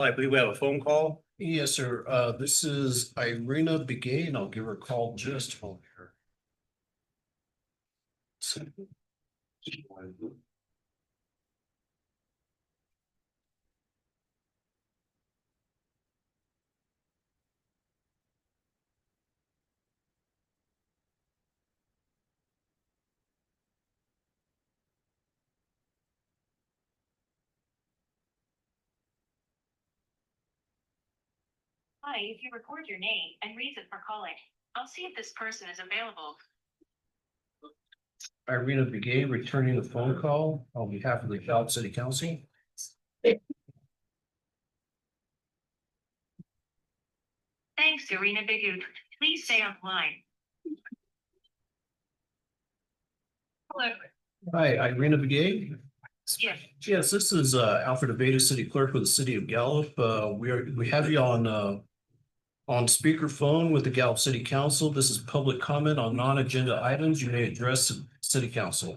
I believe we have a phone call. Yes, sir. This is Irina Begay, and I'll give her a call just a moment here. Hi, if you record your name and reason for calling, I'll see if this person is available. Irina Begay returning the phone call on behalf of the Gallup City Council. Thanks, Irina Bigut. Please stay online. Hello. Hi, Irina Begay. Yes. Yes, this is Alfred Aveda, City Clerk with the City of Gallup. We have you on speakerphone with the Gallup City Council. This is public comment on non-agenda items. You may address the City Council.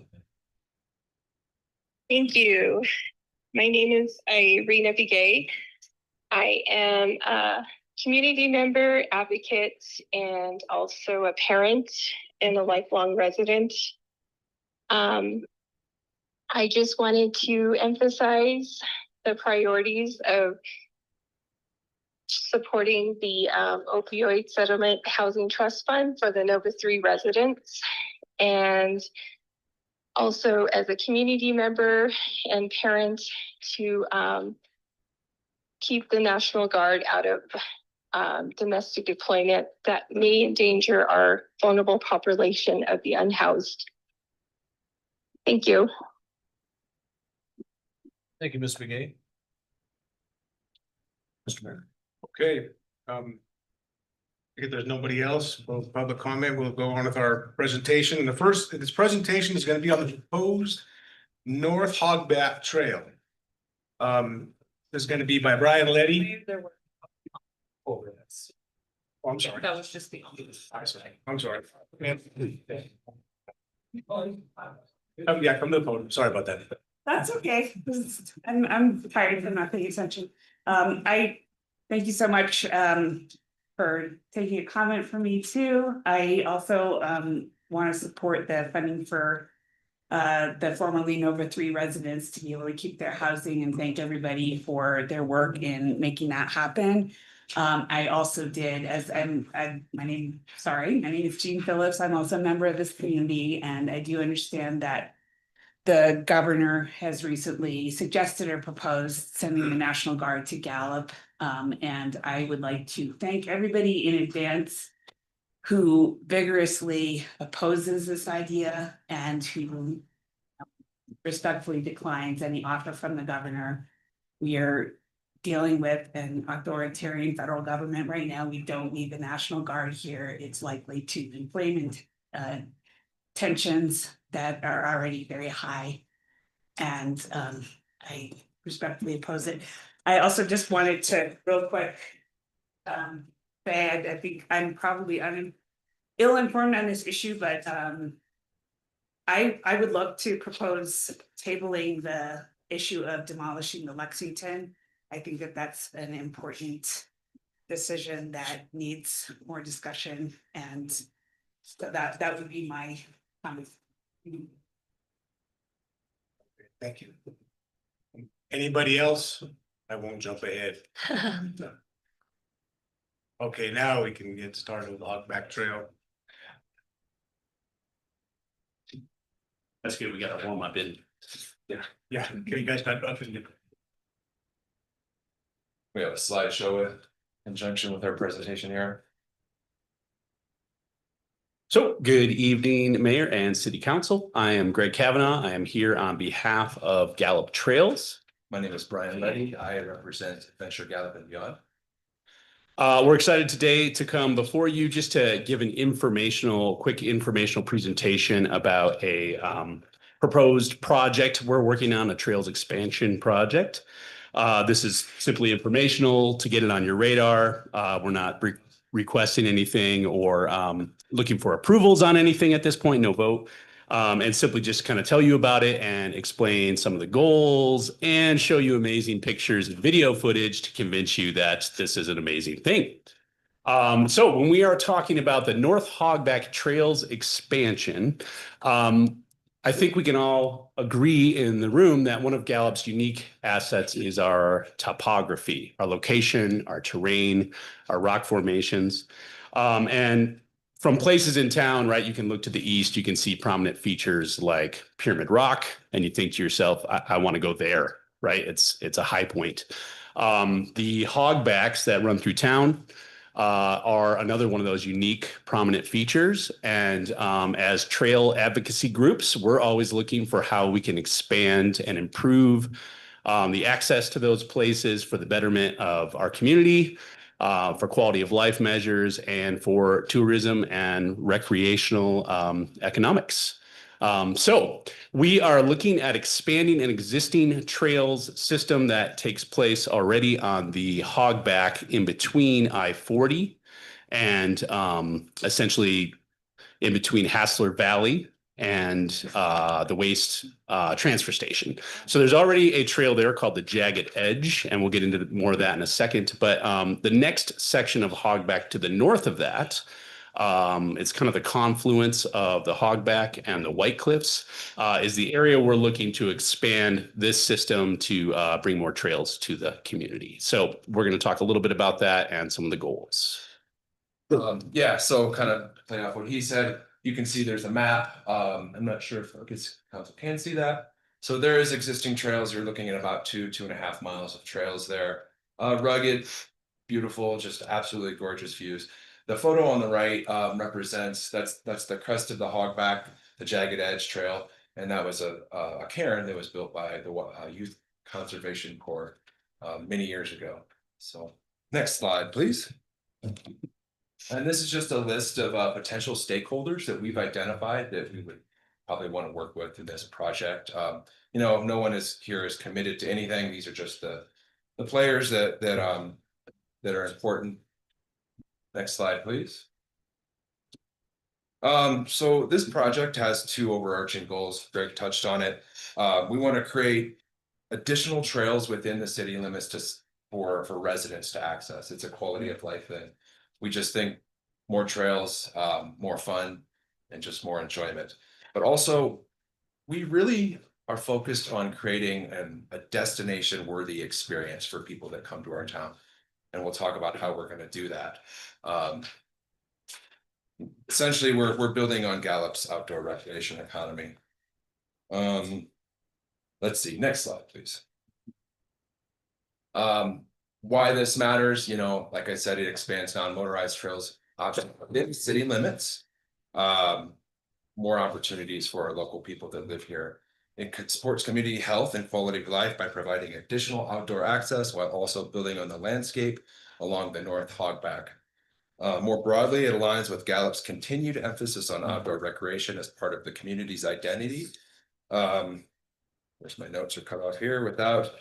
Thank you. My name is Irina Begay. I am a community member, advocate, and also a parent and a lifelong resident. I just wanted to emphasize the priorities of supporting the opioid settlement housing trust fund for the Nova 3 residents. And also as a community member and parent to keep the National Guard out of domestic deployment that may endanger our vulnerable population of the unhoused. Thank you. Thank you, Ms. Begay. Mr. Mayor. Okay. If there's nobody else, public comment, we'll go on with our presentation. This presentation is going to be on the proposed North Hogback Trail. This is going to be by Brian Letty. Oh, I'm sorry. That was just the. I'm sorry. Oh, yeah, come to the podium. Sorry about that. That's okay. I'm tired of not paying attention. I thank you so much for taking a comment from me too. I also want to support the funding for the formerly Nova 3 residents to be able to keep their housing, and thank everybody for their work in making that happen. I also did, my name is Jean Phillips. I'm also a member of this community, and I do understand that the governor has recently suggested or proposed sending the National Guard to Gallup. And I would like to thank everybody in advance who vigorously opposes this idea and who respectfully declines any offer from the governor. We are dealing with an authoritarian federal government right now. We don't need the National Guard here. It's likely to inflame tensions that are already very high. And I respectfully oppose it. I also just wanted to real quick say I think I'm probably ill-informed on this issue, but I would love to propose tabling the issue of demolishing the Lexington. I think that that's an important decision that needs more discussion, and so that would be my comment. Thank you. Anybody else? I won't jump ahead. Okay, now we can get started with the Hogback Trail. That's good. We got a warm up in. Yeah, okay, you guys got up and We have a slideshow in conjunction with our presentation here. So good evening, Mayor and City Council. I am Greg Kavanaugh. I am here on behalf of Gallup Trails. My name is Brian Letty. I represent Venture Gallup and Beyond. We're excited today to come before you just to give an quick informational presentation about a proposed project. We're working on a trails expansion project. This is simply informational to get it on your radar. We're not requesting anything or looking for approvals on anything at this point, no vote. and simply just kind of tell you about it and explain some of the goals and show you amazing pictures and video footage to convince you that this is an amazing thing. So when we are talking about the North Hogback Trails expansion, I think we can all agree in the room that one of Gallup's unique assets is our topography, our location, our terrain, our rock formations. And from places in town, right, you can look to the east, you can see prominent features like Pyramid Rock, and you think to yourself, I want to go there, right? It's a high point. The hogbacks that run through town are another one of those unique prominent features. And as trail advocacy groups, we're always looking for how we can expand and improve the access to those places for the betterment of our community, for quality of life measures, and for tourism and recreational economics. So we are looking at expanding an existing trails system that takes place already on the hogback in between I-40 and essentially in between Hassler Valley and the waste transfer station. So there's already a trail there called the Jagged Edge, and we'll get into more of that in a second. But the next section of hogback to the north of that, it's kind of the confluence of the Hogback and the White Cliffs, is the area we're looking to expand this system to bring more trails to the community. So we're going to talk a little bit about that and some of the goals. Yeah, so kind of playing off what he said, you can see there's a map. I'm not sure if council can see that. So there is existing trails. You're looking at about 2.5 miles of trails there. Rugged, beautiful, just absolutely gorgeous views. The photo on the right represents that's the crest of the Hogback, the Jagged Edge Trail, and that was a cairn that was built by the Youth Conservation Corps many years ago. So next slide, please. And this is just a list of potential stakeholders that we've identified that we would probably want to work with in this project. You know, no one is committed to anything. These are just the players that are important. Next slide, please. So this project has two overarching goals. Greg touched on it. We want to create additional trails within the city limits for residents to access. It's a quality of life thing. We just think more trails, more fun, and just more enjoyment. But also, we really are focused on creating a destination-worthy experience for people that come to our town. And we'll talk about how we're going to do that. Essentially, we're building on Gallup's outdoor recreation economy. Let's see, next slide, please. Why this matters, you know, like I said, it expands non-motorized trails option within city limits. More opportunities for our local people that live here. It supports community health and quality of life by providing additional outdoor access while also building on the landscape along the North Hogback. More broadly, it aligns with Gallup's continued emphasis on outdoor recreation as part of the community's identity. Where's my notes are cut off here without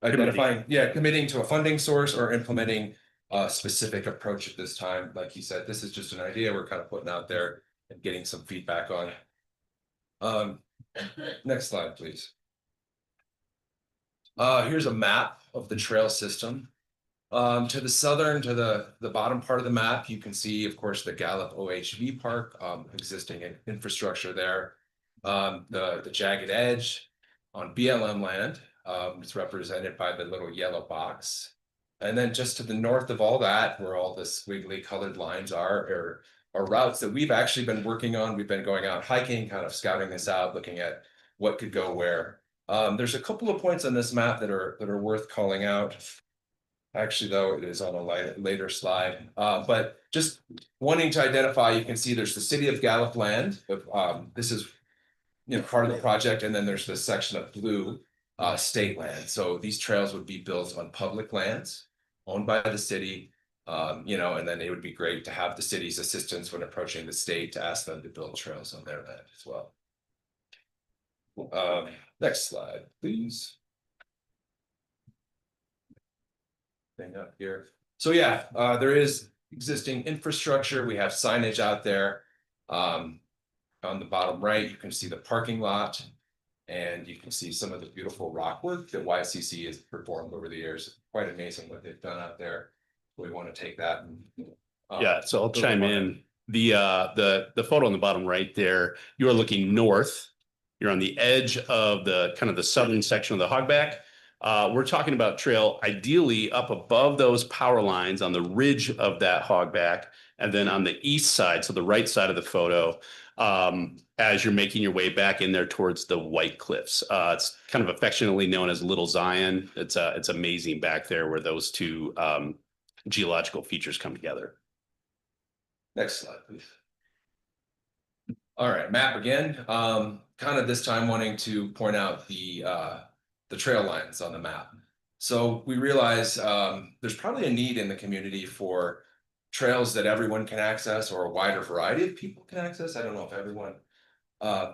identifying, committing to a funding source or implementing a specific approach at this time. Like you said, this is just an idea we're kind of putting out there and getting some feedback on. Next slide, please. Here's a map of the trail system. To the southern, to the bottom part of the map, you can see, of course, the Gallup OHV Park, existing infrastructure there. The Jagged Edge on BLM land, it's represented by the little yellow box. And then just to the north of all that, where all the squiggly colored lines are routes that we've actually been working on. We've been going out hiking, kind of scouting this out, looking at what could go where. There's a couple of points on this map that are worth calling out. Actually, though, it is on a later slide. But just wanting to identify, you can see there's the city of Gallup land. This is, you know, part of the project, and then there's this section of blue state land. So these trails would be built on public lands owned by the city, you know, and then it would be great to have the city's assistance when approaching the state to ask them to build trails on their land as well. Next slide, please. Thing up here. So yeah, there is existing infrastructure. We have signage out there. on the bottom right, you can see the parking lot. And you can see some of the beautiful rock work that YCC has performed over the years. Quite amazing what they've done out there. We want to take that and. Yeah, so I'll build chime upon it. in. The photo on the bottom right there, you are looking north. You're on the edge of the kind of the southern section of the hogback. We're talking about trail ideally up above those power lines on the ridge of that hogback. And then on the east side, so the right side of the photo, as you're making your way back in there towards the White Cliffs. It's kind of affectionately known as Little Zion. It's amazing back there where those two geological features come together. Next slide, please. All right, map again. Kind of this time wanting to point out the trail lines on the map. So we realize there's probably a need in the community for trails that everyone can access or a wider variety of people can access. I don't know if everyone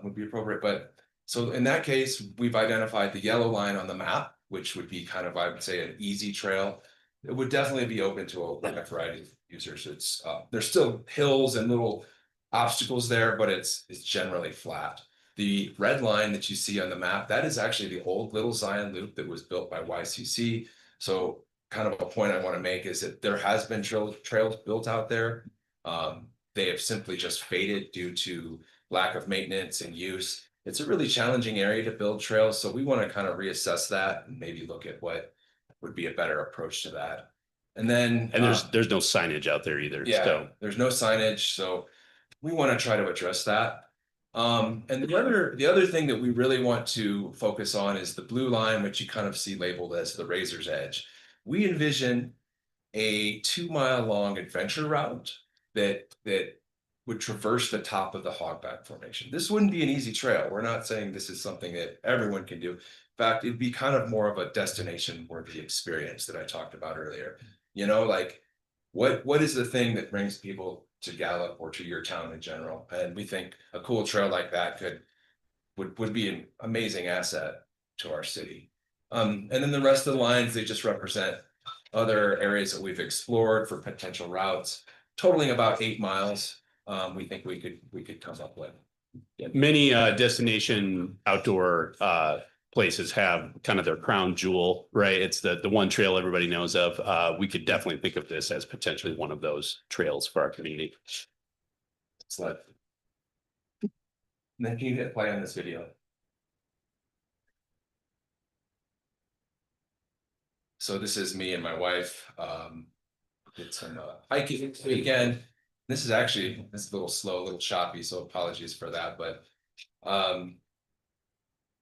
would be appropriate, but so in that case, we've identified the yellow line on the map, which would be kind of, I would say, an easy trail. It would definitely be open to a wide variety of users. It's there's still hills and little obstacles there, but it's generally flat. The red line that you see on the map, that is actually the old Little Zion Loop that was built by YCC. So kind of a point I want to make is that there has been trails built out there. They have simply just faded due to lack of maintenance and use. It's a really challenging area to build trails, so we want to kind of reassess that and maybe look at what would be a better approach to that. And then There's no signage out there either. yeah, So there's no signage, so we want to try to address that. And the other thing that we really want to focus on is the blue line, which you kind of see labeled as the razor's edge. We envision a 2-mile long adventure route that would traverse the top of the Hogback Formation. This wouldn't be an easy trail. We're not saying this is something that everyone can do. In fact, it'd be kind of more of a destination worthy experience that I talked about earlier. You know, like what is the thing that brings people to Gallup or to your town in general? And we think a cool trail like that would be an amazing asset to our city. And then the rest of the lines, they just represent other areas that we've explored for potential routes, totaling about 8 miles. We think we could come up with. many destination outdoor places have kind of their crown jewel, right? It's the one trail everybody knows of. We could definitely think of this as potentially one of those trails for our community. Slide. And then can you hit play on this video? So this is me and my wife. Did some hiking this weekend. This is actually, it's a little slow, a little choppy, so apologies for that, but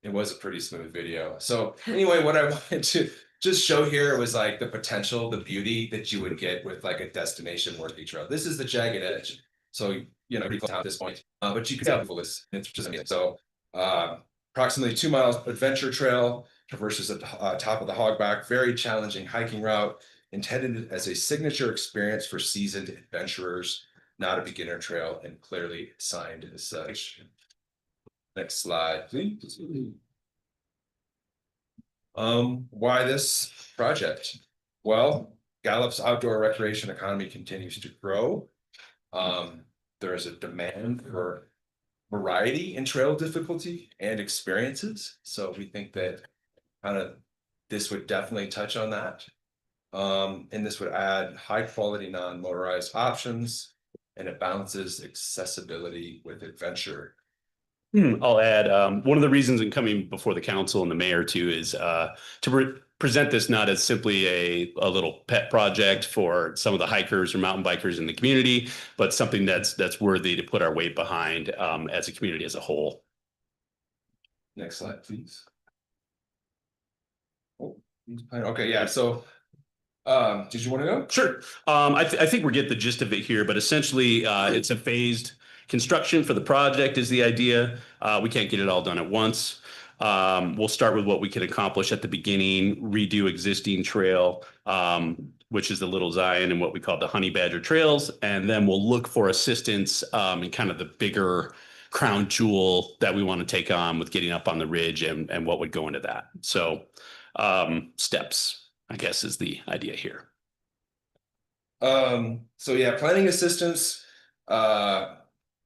it was a pretty smooth video. So anyway, what I wanted to just show here was like the potential, the beauty that you would get with like a destination worthy trail. This is the jagged edge. So, you know, pretty close at this point, but you can tell it's just amazing. So approximately 2 miles adventure trail traverses the top of the Hogback, very challenging hiking route intended as a signature experience for seasoned adventurers, not a beginner trail, and clearly signed as such. Next slide, please. Why this project? Well, Gallup's outdoor recreation economy continues to grow. There is a demand for variety in trail difficulty and experiences. So we think that kind of this would definitely touch on that. And this would add high quality non-motorized options, and it balances accessibility with adventure. I'll add, one of the reasons in coming before the council and the mayor too is to present this not as simply a little pet project for some of the hikers or mountain bikers in the community, but something that's worthy to put our weight behind as a community as a whole. Next slide, please. Oh, okay, yeah, so did you want to go? Sure. I think we get the gist of it here, but essentially it's a phased construction for the project is the idea. We can't get it all done at once. We'll start with what we can accomplish at the beginning, redo existing trail, which is the Little Zion and what we call the Honey Badger trails. And then we'll look for assistance in kind of the bigger crown jewel that we want to take on with getting up on the ridge and what would go into that. So steps, I guess, is the idea here. So yeah, planning assistance.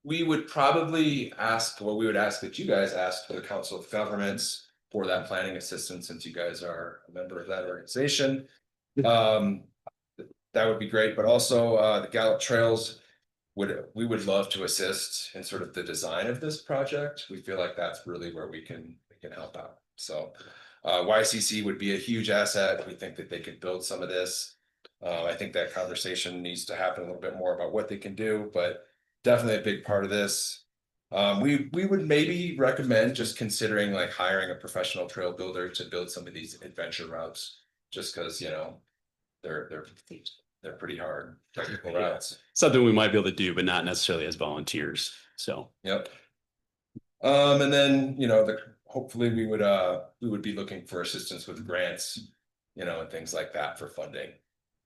We would probably ask, or we would ask that you guys ask the Council of Governments for that planning assistance, since you guys are a member of that organization. That would be great, but also the Gallup Trails we would love to assist in sort of the design of this project. We feel like that's really where we can help out. So YCC would be a huge asset. We think that they could build some of this. I think that conversation needs to happen a little bit more about what they can do, but definitely a big part of this. We would maybe recommend just considering like hiring a professional trail builder to build some of these adventure routes, just because, you know, they're pretty hard technical routes. Something we might be able to do, but not necessarily as volunteers. So, Yep. And then, you know, hopefully we would be looking for assistance with grants, you know, and things like that for funding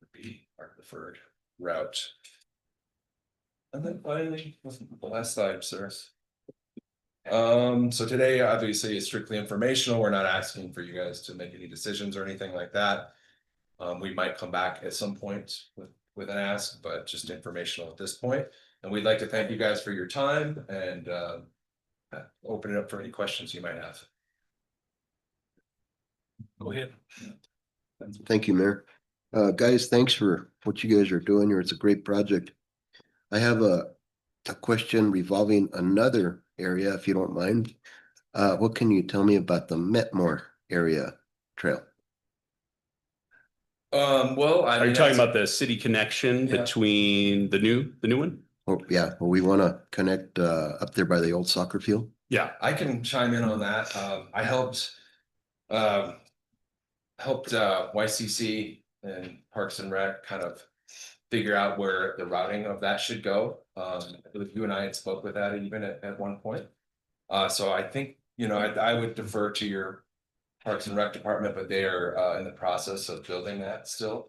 would be our preferred route. And then finally, the last slide, sir. So today obviously is strictly informational. We're not asking for you guys to make any decisions or anything like that. We might come back at some point with an ask, but just informational at this point. And we'd like to thank you guys for your time and open it up for any questions you might have. Go ahead. Thank you, Mayor. Guys, thanks for what you guys are doing here. It's a great project. I have a question revolving another area, if you don't mind. What can you tell me about the Metmore area trail? Well, are you talking about the city connection Yeah. between the new one? Oh, yeah, well, we want to connect up there by the old soccer field. Yeah. I can chime in on that. I helped YCC and Parks and Rec kind of figure out where the routing of that should go. I believe you and I had spoke with that even at one point. So I think, you know, I would defer to your Parks and Rec department, but they are in the process of building that still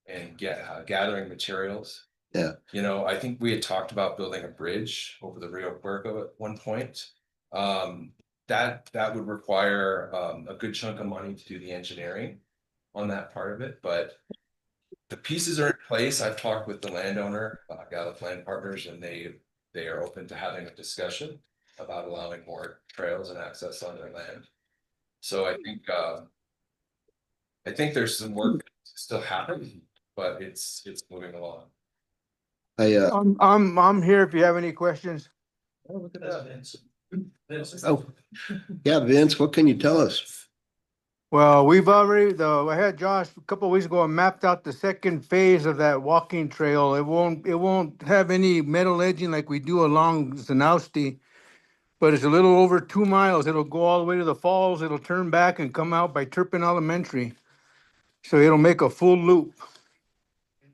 and gathering materials. Yeah. You know, I think we had talked about building a bridge over the Rio Puerco at one point. That would require a good chunk of money to do the engineering on that part of it, but the pieces are in place. I've talked with the landowner, Gallup Land Partners, and they are open to having a discussion about allowing more trails and access on their land. So I think there's some work still happening, but it's moving along. I'm here if you have any questions. Oh, look at that. Oh, yeah, Vince, what can you tell us? Well, we've already, I had Josh a couple of weeks ago, and mapped out the second phase of that walking trail. It won't have any metal edging like we do along Zanowski, but it's a little over 2 miles. It'll go all the way to the falls. It'll turn back and come out by Turpin Elementary. So it'll make a full loop.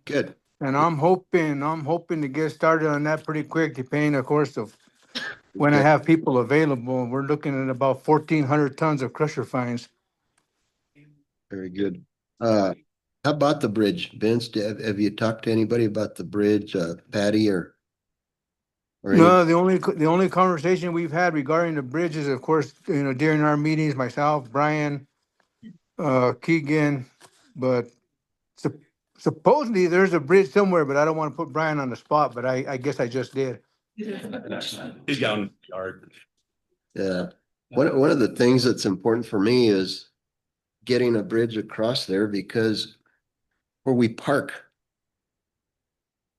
Good. And I'm hoping to get started on that pretty quick, depending, of course, of when I Okay. have people available. We're looking at about 1,400 tons of crusher fines. Very good. How about the bridge, Vince? Have you talked to anybody about the bridge, Patty or? any- No, the only conversation we've had regarding the bridge is, of course, you know, during our meetings, myself, Brian, Keegan, but supposedly there's a bridge somewhere, but I don't want to put Brian on the spot, but I guess I just did. He's down yard. Yeah, one of the things that's important for me is getting a bridge across there because where we park.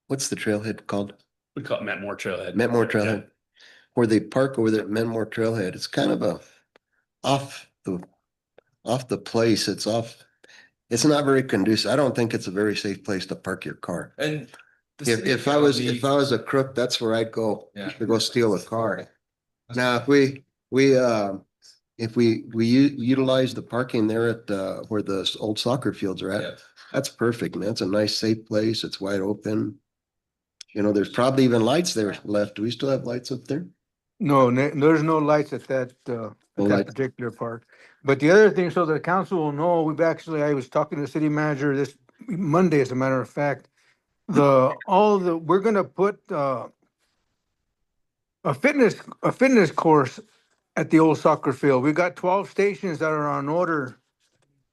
What's the trailhead called? We call it Metmore Trailhead. Metmore Trailhead. Where they park over there at Metmore Trailhead, it's kind of off the place. It's not very conducive. I don't think it's a very safe place to park your car. And the city If I was county- a crook, that's where I'd go Yeah. to go steal a car. Now, if we utilize the parking there at where the old soccer fields are Yeah. at, that's perfect, man. It's a nice, safe place. It's wide open. You know, there's probably even lights there left. Do we still have lights up there? No, there's no lights at that light. particular park. But the other thing, so the council will know, I was talking to the city manager this Monday, as a matter of fact. We're gonna put a fitness course at the old soccer field. We've got 12 stations that are on order.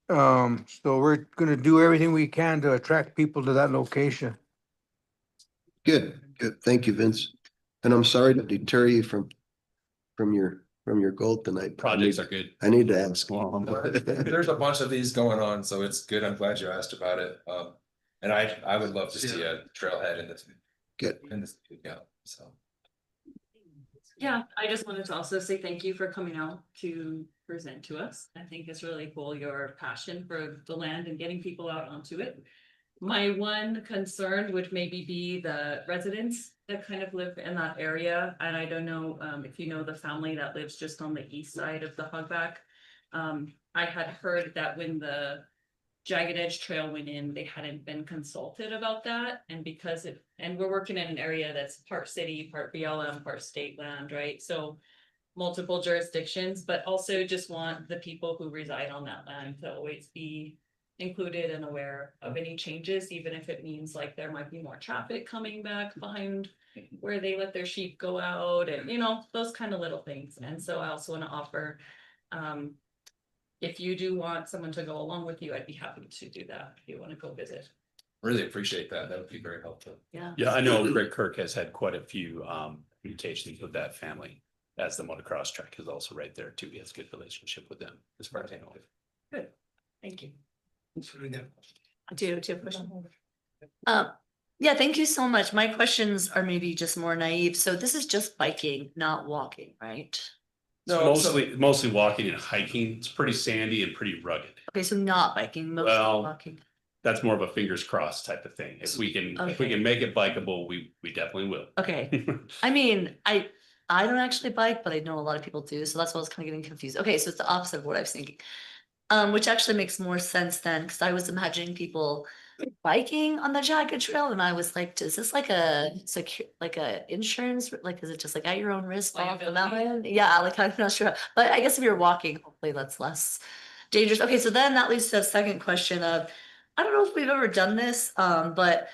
So we're gonna do everything we can to attract people to that location. Good. Thank you, Vince. And I'm sorry to deter you from your goal tonight. Projects are good. I need to ask. There's a bunch of these going on, so it's good. I'm glad you asked about it. And I would love to see a trailhead in this. Good. In this, yeah, so. Yeah, I just wanted to also say thank you for coming out to present to us. I think it's really cool, your passion for the land and getting people out onto it. My one concern would maybe be the residents that kind of live in that area. And I don't know if you know the family that lives just on the east side of the Hogback. I had heard that when the Jagged Edge Trail went in, they hadn't been consulted about that. And because and we're working in an area that's part city, part BLM, part state land, right? So multiple jurisdictions, but also just want the people who reside on that land to always be included and aware of any changes, even if it means like there might be more traffic coming back behind where they let their sheep go out and, you know, those kind of little things. And so I also want to offer, if you do want someone to go along with you, I'd be happy to do that if you want to go visit. Really appreciate that. That would be very helpful. Yeah. Yeah, I know Greg Kirk has had quite a few communications with that family, as the motocross track is also right there too. He has a good relationship with them as far as I know. Good. Thank you. I do have a question. Yeah, thank you so much. My questions are maybe just more naive. So this is just biking, not walking, right? No, Mostly walking and hiking. It's pretty sandy and pretty rugged. Okay, so not biking, mostly Well, walking. That's more of a fingers crossed type of thing. If we can make it bikeable, we definitely will. Okay, I mean, I don't actually bike, but I know a lot of people do, so that's why I was kind of getting confused. Okay, so it's the opposite of what I was thinking. Which actually makes more sense then, because I was imagining people biking on the Jagged Trail, and I was like, is this like a like a insurance, like is it just like at your own risk off the mountain? Yeah, like I'm not sure, but I guess if you're walking, hopefully that's less dangerous. Okay, so then that leads to a second question of, I don't know if we've ever done this, but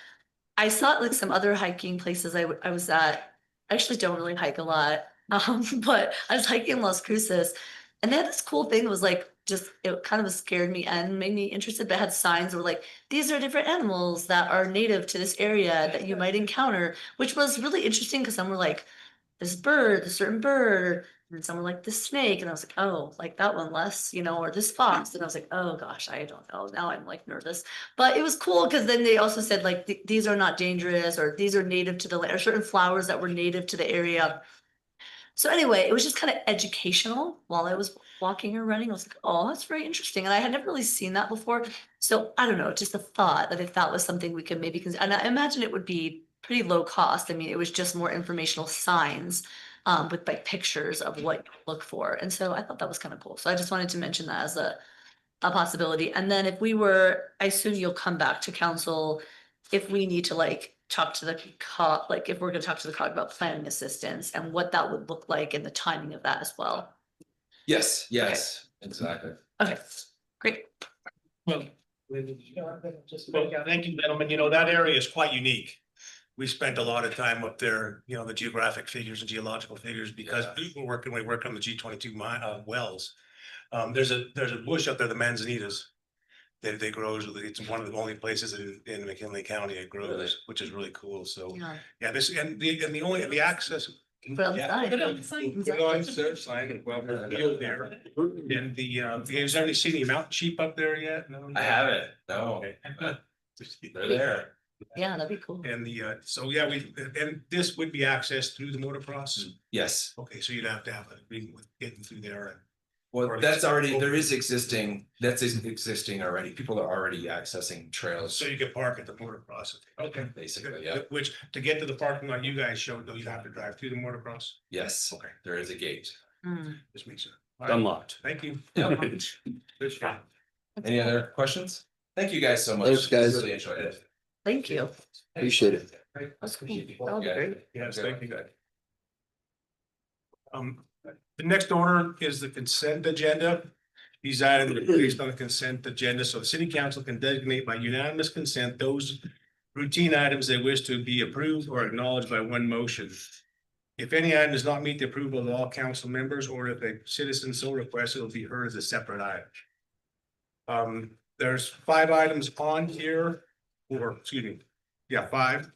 I saw like some other hiking places I was at. I actually don't really hike a lot, but I was hiking in Las Cruces, and they had this cool thing that was like, just, it kind of scared me and made me interested, but had signs that were like, these are different animals that are native to this area that you might encounter, which was really interesting because some were like, this bird, a certain bird, and some were like this snake, and I was like, oh, like that one less, you know, or this fox, and I was like, oh gosh, I don't know. Now I'm like nervous, but it was cool because then they also said like these are not dangerous, or these are native to the land, or certain flowers that were native to the area. So anyway, it was just kind of educational while I was walking or running. I was like, oh, that's very interesting. And I had never really seen that before. So I don't know, just a thought that if that was something we could maybe consider, and I imagine it would be pretty low cost. I mean, it was just more informational signs with like pictures of what you look for. And so I thought that was kind of cool. So I just wanted to mention that as a possibility. And then if we were, I assume you'll come back to council if we need to like talk to the COG, like if we're gonna talk to the COG about planning assistance and what that would look like and the timing of that as well. Yes, exactly. Okay, great. Well, thank you, gentlemen. You know, that area is quite unique. We spent a lot of time up there, you know, the geographic figures and geological figures, because we work on the G22 wells. There's a bush up there, the manzanitas. They grow, it's one of the only places in McKinley County it grows, Really? which is really cool. So, Yeah. this, and the access. Well, Yeah. fine. Put it on sign and well, field there. And has anybody seen the mountain sheep up there yet? No. I haven't, no. Okay. They're there. Yeah, that'd be cool. And so yeah, and this would be accessed through the motocross. Yes, Okay, so you'd have to have a agreement with getting through there and. well, that's already, that's existing already. People are already accessing trails. So you could park at the motocross. Okay. Basically, yeah. Which, to get to the parking lot you guys showed, though, you have to drive through the motocross. Yes, Okay. there is a gate. Mm. Just makes it. Unlocked. Thank you. Yep. Good job. Any other questions? Thank you guys so much. Thanks, guys. Really enjoyed it. Thank you. Appreciate it. That's cool. That would be great. Yes, thank you. The next order is the consent agenda. These items are based on the consent agenda, so the city council can designate by unanimous consent those routine items they wish to be approved or acknowledged by one motion. If any item does not meet the approval of all council members, or if a citizen so requests, it will be heard as a separate item. There's 5 items on here, or excuse me, yeah, 5.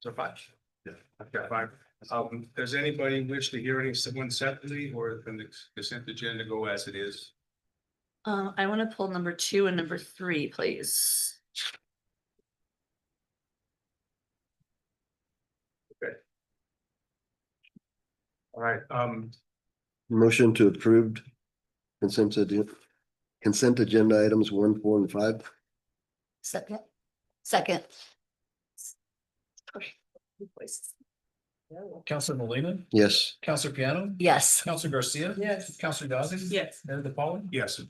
So 5. Yeah, I've got 5. Does anybody wish to hear anyone separately, or can the consent agenda go as it is? I want to pull number 2 and number 3, please. All right, Motion to approved consent agenda items 1, 4, and 5. Second. Second. Counselor Molina, Yes. Counselor Piano, Yes. Counselor Garcia. Yes. Counselor Gossett. Yes. Mayor DePaul. yes,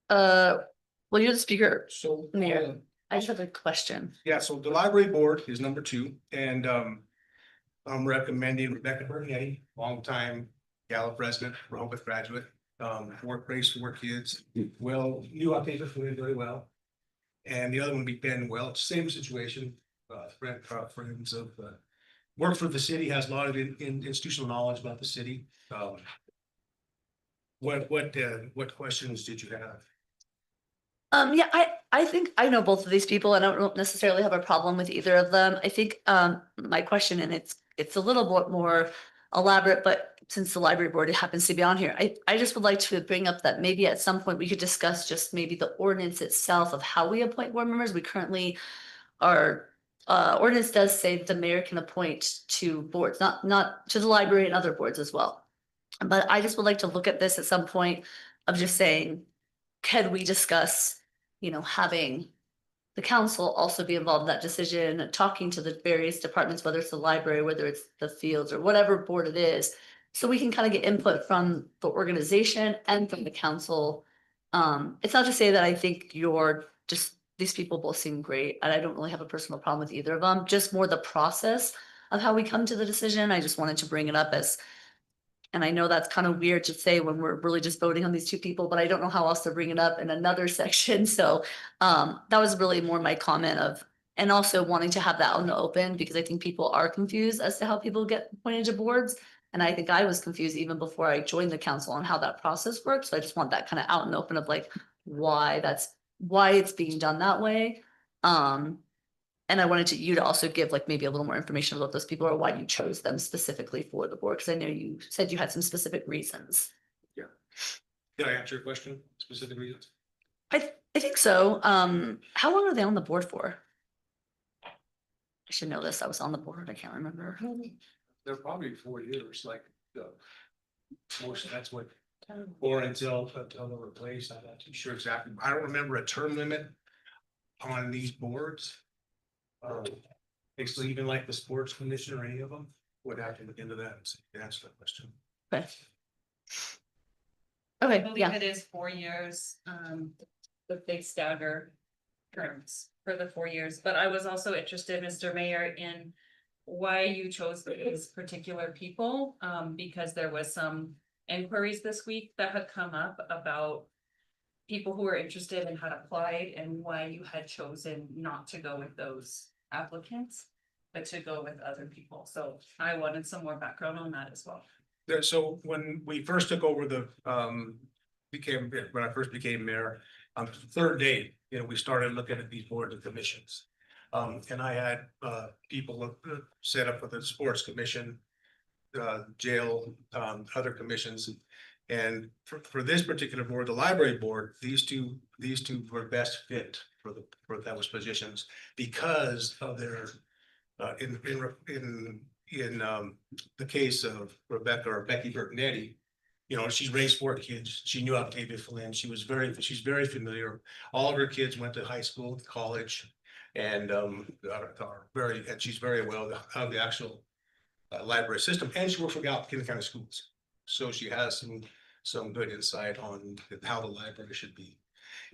Well, you're the speaker. so. Mayor. I just have a question. Yeah, so the library board is number 2, and I'm recommending Rebecca Bernietti, longtime Gallup resident, Rehoboth graduate, work race for kids, well, knew Octavia Flynn very well. And the other one would be Ben Welch, same situation, friends of, worked for the city, has a lot of institutional knowledge about the city. What questions did you have? Yeah, I think I know both of these people and I don't necessarily have a problem with either of them. I think my question, and it's a little bit more elaborate, but since the library board happens to be on here, I just would like to bring up that maybe at some point we could discuss just maybe the ordinance itself of how we appoint board members. We currently our ordinance does say that the mayor can appoint to boards, not to the library and other boards as well. But I just would like to look at this at some point of just saying, can we discuss, having the council also be involved in that decision, talking to the various departments, whether it's the library, whether it's the fields or whatever board it is. So we can kind of get input from the organization and from the council. It's not to say that I think these people both seem great and I don't really have a personal problem with either of them, just more the process of how we come to the decision. I just wanted to bring it up and I know that's kind of weird to say when we're really just voting on these 2 people, but I don't know how else to bring it up in another section. So that was really more my comment and also wanting to have that out in the open because I think people are confused as to how people get appointed to boards. And I think I was confused even before I joined the council on how that process works. So I just want that kind of out in the open of like why it's being done that way. And I wanted you to also give like maybe a little more information about those people or why you chose them specifically for the board, because I know you said you had some specific reasons. Yeah. Did I answer your question, specific reasons? I think so. How long are they on the board for? I should know this. I was on the board. I can't remember. They're probably 4 years, like, most, that's what, or until they're replaced. I'm not too sure exactly. I don't remember a term limit on these boards. Basically, even like the sports commission or any of them would have to look into that and answer that question. Okay. I Okay, believe yeah. it is 4 years, but they stagger terms for the 4 years, but I was also interested, Mr. Mayor, in why you chose these particular people, because there was some inquiries this week that had come up about people who were interested and had applied and why you had chosen not to go with those applicants, but to go with other people. So I wanted some more background on that as well. So when we first took over when I first became mayor, on the 3rd day, we started looking at these boards and commissions. And I had people set up with the sports commission, jail, other commissions. And for this particular board, the library board, these two were best fit for those positions because of their in the case of Rebecca or Becky Bertinetti, she's raised 4 kids. She knew Octavia Flynn. She's very familiar. All of her kids went to high school, college, and she's very well of the actual library system. And she worked for Gallup County Schools, so she has some good insight on how the library should be.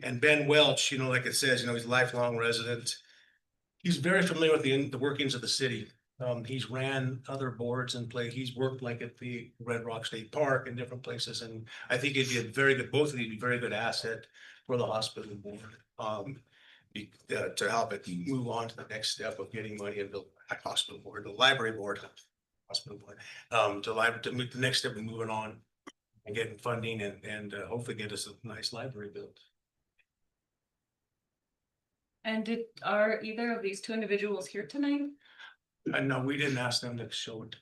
And Ben Welch, like it says, he's a lifelong resident. He's very familiar with the workings of the city. He's ran other boards and he's worked like at the Red Rock State Park and different places. And I think it'd be both of these be a very good asset for the hospital board. To help it move on to the next step of getting money and build a hospital board, the library board, hospital board, to move the next step of moving on and getting funding and hopefully get us a nice library built. And are either of these two individuals here tonight? No, we didn't ask them to show it.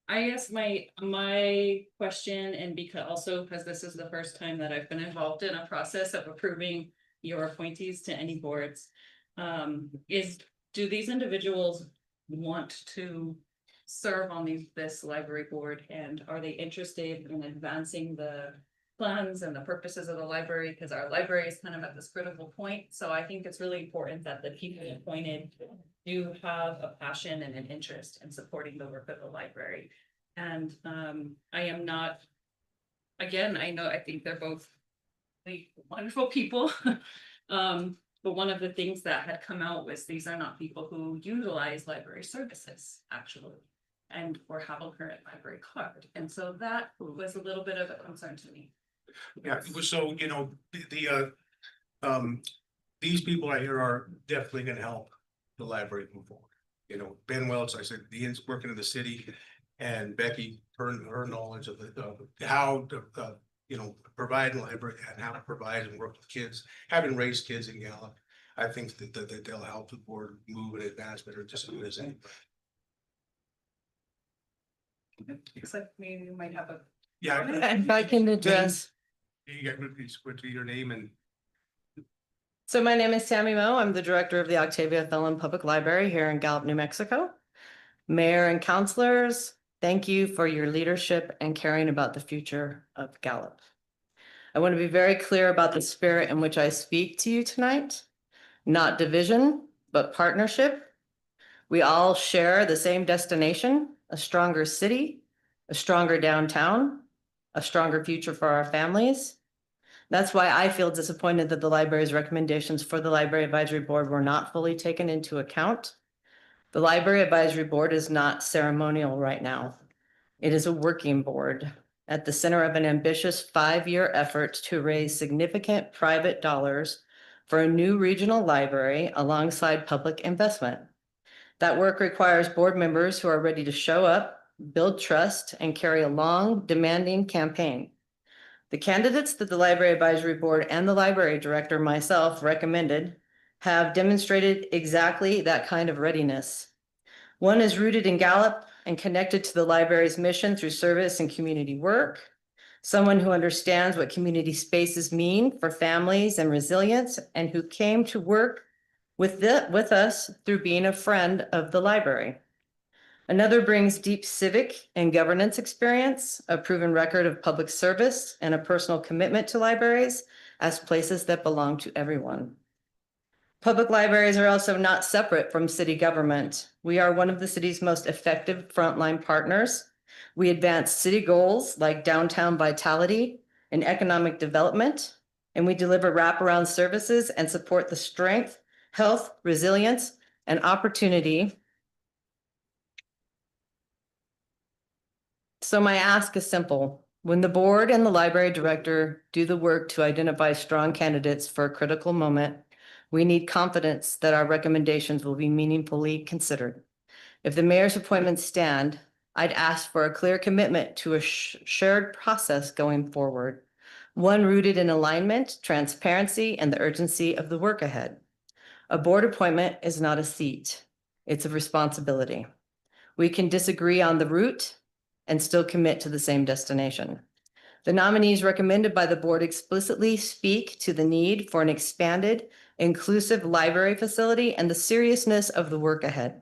I guess my question, and because this is the first time that I've been involved in a process of approving your appointees to any boards. Do these individuals want to serve on this library board, and are they interested in advancing the plans and the purposes of the library? Because our library is kind of at this critical point, so I think it's really important that the people appointed do have a passion and an interest in supporting the work of the library. And I am not, again, I think they're both really wonderful people. But one of the things that had come out was these are not people who utilize library services, actually, or have a current library card. And so that was a little bit of a concern to me. Yeah, so, you know, these people I hear are definitely gonna help the library move forward. You know, Ben Welch, I said, he's working in the city, and Becky, her knowledge of how to, you know, provide a library and how to provide and work with kids, having raised kids in Gallup. I think that they'll help the board move and advance better just as good as anybody. Looks like maybe we might have a. Yeah. If I can address. You got, what's your name and? So my name is Tammy Moe. I'm the director of the Octavia Thelen Public Library here in Gallup, New Mexico. Mayor and councilors, thank you for your leadership and caring about the future of Gallup. I want to be very clear about the spirit in which I speak to you tonight. Not division, but partnership. We all share the same destination, a stronger city, a stronger downtown, a stronger future for our families. That's why I feel disappointed that the library's recommendations for the Library Advisory Board were not fully taken into account. The Library Advisory Board is not ceremonial right now. It is a working board at the center of an ambitious 5-year effort to raise significant private dollars for a new regional library alongside public investment. That work requires board members who are ready to show up, build trust, and carry a long, demanding campaign. The candidates that the Library Advisory Board and the library director, myself, recommended have demonstrated exactly that kind of readiness. One is rooted in Gallup and connected to the library's mission through service and community work. Someone who understands what community spaces mean for families and resilience, and who came to work with us through being a friend of the library. Another brings deep civic and governance experience, a proven record of public service, and a personal commitment to libraries as places that belong to everyone. Public libraries are also not separate from city government. We are one of the city's most effective frontline partners. We advance city goals like downtown vitality and economic development, and we deliver wraparound services and support the strength, health, resilience, and opportunity. So my ask is simple. When the board and the library director do the work to identify strong candidates for a critical moment, we need confidence that our recommendations will be meaningfully considered. If the mayor's appointments stand, I'd ask for a clear commitment to a shared process going forward, one rooted in alignment, transparency, and the urgency of the work ahead. A board appointment is not a seat. It's a responsibility. We can disagree on the route and still commit to the same destination. The nominees recommended by the board explicitly speak to the need for an expanded, inclusive library facility and the seriousness of the work ahead.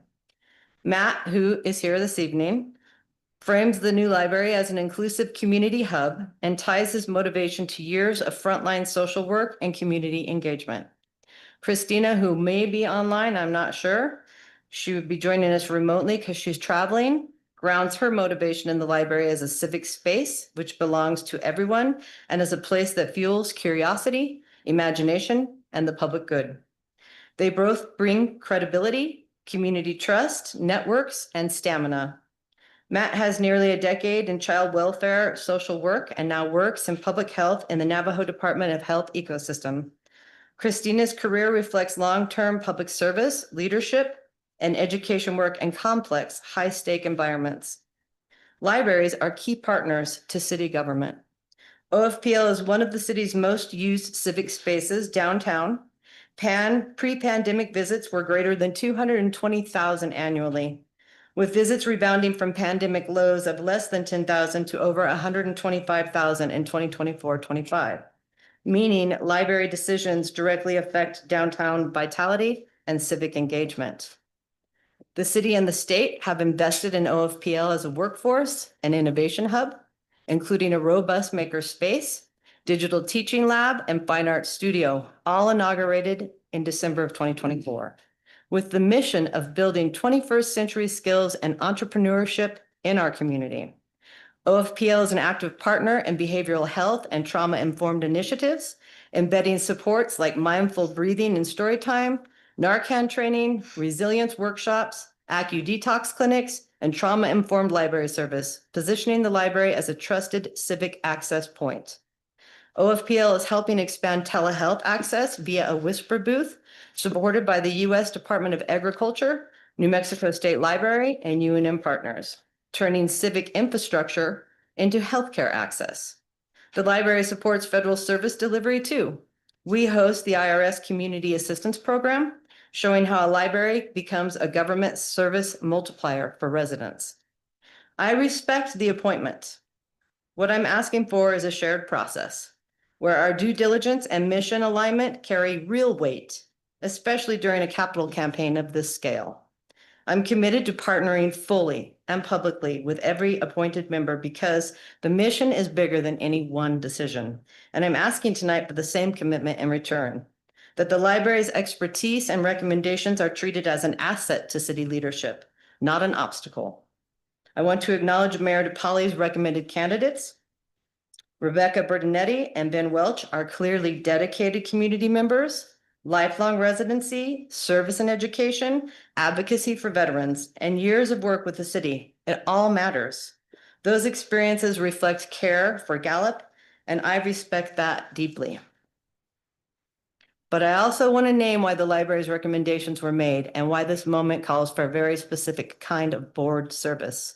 Matt, who is here this evening, frames the new library as an inclusive community hub and ties his motivation to years of frontline social work and community engagement. Christina, who may be online, I'm not sure. She would be joining us remotely because she's traveling, grounds her motivation in the library as a civic space, which belongs to everyone, and as a place that fuels curiosity, imagination, and the public good. They both bring credibility, community trust, networks, and stamina. Matt has nearly a decade in child welfare, social work, and now works in public health in the Navajo Department of Health ecosystem. Christina's career reflects long-term public service, leadership, and education work in complex, high-stake environments. Libraries are key partners to city government. OFPL is one of the city's most used civic spaces downtown, Pre-pandemic visits were greater than 220,000 annually, with visits rebounding from pandemic lows of less than 10,000 to over 125,000 in 2024-25, meaning library decisions directly affect downtown vitality and civic engagement. The city and the state have invested in OFPL as a workforce and innovation hub, including a robust maker space, digital teaching lab, and fine arts studio, all inaugurated in December of 2024, with the mission of building 21st century skills and entrepreneurship in our community. OFPL is an active partner in behavioral health and trauma-informed initiatives, embedding supports like mindful breathing and story time, Narcan training, resilience workshops, AccuDetox clinics, and trauma-informed library service, positioning the library as a trusted civic access point. OFPL is helping expand telehealth access via a whisper booth supported by the U.S. Department of Agriculture, New Mexico State Library, and UNM partners, turning civic infrastructure into healthcare access. The library supports federal service delivery too. We host the IRS Community Assistance Program, showing how a library becomes a government service multiplier for residents. I respect the appointment. What I'm asking for is a shared process where our due diligence and mission alignment carry real weight, especially during a capital campaign of this scale. I'm committed to partnering fully and publicly with every appointed member because the mission is bigger than any one decision. And I'm asking tonight for the same commitment in return, that the library's expertise and recommendations are treated as an asset to city leadership, not an obstacle. I want to acknowledge Mayor DePaoli's recommended candidates. Rebecca Bertinetti and Ben Welch are clearly dedicated community members, lifelong residency, service and education, advocacy for veterans, and years of work with the city. It all matters. Those experiences reflect care for Gallup, and I respect that deeply. But I also want to name why the library's recommendations were made and why this moment calls for a very specific kind of board service.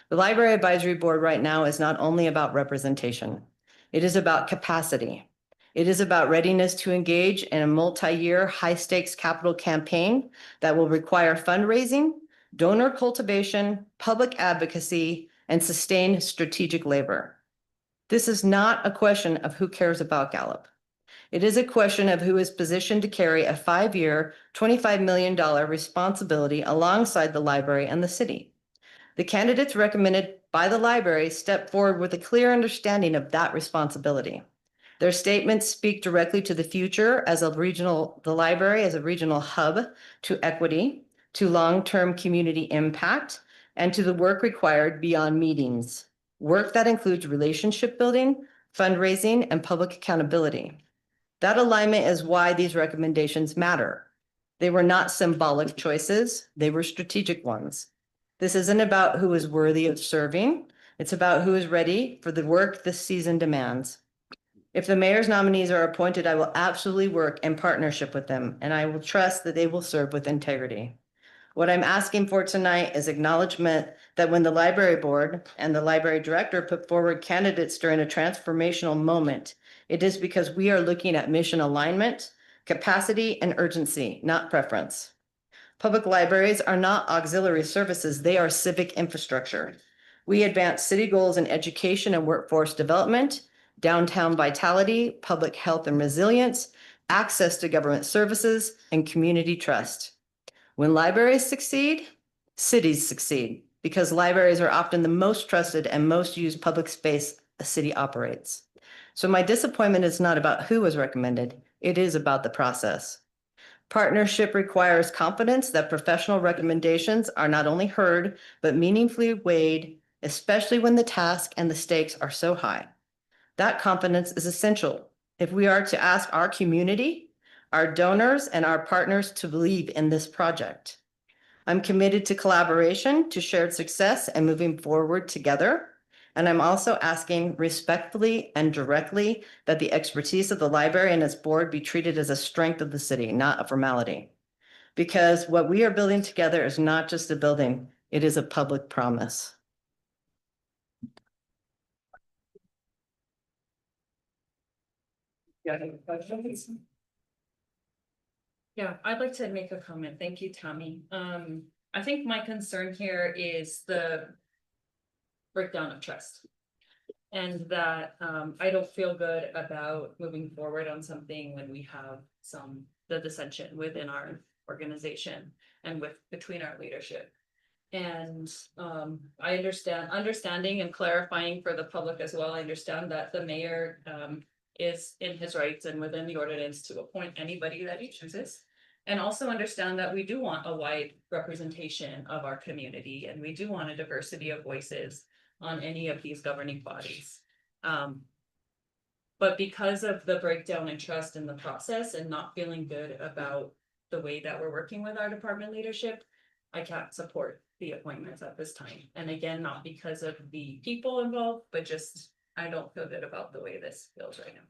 The Library Advisory Board right now is not only about representation. It is about capacity. It is about readiness to engage in a multi-year high-stakes capital campaign that will require fundraising, donor cultivation, public advocacy, and sustained strategic labor. This is not a question of who cares about Gallup. It is a question of who is positioned to carry a 5-year, $25 million responsibility alongside the library and the city. The candidates recommended by the library step forward with a clear understanding of that responsibility. Their statements speak directly to the future as the library as a regional hub, to equity, to long-term community impact, and to the work required beyond meetings, work that includes relationship building, fundraising, and public accountability. That alignment is why these recommendations matter. They were not symbolic choices, they were strategic ones. This isn't about who is worthy of serving, it's about who is ready for the work this season demands. If the mayor's nominees are appointed, I will absolutely work in partnership with them, and I will trust that they will serve with integrity. What I'm asking for tonight is acknowledgement that when the library board and the library director put forward candidates during a transformational moment, it is because we are looking at mission alignment, capacity, and urgency, not preference. Public libraries are not auxiliary services, they are civic infrastructure. We advance city goals in education and workforce development, downtown vitality, public health and resilience, access to government services, and community trust. When libraries succeed, cities succeed, because libraries are often the most trusted and most used public space a city operates. So my disappointment is not about who was recommended, it is about the process. Partnership requires confidence that professional recommendations are not only heard, but meaningfully weighed, especially when the task and the stakes are so high. That confidence is essential if we are to ask our community, our donors, and our partners to believe in this project. I'm committed to collaboration, to shared success, and moving forward together. And I'm also asking respectfully and directly that the expertise of the library and its board be treated as a strength of the city, not a formality. Because what we are building together is not just a building, it is a public promise. Yeah, any questions? Yeah, I'd like to make a comment. Thank you, Tammy. I think my concern here is the breakdown of trust. And that I don't feel good about moving forward on something when we have the dissension within our organization and between our leadership. And I understanding and clarifying for the public as well, I understand that the mayor is in his rights and within the ordinance to appoint anybody that he chooses. And also understand that we do want a wide representation of our community and we do want a diversity of voices on any of these governing bodies. But because of the breakdown in trust in the process and not feeling good about the way that we're working with our department leadership, I can't support the appointments at this time. And again, not because of the people involved, but just, I don't feel good about the way this feels right now.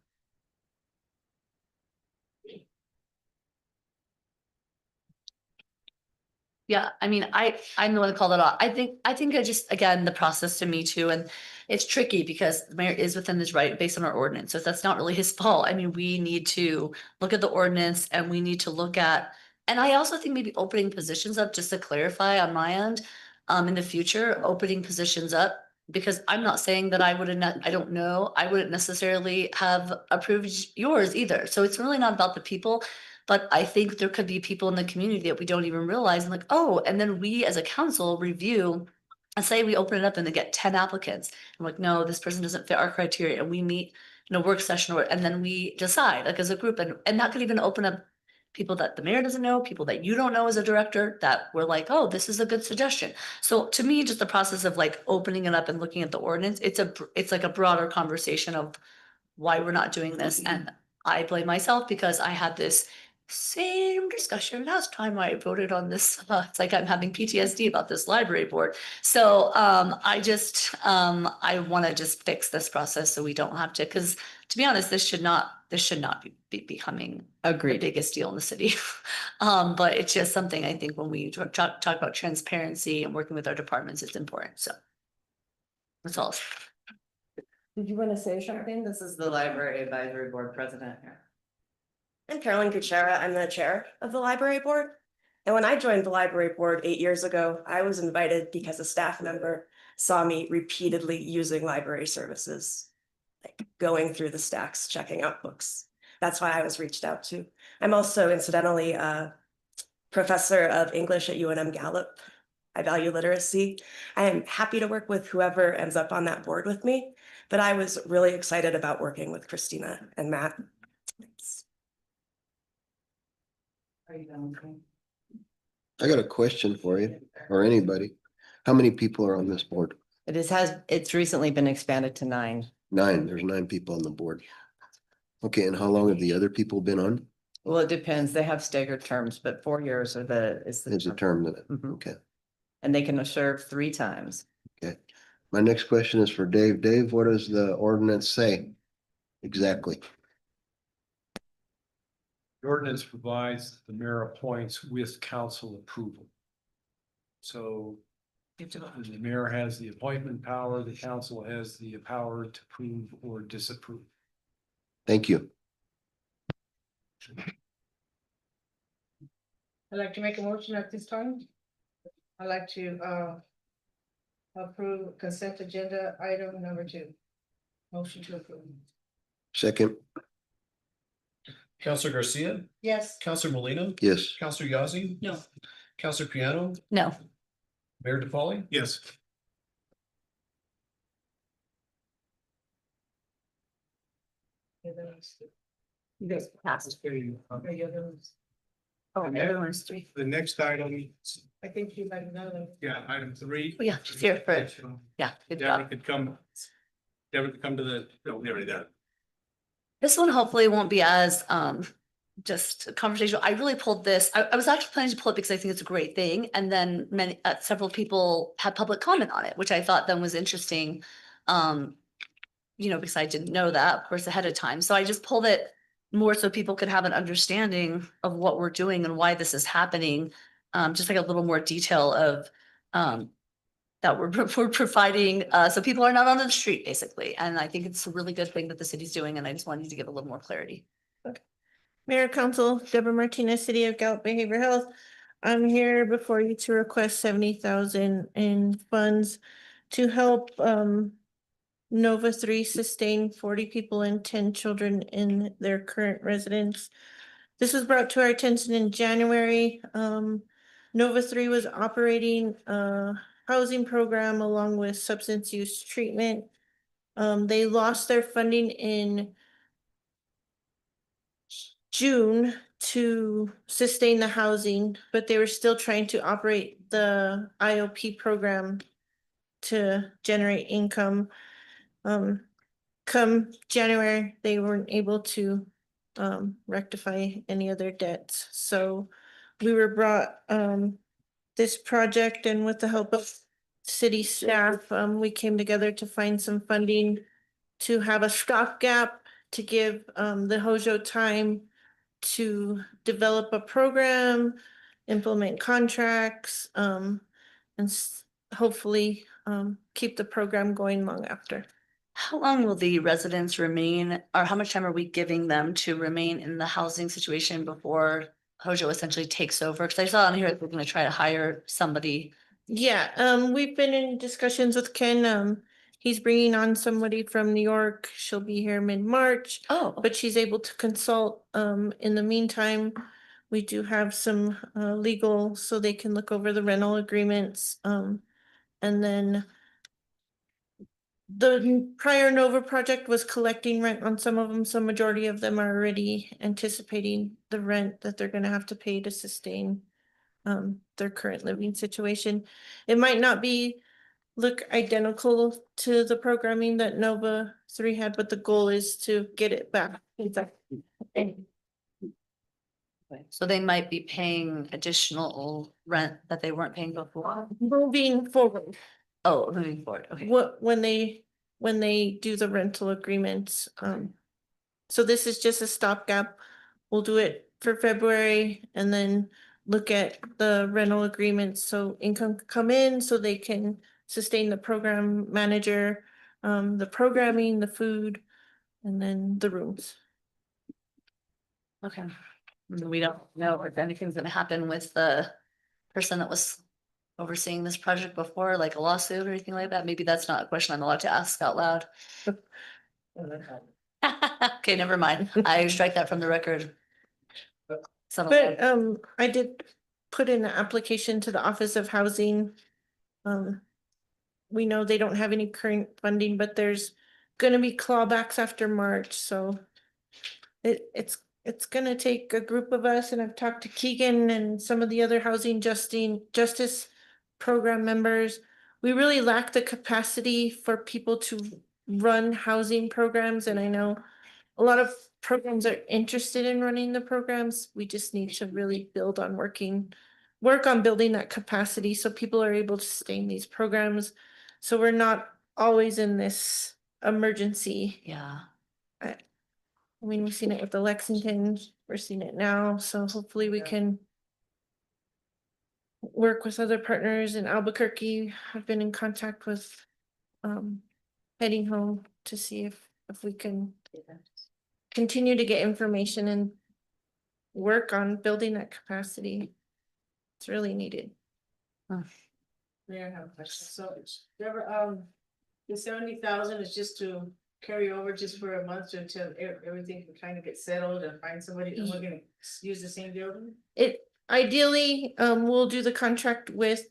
Yeah, I mean, I'm the one that called it off. I think I just, again, the process to me too, and it's tricky because the mayor is within his right based on our ordinance. So that's not really his fault. I mean, we need to look at the ordinance and we need to look at, and I also think maybe opening positions up, just to clarify on my end, in the future, opening positions up, because I'm not saying that I don't know, I wouldn't necessarily have approved yours either. So it's really not about the people. But I think there could be people in the community that we don't even realize and like, oh, and then we as a council review and say we open it up and they get 10 applicants. I'm like, no, this person doesn't fit our criteria. And we meet in a work session and then we decide like as a group and that could even open up people that the mayor doesn't know, people that you don't know as a director that were like, oh, this is a good suggestion. So to me, just the process of like opening it up and looking at the ordinance, it's like a broader conversation of why we're not doing this. And I blame myself because I had this same discussion last time I voted on this. It's like I'm having PTSD about this library board. So I want to just fix this process so we don't have to, because to be honest, this should not be becoming the Agreed. biggest deal in the city. But it's just something I think when we talk about transparency and working with our departments, it's important. So that's all. Did you want to say something? This is the library advisory board president here. I'm Carolyn Kuchera. I'm the chair of the library board. And when I joined the library board 8 years ago, I was invited because a staff member saw me repeatedly using library services, like going through the stacks, checking out books. That's why I was reached out to. I'm also incidentally a professor of English at UNM Gallup. I value literacy. I am happy to work with whoever ends up on that board with me, but I was really excited about working with Christina and Matt. Are you done? I got a question for you or anybody. How many people are on this board? It's recently been expanded to 9. 9. There's 9 people on the board. Okay, and how long have the other people been on? Well, it depends. They have staggered terms, but 4 years is Is a term limit. Mhm. Okay, And they can serve 3 times. okay. My next question is for Dave. Dave, what does the ordinance say? Exactly. The ordinance provides that the mayor appoints with council approval. So the mayor has the appointment power, the council has the power to approve or disapprove. Thank you. I'd like to make a motion at this time. I'd like to approve consent agenda item number 2. Motion to approve. Second, Counselor Garcia, Yes. Counselor Molina, yes. Counselor Yazzie, No. Counselor Piano, No. Mayor DePauli. Yes. You guys passed. Oh, Okay. everyone's 3. The next item, I think you might know. yeah, item 3. Oh, yeah, she's here for it. Yeah, good Deborah job. could come. Deborah could come to the, no, we already done. This one hopefully won't be as just conversational. I really pulled this. I was actually planning to pull it because I think it's a great thing. And then several people had public comment on it, which I thought then was interesting. Because I didn't know that, of course, ahead of time. So I just pulled it more so people could have an understanding of what we're doing and why this is happening. Just like a little more detail of that we're providing, so people are not on the street, basically. And I think it's a really good thing that the city's doing, and I just wanted to give a little more clarity. Mayor Council, Deborah Martinez, City of Gallup Behavioral Health. I'm here before you to request 70,000 in funds to help Nova 3 sustain 40 people and 10 children in their current residence. This was brought to our attention in January. Nova 3 was operating a housing program along with substance use treatment. They lost their funding in June to sustain the housing, but they were still trying to operate the IOP program to generate income. Come January, they weren't able to rectify any other debts. So we were brought this project, and with the help of city staff, we came together to find some funding to have a stopgap to give the Hojo time to develop a program, implement contracts, and hopefully keep the program going long after. How long will the residents remain, or how much time are we giving them to remain in the housing situation before Hojo essentially takes over? Because I saw on here that we're gonna try to hire somebody. Yeah, we've been in discussions with Ken. He's bringing on somebody from New York. She'll be here mid-March. Oh, But she's able to consult. In the meantime, we do have some legal, so they can look over the rental agreements. And then the prior Nova project was collecting rent on some of them, so majority of them are already anticipating the rent that they're gonna have to pay to sustain their current living situation. It might not look identical to the programming that Nova 3 had, but the goal is to get it back. so they might be paying additional rent that they weren't paying before. Moving forward, Oh, moving forward, okay. when they do the rental agreements, so this is just a stopgap. We'll do it for February and then look at the rental agreements, so income can come in so they can sustain the program manager, the programming, the food, and then the rooms. Okay. We don't know if anything's gonna happen with the person that was overseeing this project before, like a lawsuit or anything like that. Maybe that's not a question I'm allowed to ask out loud. Okay, never mind. I strike that from the record. But I did put in an application to the Office of Housing. We know they don't have any current funding, but there's gonna be clawbacks after March, so it's gonna take a group of us, and I've talked to Keegan and some of the other housing justice program members. We really lack the capacity for people to run housing programs, and I know a lot of programs are interested in running the programs. We just need to really work on building that capacity so people are able to sustain these programs. So we're not always in this emergency. Yeah. I mean, we've seen it with the Lexington, we're seeing it now, so hopefully we can work with other partners in Albuquerque. I've been in contact with Heading Home to see if we can continue to get information and work on building that capacity. It's really needed. Mayor, I have a question. So, Deborah, the 70,000 is just to carry over just for a month until everything can kind of get settled and find somebody, and we're gonna use the same building? Ideally, we'll do the contract with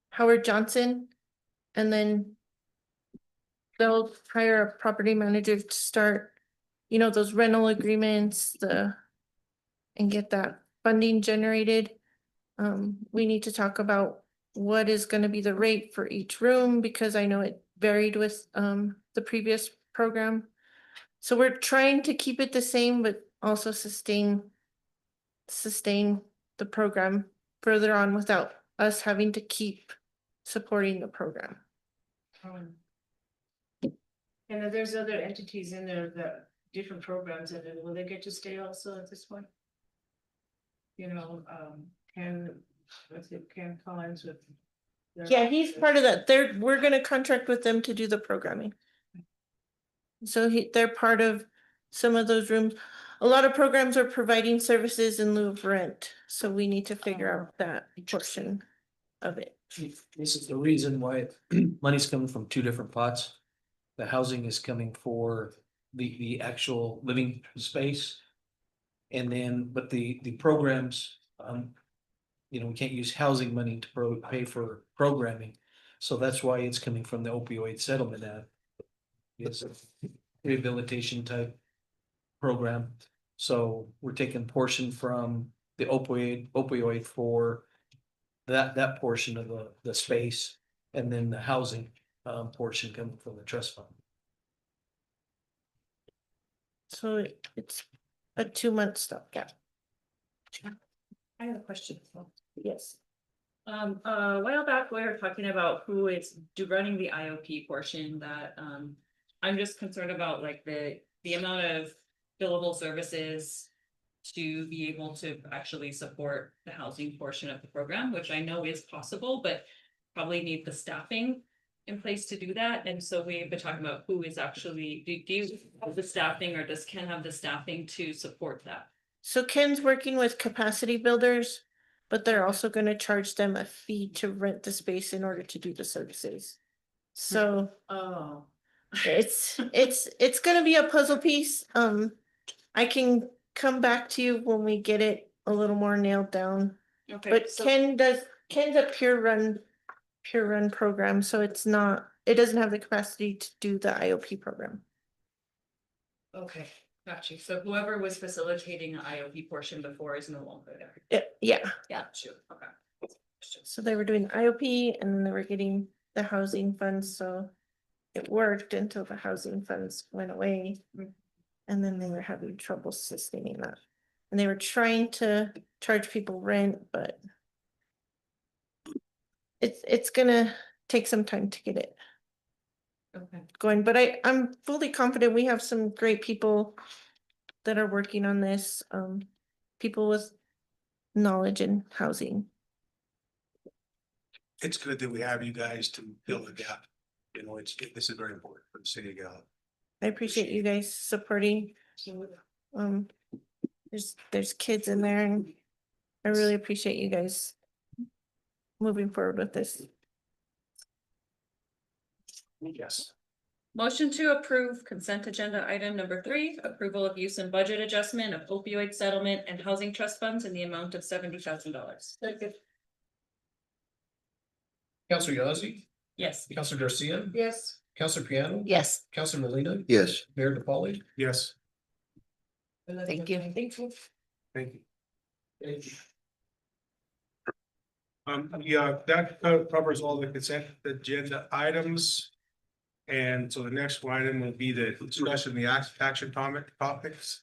Howard Johnson, and then they'll hire a property manager to start, those rental agreements, and get that funding generated. We need to talk about what is gonna be the rate for each room, because I know it varied with the previous program. So we're trying to keep it the same, but also sustain the program further on without us having to keep supporting the program. And if there's other entities in there that different programs, and then will they get to stay also at this point? Ken Collins with. Yeah, he's part of that. We're gonna contract with them to do the programming. So they're part of some of those rooms. a lot of programs are providing services in lieu of rent, so we need to figure out that portion of it. This is the reason why money's coming from two different pots. The housing is coming for the actual living space. And then, but the programs, you know, we can't use housing money to pay for programming. So that's why it's coming from the opioid settlement act. It's a rehabilitation type program. So we're taking portion from the opioid for that portion of the space, and then the housing portion coming from the trust fund. So it's a 2-month stopgap. I have a question. Yes. A while back, we were talking about who is running the IOP portion that, I'm just concerned about like the amount of billable services to be able to actually support the housing portion of the program, which I know is possible, but probably need the staffing in place to do that. And so we've been talking about who is actually, do you have the staffing, or does Ken have the staffing to support that? So Ken's working with capacity builders, but they're also gonna charge them a fee to rent the space in order to do the services. So Oh. it's gonna be a puzzle piece. I can come back to you when we get it a little more nailed down. Okay. But so- Ken's a pure run program, so it doesn't have the capacity to do the IOP program. Okay, got you. So whoever was facilitating the IOP portion before is no longer there. Yeah, Got you. Okay. so they were doing IOP and then they were getting the housing funds, so it worked until the housing funds went away. And then they were having trouble sustaining that. And they were trying to charge people rent, but it's gonna take some time to get it Okay. going, but I'm fully confident we have some great people that are working on this, people with knowledge in housing. It's good that we have you guys to fill the gap. You know, this is very important for the city of Gallup. I appreciate you guys supporting. There's kids in there and I really appreciate you guys moving forward with this. Yes. Motion to approve consent agenda item number 3, approval of use and budget adjustment of opioid settlement and housing trust funds in the amount of $70,000. Counselor Yazzie, Yes. Counselor Garcia, Yes. Counselor Piano. Yes, Counselor Molina, Yes, Mayor DePauli. Yes, thank you. Thank you. thank you. Yeah, that covers all the consent agenda items. And so the next item will be the discussion of the action topics.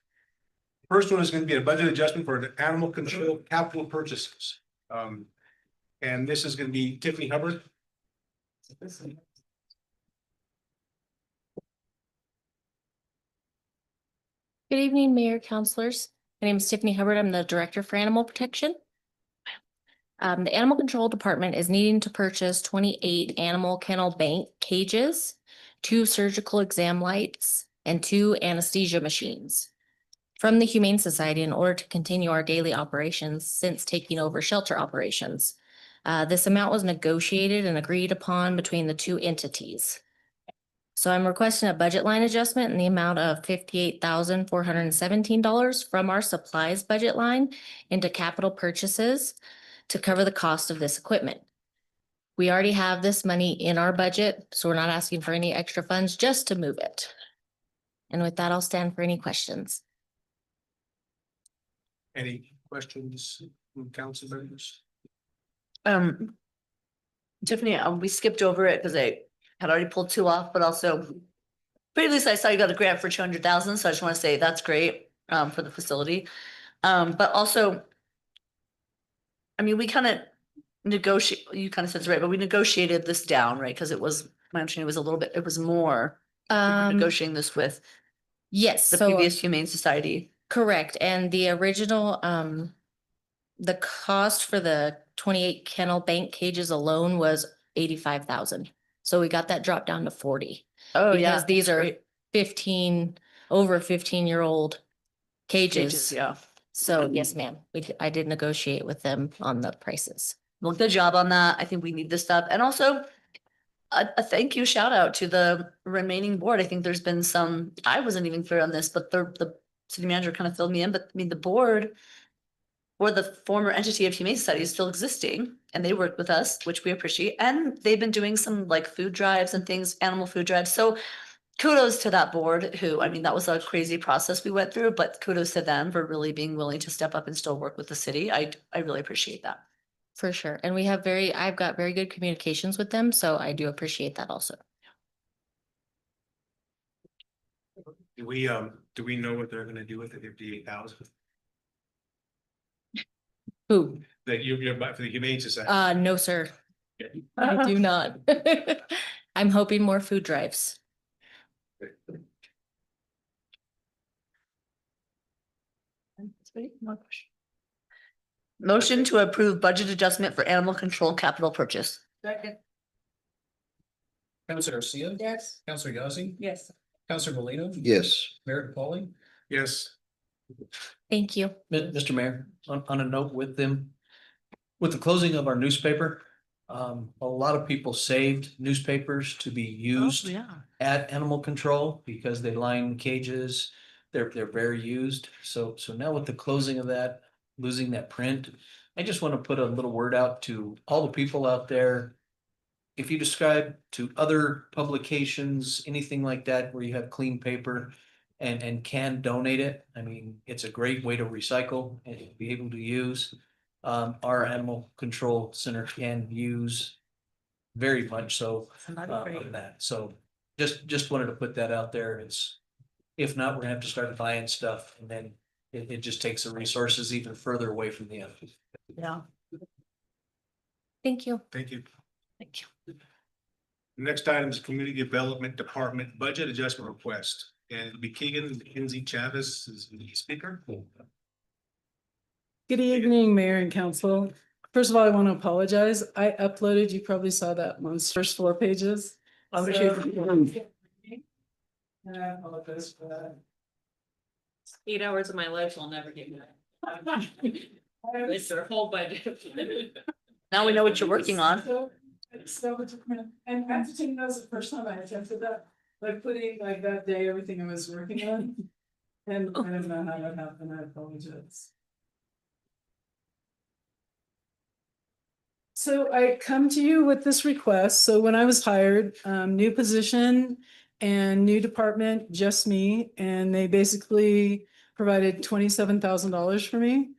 First one is going to be a budget adjustment for the animal control capital purchases. And this is going to be Tiffany Hubbard. Good evening, Mayor, Councilors. My name is Tiffany Hubbard. I'm the Director for Animal Protection. The Animal Control Department is needing to purchase 28 animal kennel bank cages, 2 surgical exam lights, and 2 anesthesia machines from the Humane Society in order to continue our daily operations since taking over shelter operations. This amount was negotiated and agreed upon between the 2 entities. So I'm requesting a budget line adjustment in the amount of $58,417 from our supplies budget line into capital purchases to cover the cost of this equipment. We already have this money in our budget, so we're not asking for any extra funds, just to move it. And with that, I'll stand for any questions. Any questions from council members? Tiffany, we skipped over it because I had already pulled 2 off, but also previously I saw you got a grant for 200,000, so I just want to say that's great for the facility. But also, I mean, we kind of negotiate, you kind of said it's right, but we negotiated this down, right? Because it was, my understanding was a little bit, it was more negotiating this with Yes, the so previous Humane Society. correct. And the original, the cost for the 28 kennel bank cages alone was 85,000. So we got that dropped down to 40. Oh, Because yeah. these are Great. 15, over 15-year-old cages. Yeah. So yes, ma'am, I did negotiate with them on the prices. Well, good job on that. I think we need this stuff. And also a thank you shout out to the remaining board. I think there's been some, I wasn't even clear on this, but the city manager kind of filled me in, but I mean, the board or the former entity of Humane Society is still existing and they work with us, which we appreciate. And they've been doing some like food drives and things, animal food drives. So kudos to that board who, I mean, that was a crazy process we went through, but kudos to them for really being willing to step up and still work with the city. I really appreciate that. For sure. And I've got very good communications with them, so I do appreciate that also. Do we know what they're gonna do with the 58,000 Who? that you're for the Humane Society? No, sir. I do not. I'm hoping more food drives. Motion to approve budget adjustment for animal control capital purchase. Second. Counselor Garcia. Yes. Counselor Yazzie. Yes. Counselor Molina. Yes. Mayor Pauling. Yes. Thank you. Mr. Mayor, on a note with them, with the closing of our newspaper, a lot of people saved newspapers to be used at animal control because they line cages. They're very used. So now with the closing of that, losing that print, I just want to put a little word out to all the people out there. If you describe to other publications, anything like that, where you have clean paper and can donate it, I mean, it's a great way to recycle and to be able to use. Our animal control center can use very much so of that. So just wanted to put that out there. It's, if not, we're gonna have to start buying stuff and then it just takes the resources even further away from the end. Yeah. Thank you. Thank you. Thank you. Next item is Community Development Department Budget Adjustment Request. And it'll be Keegan McKenzie Chavez is the speaker. Good evening, Mayor and Council. First of all, I want to apologize. I uploaded, you probably saw that on the first 4 pages. Oh, So- sure. And I apologize for that. 8 hours of my life will never get back. It's their whole budget. Now we know what you're working on. And I have to take that was the first time I attempted that, like putting like that day, everything I was working on. And I don't know how that happened, I apologize. So I come to you with this request. So when I was hired, new position and new department, just me, and they basically provided $27,000 for me.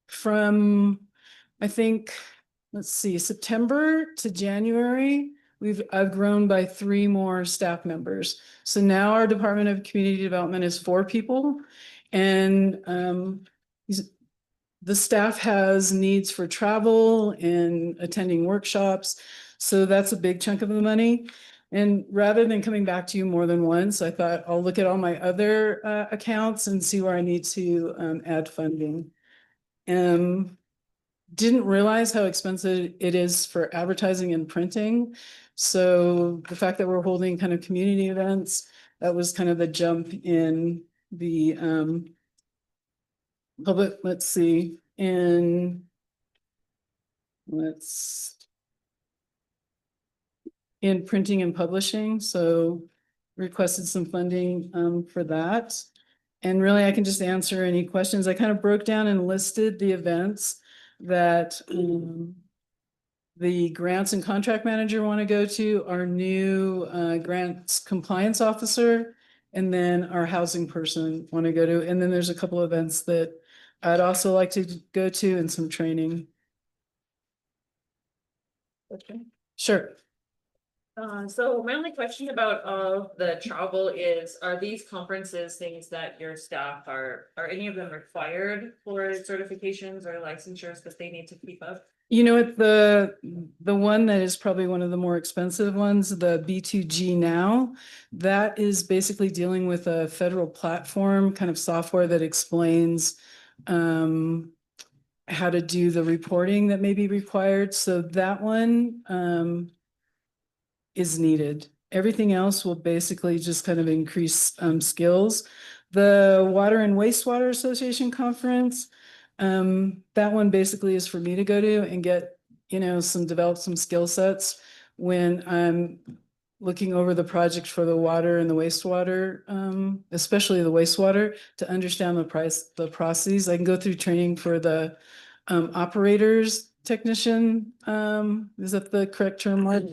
From, I think, let's see, September to January, I've grown by 3 more staff members. So now our Department of Community Development is 4 people. And the staff has needs for travel and attending workshops. So that's a big chunk of the money. And rather than coming back to you more than once, I thought I'll look at all my other accounts and see where I need to add funding. Didn't realize how expensive it is for advertising and printing. So the fact that we're holding kind of community events, that was kind of the jump in the public, let's see, in printing and publishing. So requested some funding for that. And really, I can just answer any questions. I kind of broke down and listed the events that the grants and contract manager want to go to, our new grants compliance officer, and then our housing person want to go to. And then there's a couple of events that I'd also like to go to and some training. Okay. Sure. So my only question about the travel is, are these conferences things that your staff are any of them required for certifications or licensures that they need to keep up? You know what, the one that is probably one of the more expensive ones, the B2G Now, that is basically dealing with a federal platform kind of software that explains how to do the reporting that may be required. So that one is needed. Everything else will basically just kind of increase skills. The Water and Wastewater Association Conference, that one basically is for me to go to and get, develop some skill sets when I'm looking over the project for the water and the wastewater, especially the wastewater, to understand the processes. I can go through training for the operators technician. Is that the correct term, Mark?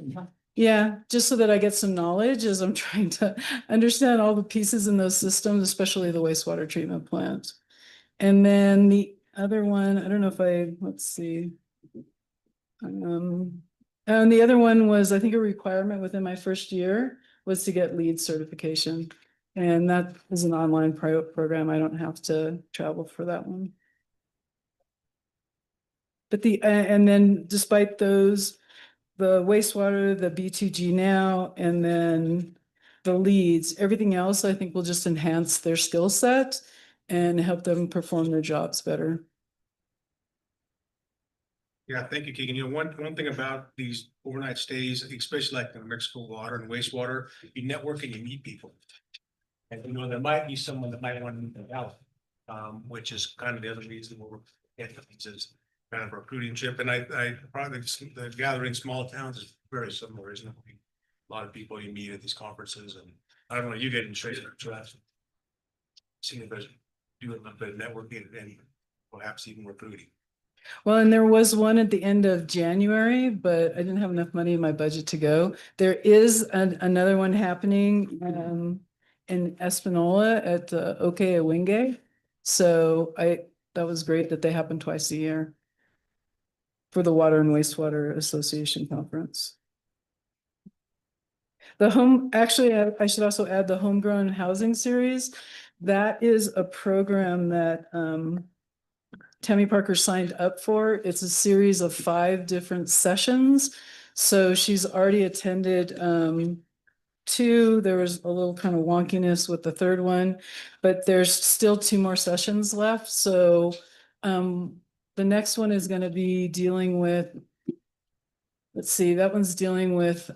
Yeah, just so that I get some knowledge as I'm trying to understand all the pieces in those systems, especially the wastewater treatment plant. And then the other one, I don't know if let's see. And the other one was, I think, a requirement within my first year was to get LEED certification. And that is an online program. I don't have to travel for that one. But and then despite those, the wastewater, the B2G now, and then the leads, everything else, I think will just enhance their skill set and help them perform their jobs better. Yeah, thank you, Keegan. One thing about these overnight stays, especially like the Mexico water and wastewater, you network and you meet people. And there might be someone that might want to move out, which is kind of the other reason we're getting these is kind of a recruiting trip. And I probably the gathering small towns is very similar, isn't it? A lot of people you meet at these conferences, and I don't know, you get in straight to seeing if there's doing a little bit of networking and perhaps even recruiting. Well, and there was one at the end of January, but I didn't have enough money in my budget to go. There is another one happening in Espanola at Oke Awenge. So that was great that they happen twice a year for the Water and Wastewater Association Conference. Actually, I should also add the Homegrown Housing Series. That is a program that Tammy Parker signed up for. It's a series of 5 different sessions. So she's already attended 2. There was a little kind of wonkiness with the 3rd one, but there's still 2 more sessions left. So the next one is going to be dealing with, let's see, that one's dealing with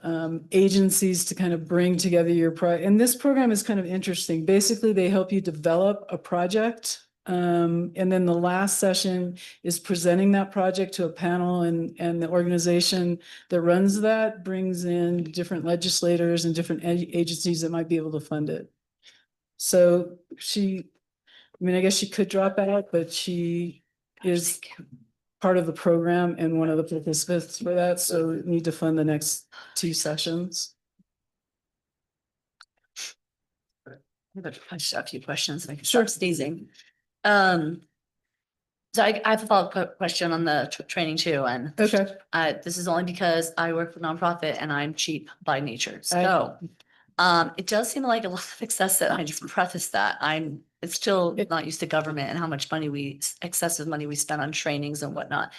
agencies to kind of bring together your project. And this program is kind of interesting. Basically, they help you develop a project. And then the last session is presenting that project to a panel, and the organization that runs that brings in different legislators and different agencies that might be able to fund it. So I guess she could drop out, but she is part of the program and one of the participants for that. So we need to fund the next 2 sessions. I have a few questions. I can Sure. start sneezing. So I have a follow-up question on the training too, and Okay. This is only because I work for nonprofit and I'm cheap by nature. So it does seem like a lot of excessive. I just preface that it's still not used to government and how much excessive money we spend on trainings and whatnot.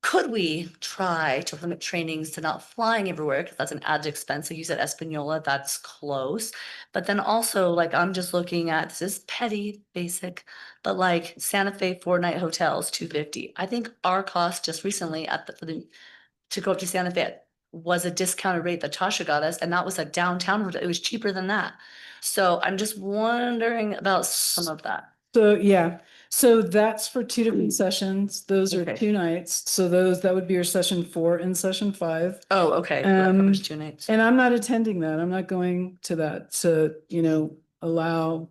Could we try to limit trainings to not flying everywhere? Because that's an added expense. Like you said, Espanola, that's close. But then also, like, I'm just looking at, this is petty, basic, but like Santa Fe 4-night hotels, $250. I think our cost just recently to go up to Santa Fe was a discounted rate that Tasha got us, and that was a downtown hotel. It was cheaper than that. So I'm just wondering about some of that. So, yeah. So that's for 2 different sessions. Those are 2 nights. So that would be your session 4 and session 5. Oh, okay. That covers 2 nights. And I'm not attending that. I'm not going to that to, allow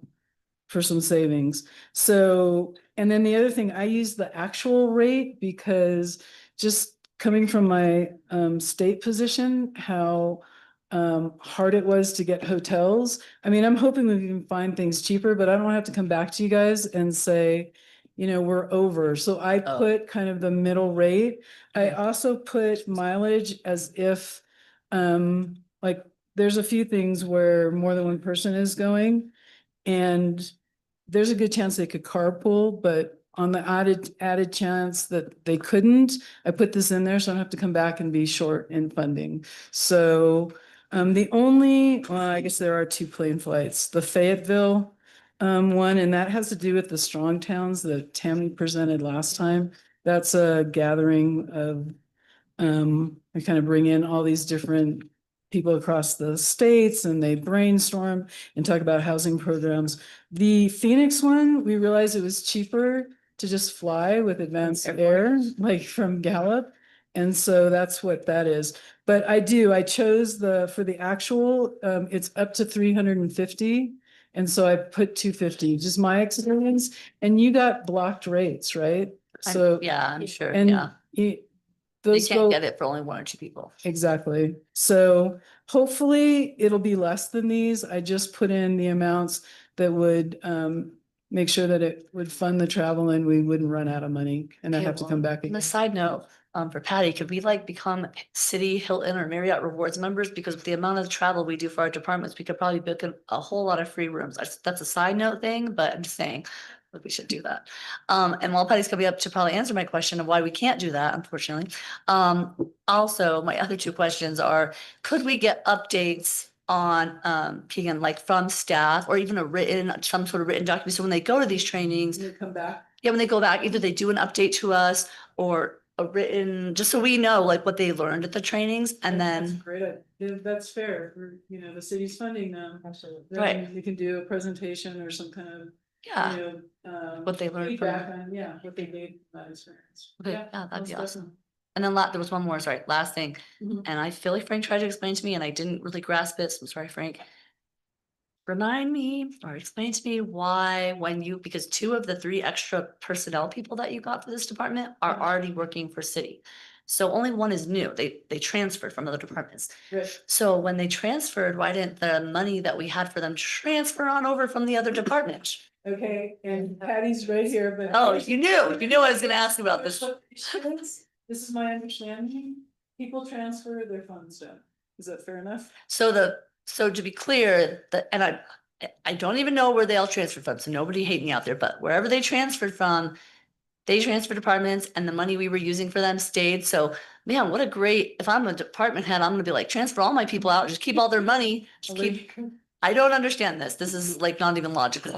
for some savings. So, and then the other thing, I use the actual rate because just coming from my state position, how hard it was to get hotels. I mean, I'm hoping we can find things cheaper, but I don't have to come back to you guys and say, we're over. So I put kind of the middle rate. I also put mileage as if, like, there's a few things where more than one person is going, and there's a good chance they could carpool, but on the added chance that they couldn't, I put this in there so I don't have to come back and be short in funding. So I guess there are 2 plane flights, the Fayetteville one, and that has to do with the strong towns that Tammy presented last time. That's a gathering of, I kind of bring in all these different people across the states and they brainstorm and talk about housing programs. The Phoenix one, we realized it was cheaper to just fly with advanced air, like from Gallup. And so that's what that is. But I chose for the actual, it's up to 350. And so I put 250, just my experience. And you got blocked rates, right? So. Yeah, I'm sure, And yeah. They those can't go. get it for only 1 or 2 people. Exactly. So hopefully it'll be less than these. I just put in the amounts that would make sure that it would fund the travel and we wouldn't run out of money and I Okay, have to well, come back On again. the side note, for Patty, could we like become City, Hilton or Marriott Rewards members? Because with the amount of travel we do for our departments, we could probably book a whole lot of free rooms. That's a side note thing, but I'm just saying that we should do that. And while Patty's gonna be up to probably answer my question of why we can't do that, unfortunately. Also, my other 2 questions are, could we get updates on, Keegan, like from staff or even some sort of written document? So when they go to these trainings, You come back. yeah, when they go back, either they do an update to us or a written, just so we know like what they learned at the trainings and That's then, great. That's fair. The city's funding them. Absolutely. Right. You can do a presentation or some kind of, yeah, what they learned from. feedback on, what they gained from that experience. Okay, yeah, that'd most be awesome. definitely. And then there was one more, sorry, last thing. Mhm. And I feel like Frank tried to explain to me and I didn't really grasp it. So I'm sorry, Frank. Remind me or explain to me why because 2 of the 3 extra personnel people that you got for this department are already working for city. So only 1 is new. They transferred from other departments. Right. So when they transferred, why didn't the money that we had for them transfer on over from the other department? Okay, and Patty's right here, but. Oh, you knew I was gonna ask about this. This is my understanding. People transfer their funds down. Is that fair enough? So to be clear, and I don't even know where they all transferred from, so nobody hate me out there, but wherever they transferred from, they transferred departments and the money we were using for them stayed. So man, what a great, if I'm a department head, I'm gonna be like, transfer all my people out, just keep all their money. I don't understand this. This is like not even logical.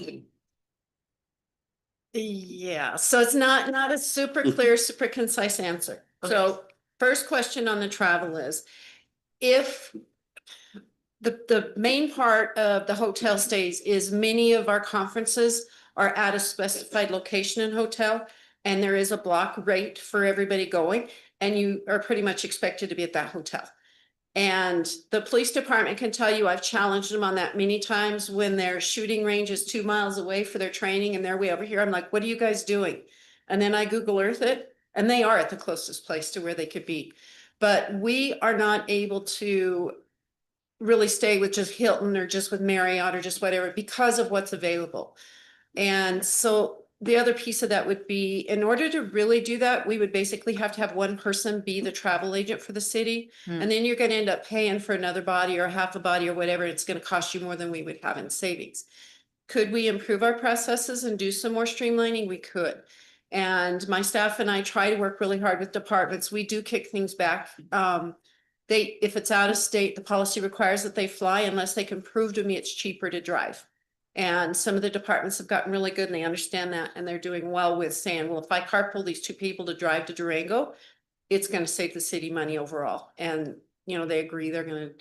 Yeah, so it's not a super clear, super concise answer. So first question on the travel is, if the main part of the hotel stays is many of our conferences are at a specified location in hotel, and there is a block rate for everybody going, and you are pretty much expected to be at that hotel. And the police department can tell you, I've challenged them on that many times when their shooting range is 2 miles away for their training and they're way over here. I'm like, what are you guys doing? And then I Google Earth it, and they are at the closest place to where they could be. But we are not able to really stay with just Hilton or just with Marriott or just whatever because of what's available. And so the other piece of that would be, in order to really do that, we would basically have to have 1 person be the travel agent for the city. And then you're gonna end up paying for another body or half a body or whatever. It's gonna cost you more than we would have in savings. Could we improve our processes and do some more streamlining? We could. And my staff and I try to work really hard with departments. We do kick things back. If it's out of state, the policy requires that they fly unless they can prove to me it's cheaper to drive. And some of the departments have gotten really good and they understand that, and they're doing well with saying, well, if I carpool these 2 people to drive to Durango, it's gonna save the city money overall. And, they agree they're gonna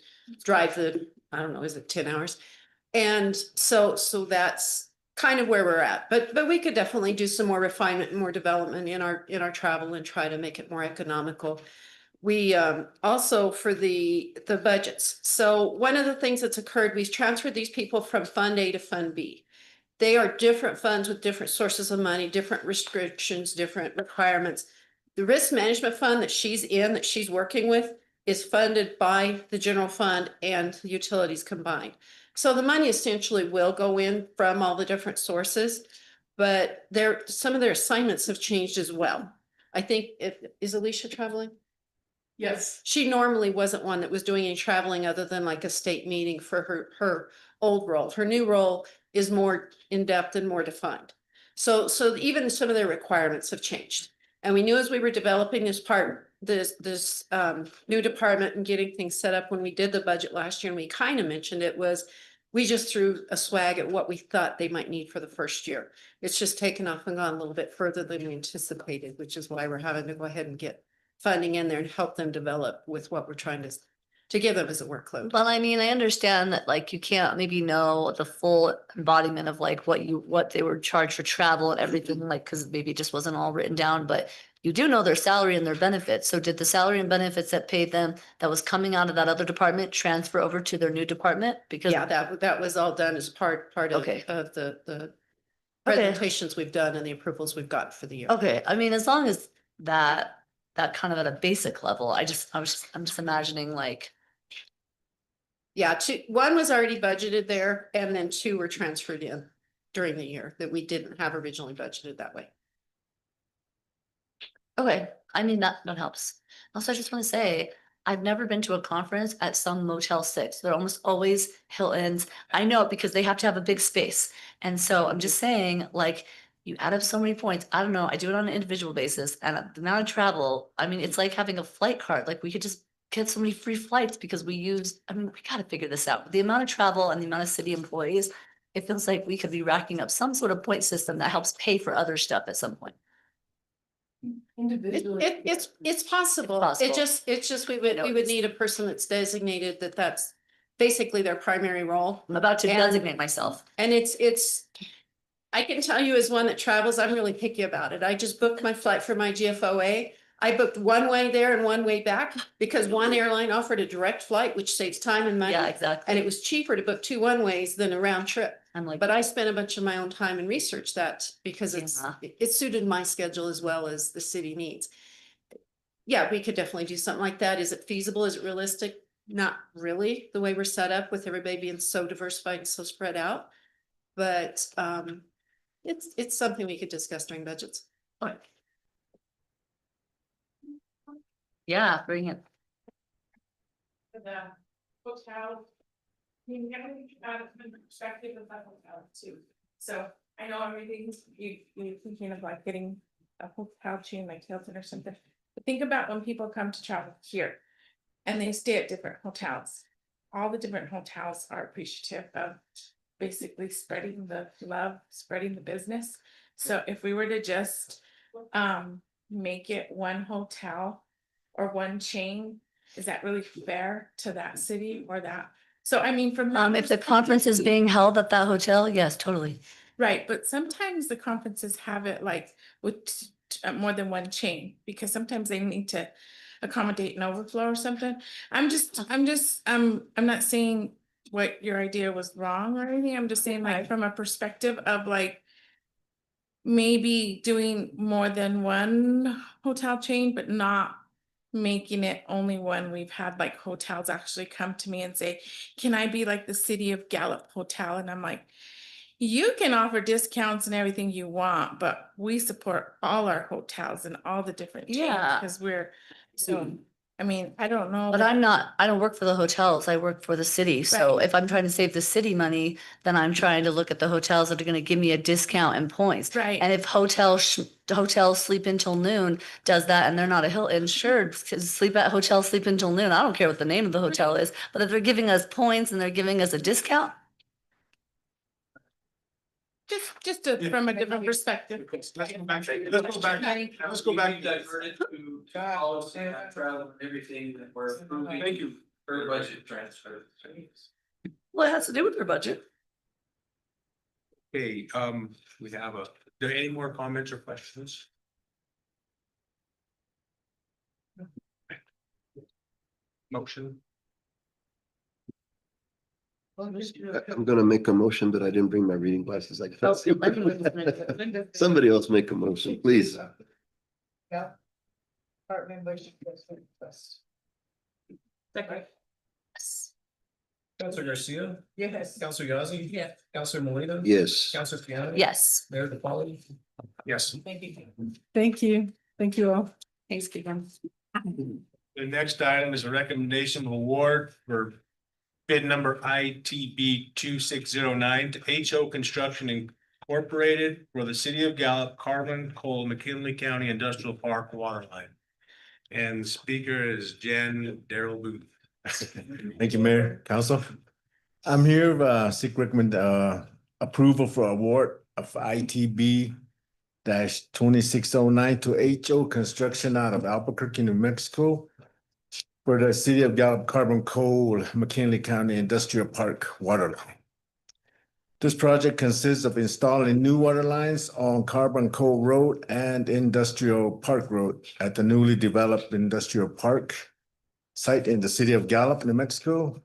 drive I don't know, is it 10 hours? And so that's kind of where we're at. But we could definitely do some more refinement and more development in our travel and try to make it more economical. We also for the budgets. So one of the things that's occurred, we've transferred these people from Fund A to Fund B. They are different funds with different sources of money, different restrictions, different requirements. The risk management fund that she's working with is funded by the general fund and the utilities combined. So the money essentially will go in from all the different sources, but some of their assignments have changed as well. I think is Alicia traveling? Yes. She normally wasn't one that was doing any traveling other than like a state meeting for her old role. Her new role is more in-depth and more defined. So even some of their requirements have changed. And we knew as we were developing this new department and getting things set up when we did the budget last year, and we kind of mentioned it, was we just threw a swag at what we thought they might need for the first year. It's just taken off and gone a little bit further than we anticipated, which is why we're having to go ahead and get funding in there and help them develop with what we're trying to to give them as a workload. Well, I mean, I understand that like you can't maybe know the full embodiment of like what they were charged for travel and everything, like, cause maybe it just wasn't all written down, but you do know their salary and their benefits. So did the salary and benefits that paid them that was coming out of that other department transfer over to their new department? Because Yeah, that was all done as part of, Okay. of the Okay. presentations we've done and the approvals we've gotten for the year. Okay, I mean, as long as that kind of at a basic level, I'm just imagining like, Yeah, one was already budgeted there and then two were transferred in during the year that we didn't have originally budgeted that way. okay, I mean, that helps. Also, I just want to say, I've never been to a conference at some Motel 6. They're almost always Hiltons. I know it because they have to have a big space. And so I'm just saying, like, you add up so many points. I don't know. I do it on an individual basis and the amount of travel, I mean, it's like having a flight card. Like we could just get so many free flights because we gotta figure this out. The amount of travel and the amount of city employees, it feels like we could be racking up some sort of point system that helps pay for other stuff at some point. It's possible. possible. It's just we would need a person that's designated that's basically their primary role. I'm about to And- designate myself. And I can tell you as one that travels, I'm really picky about it. I just booked my flight for my GFOA. I booked one way there and one way back because one airline offered a direct flight, which saves time and money. Yeah, exactly. And it was cheaper to book 2 one-ways than a round trip. I'm like, But I spent a bunch of my own time and researched that because it suited my schedule as well as the city needs. Yeah, we could definitely do something like that. Is it feasible? Is it realistic? Not really, the way we're set up with everybody being so diversified and so spread out. But it's something we could discuss during budgets. yeah, bring it. The hotel. I mean, everything out of the perspective of that hotel too. So I know everything's, you're thinking of like getting a hotel chain like Hilton or something. But think about when people come to travel here and they stay at different hotels. All the different hotels are appreciative of basically spreading the love, spreading the business. So if we were to just make it one hotel or one chain, is that really fair to that city or that? So I mean, from that If the conference is being held at that hotel, yes, totally. right, but sometimes the conferences have it like with more than one chain, because sometimes they need to accommodate an overflow or something. I'm not saying what your idea was wrong or anything. I'm just saying like from a perspective of like maybe doing more than one hotel chain, but not making it only one. We've had like hotels actually come to me and say, can I be like the City of Gallup Hotel? And I'm like, you can offer discounts and everything you want, but we support all our hotels and all the different chains Yeah. because I mean, I don't know. But I don't work for the hotels. I work for the city. So if I'm trying to save the city money, then I'm trying to look at the hotels that are gonna give me a discount and points. Right. And if hotels sleep until noon does that and they're not a Hilton, sure, sleep until noon. I don't care what the name of the hotel is, but if they're giving us points and they're giving us a discount, From a different perspective. Let's go back. Diverted to policy and travel and everything that we're approving. Thank you. For budget transfer. well, it has to do with their budget. Okay, we have are there any more comments or questions? Motion? I'm gonna make a motion, but I didn't bring my reading glasses. I Oh, can't see. Somebody else make a motion, please. Yeah. Part members. Second. Counselor Garcia, Yes. Counselor Yazzie. Yes. Counselor Molina. Yes. Counselor Piana. Yes. Mayor DePauli. Yes. Thank you. Thank you. Thank you all. Thanks, Keegan. The next item is a recommendation of award for bid number ITB 2609 to HO Construction Incorporated for the City of Gallup, Carbon Coal, McKinley County Industrial Park Water Line. And the speaker is Jen Darrell Booth. Thank you, Mayor, Council. I'm here, seek recommend, approval for award of ITB 2609 to HO Construction out of Albuquerque, New Mexico for the City of Gallup Carbon Coal McKinley County Industrial Park water line. This project consists of installing new water lines on Carbon Coal Road and Industrial Park Road at the newly developed Industrial Park site in the City of Gallup, New Mexico,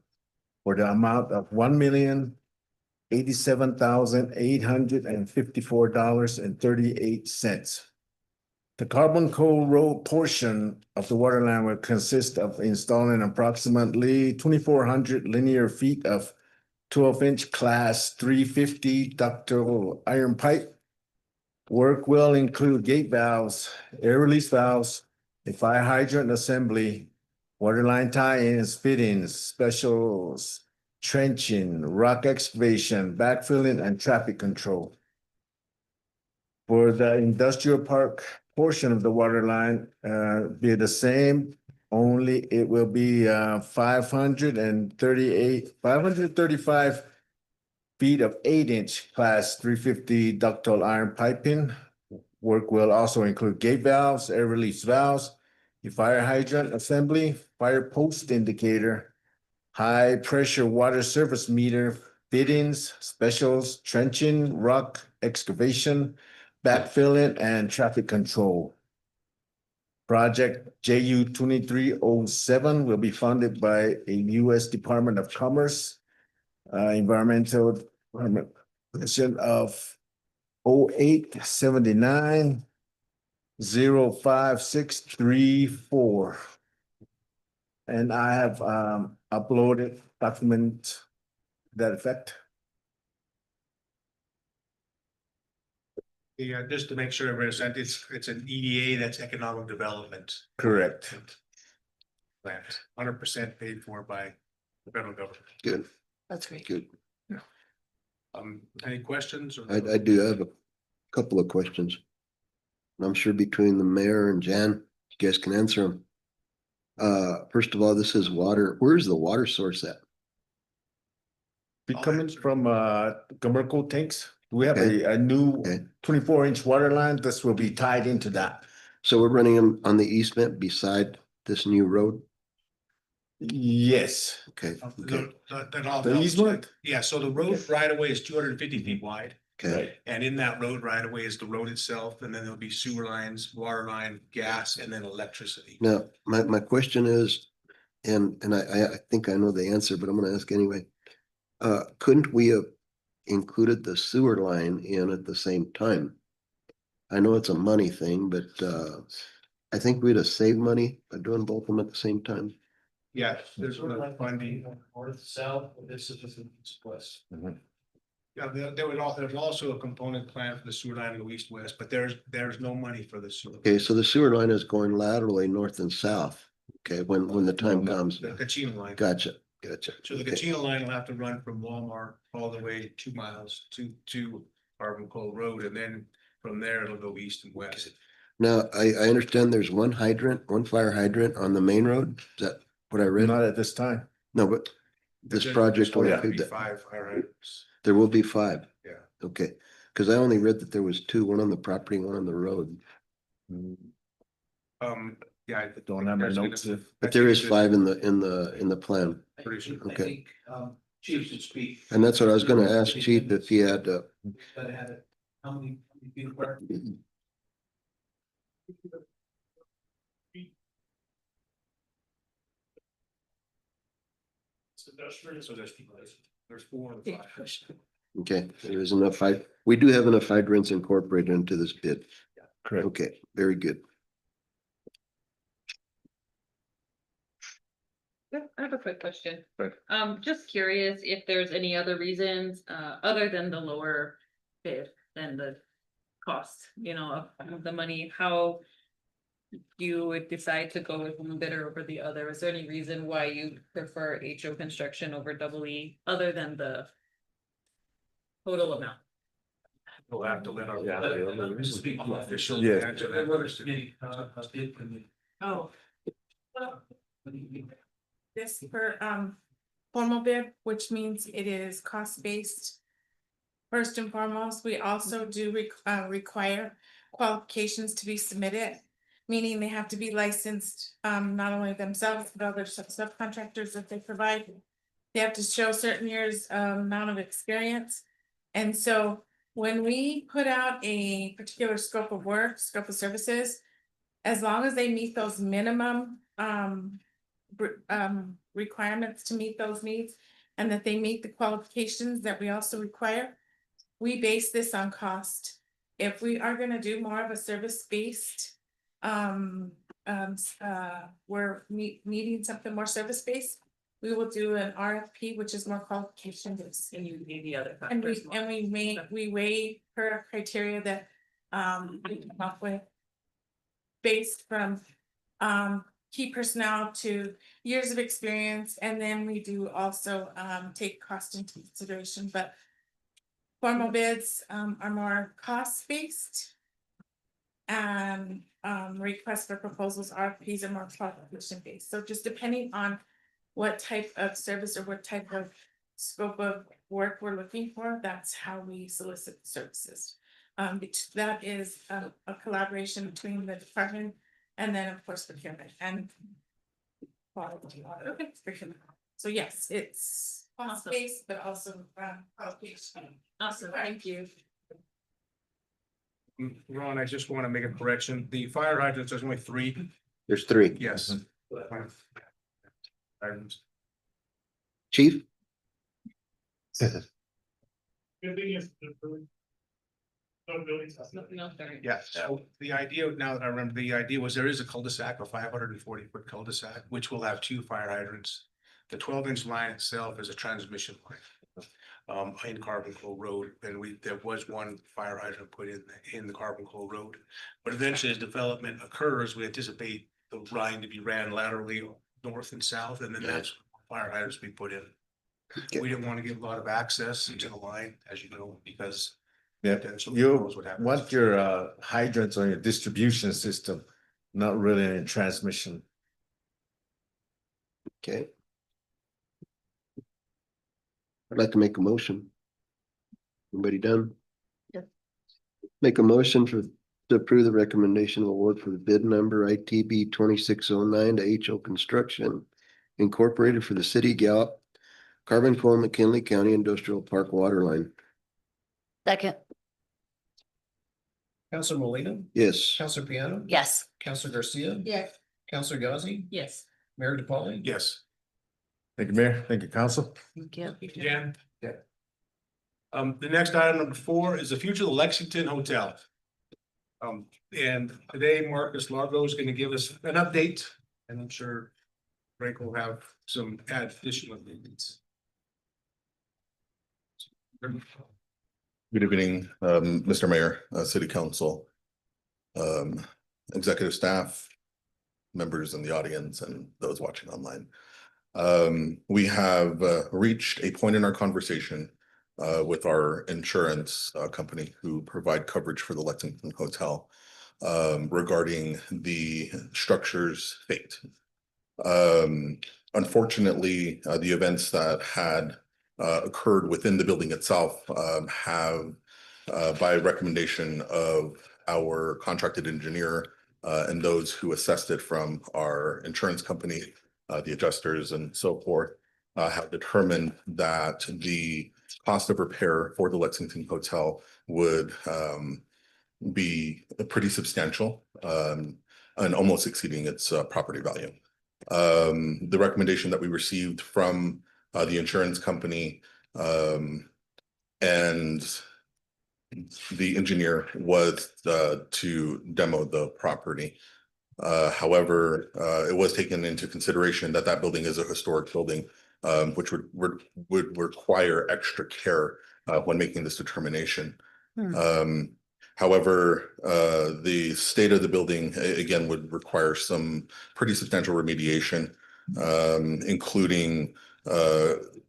for the amount of $1,087,854.38. The Carbon Coal Road portion of the water line will consist of installing approximately 2,400 linear feet of 12-inch class 350 ductile iron pipe. Work will include gate valves, air release valves, a fire hydrant assembly, water line tie-ins, fittings, specials, trenching, rock excavation, backfilling, and traffic control. For the industrial park portion of the water line, be the same, only it will be 535 feet of 8-inch class 350 ductile iron piping. Work will also include gate valves, air release valves, a fire hydrant assembly, fire post indicator, high pressure water surface meter, fittings, specials, trenching, rock excavation, backfilling, and traffic control. Project JU 2307 will be funded by a U.S. Department of Commerce, environmental position of 0879-05634. And I have uploaded document to that effect. Yeah, just to make sure everybody's sent, it's an EDA, that's economic development. Correct. Plan, 100% paid for by the federal government. Good, That's great. good. Any questions? Or- I do have a couple of questions. And I'm sure between the mayor and Jan, you guys can answer them. First of all, this is water. Where's the water source at? Be coming from Gamerco tanks. We have Okay. a new Okay. 24-inch water line. This will be tied into that. So we're running them on the easement beside this new road? Yes. Okay, That all The helps. easement? Yeah, so the road right away is 250 feet wide. okay. And in that road right away is the road itself, and then there'll be sewer lines, water line, gas, and then electricity. Now, my question is, and I think I know the answer, but I'm gonna ask anyway. Couldn't we have included the sewer line in at the same time? I know it's a money thing, but I think we'd have saved money by doing both of them at the same time. Yeah, there's funding. North, south, this is east, west. Yeah, there's also a component plan for the sewer line to go east west, but there's no money for the sewer. Okay, so the sewer line is going laterally north and south, okay, when the time comes. The Kachina line. Gotcha. So the Okay. Kachina line will have to run from Walmart all the way 2 miles to Carbon Coal Road, and then from there it'll go east and west. Now, I understand there's one fire hydrant on the main road. Is that what I read? Not at this time. No, but this There's project will gonna include be that. 5 fire hydrants. There will be 5. Yeah. Okay, because I only read that there was 2, one on the property, one on the road. Yeah. I Don't have my there's gonna- notes. But there is 5 in the plan. Pretty sure. Okay. Chief should speak. And that's what I was gonna ask Chief if he had, But had it, how many feet apart? So there's 4 and 5. okay, there is enough we do have enough hydrants incorporated into this bid. Correct. Okay, very good. Yeah, I have a quick question. Right. Just curious if there's any other reasons, other than the lower bid than the cost, of the money, how you would decide to go with one bidder over the other? Is there any reason why you prefer HO Construction over Double E, other than the total amount? We'll have to let our. Speak on that. Official Yes. answer that. Oh. This for formal bid, which means it is cost-based. First and foremost, we also do require qualifications to be submitted. meaning they have to be licensed, not only themselves, but other subcontractors that they provide. They have to show certain years, amount of experience. And so when we put out a particular scope of work, scope of services, as long as they meet those minimum, requirements to meet those needs, and that they meet the qualifications that we also require, we base this on cost. If we are gonna do more of a service-based, we're needing something more service-based, we will do an RFP, which is more qualification-based. And you need the other And factors. we weigh per criteria that, we come up with based from, key personnel to years of experience, and then we do also, take cost into consideration, but formal bids, are more cost-based. And, requests for proposals, RFPs are more qualification-based, so just depending on what type of service or what type of scope of work we're looking for, that's how we solicit services. That is a collaboration between the department and then, of course, procurement and quality audit. So yes, it's cost-based, but also qualification. Awesome, thank you. Ron, I just want to make a correction. The fire hydrants, there's only 3. There's 3. Yes. Hydrants. Chief? No, sorry. Yeah, so the idea, now that I remember, the idea was there is a cul-de-sac, a 540-foot cul-de-sac, which will have 2 fire hydrants. The 12-inch line itself is a transmission line. In Carbon Cove Road, and there was 1 fire hydrant put in the Carbon Cove Road. But eventually, as development occurs, we anticipate the line to be ran laterally north and south, and then that's fire hydrants be put in. We didn't want to give a lot of access into the line, as you know, because Yeah, potentially you knows what happens. want your hydrants on your distribution system, not really in transmission. Okay. I'd like to make a motion. Everybody done? Yeah. Make a motion to approve the recommendation of award for the bid number ITB 2609 to HO Construction Incorporated for the City of Gallup, Carbon Cove, McKinley County Industrial Park Water Line. Second, Counselor Molina, Yes. Counselor Piano. yes. Counselor Garcia. Yes. Counselor Ghazi, Yes. Mayor DePauli. Yes. Thank you, Mayor. Thank you, Council. Thank you. Jan? Yeah. The next item, number 4, is the future of the Lexington Hotel. And today Marcus Largo is going to give us an update, and I'm sure Frank will have some additional updates. Good evening, Mr. Mayor, City Council, executive staff, members in the audience, and those watching online. We have reached a point in our conversation with our insurance company who provide coverage for the Lexington Hotel regarding the structure's fate. Unfortunately, the events that had occurred within the building itself have, by recommendation of our contracted engineer and those who assessed it from our insurance company, the adjusters and so forth, have determined that the cost of repair for the Lexington Hotel would be pretty substantial and almost exceeding its property value. The recommendation that we received from the insurance company and the engineer was to demo the property. However, it was taken into consideration that that building is a historic building, which would require extra care when making this determination. However, the state of the building, again, would require some pretty substantial remediation, including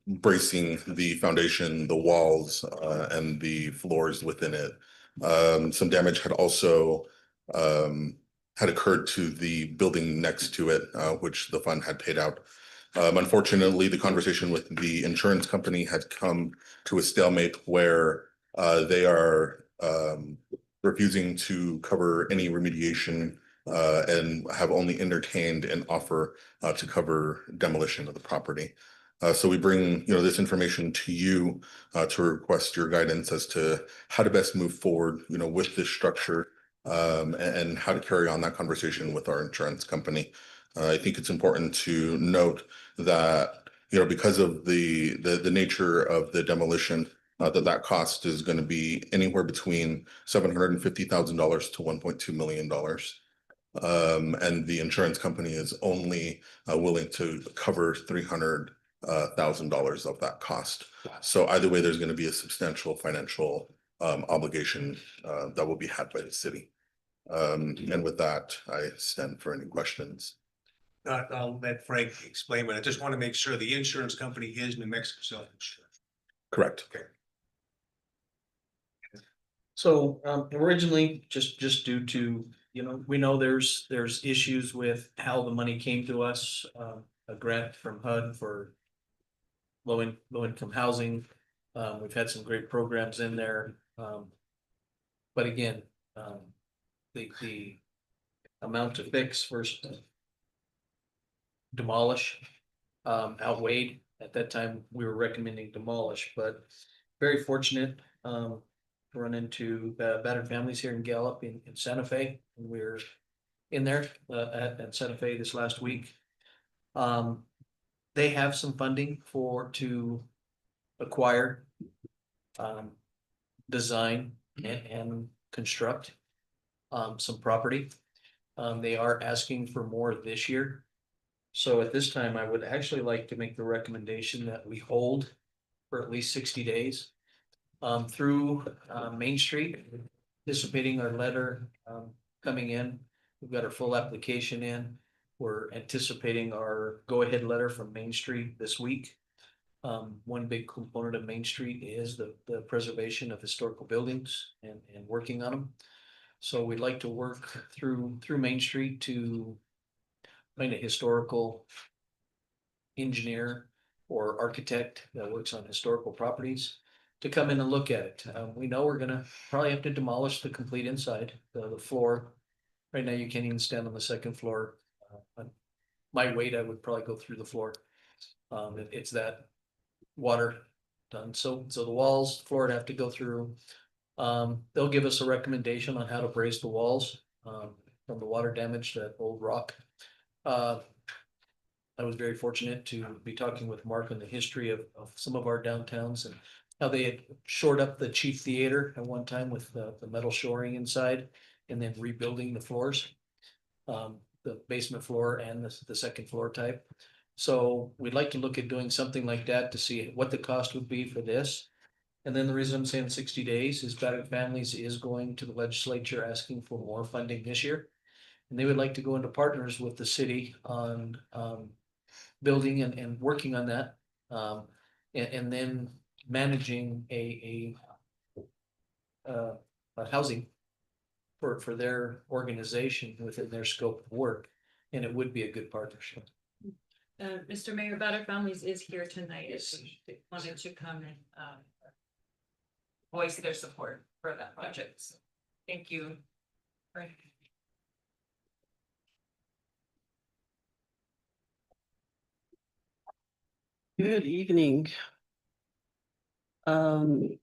bracing the foundation, the walls, and the floors within it. Some damage had also had occurred to the building next to it, which the fund had paid out. Unfortunately, the conversation with the insurance company had come to a stalemate where they are refusing to cover any remediation and have only entertained an offer to cover demolition of the property. So we bring, this information to you to request your guidance as to how to best move forward, with this structure, and how to carry on that conversation with our insurance company. I think it's important to note that, because of the nature of the demolition, that cost is going to be anywhere between $750,000 to $1.2 million. And the insurance company is only willing to cover $300,000 of that cost. So either way, there's going to be a substantial financial obligation that will be had by the city. And with that, I stand for any questions. I'll let Frank explain, but I just want to make sure the insurance company is New Mexico self-insured. Correct. Okay. So originally, just due to, we know there's issues with how the money came to us, a grant from HUD for low income housing. We've had some great programs in there. But again, the amount to fix versus demolish outweighed. At that time, we were recommending demolish, but very fortunate to run into battered families here in Gallup in Santa Fe. We're in there at Santa Fe this last week. They have some funding to acquire, design and construct some property. They are asking for more this year. So at this time, I would actually like to make the recommendation that we hold for at least 60 days through Main Street, anticipating our letter coming in. We've got our full application in. We're anticipating our go-ahead letter from Main Street this week. One big component of Main Street is the preservation of historical buildings and working on them. So we'd like to work through Main Street to find a historical engineer or architect that works on historical properties to come in and look at it. We know we're gonna probably have to demolish the complete inside, the floor. Right now, you can't even stand on the second floor. My weight, I would probably go through the floor. It's that water done. So the walls, floor would have to go through. They'll give us a recommendation on how to braze the walls from the water damage, that old rock. I was very fortunate to be talking with Mark on the history of some of our downtowns and how they had shored up the Chief Theater at one time with the metal shoring inside and then rebuilding the floors, the basement floor and the second floor type. So we'd like to look at doing something like that to see what the cost would be for this. And then the reason I'm saying 60 days is Battered Families is going to the legislature asking for more funding this year. And they would like to go into partners with the city on building and working on that. And then managing a housing for their organization within their scope of work. And it would be a good partnership. Mr. Mayor, Battered Families is here tonight. If they wanted to come and voice their support for that project. So, thank you. Good evening. I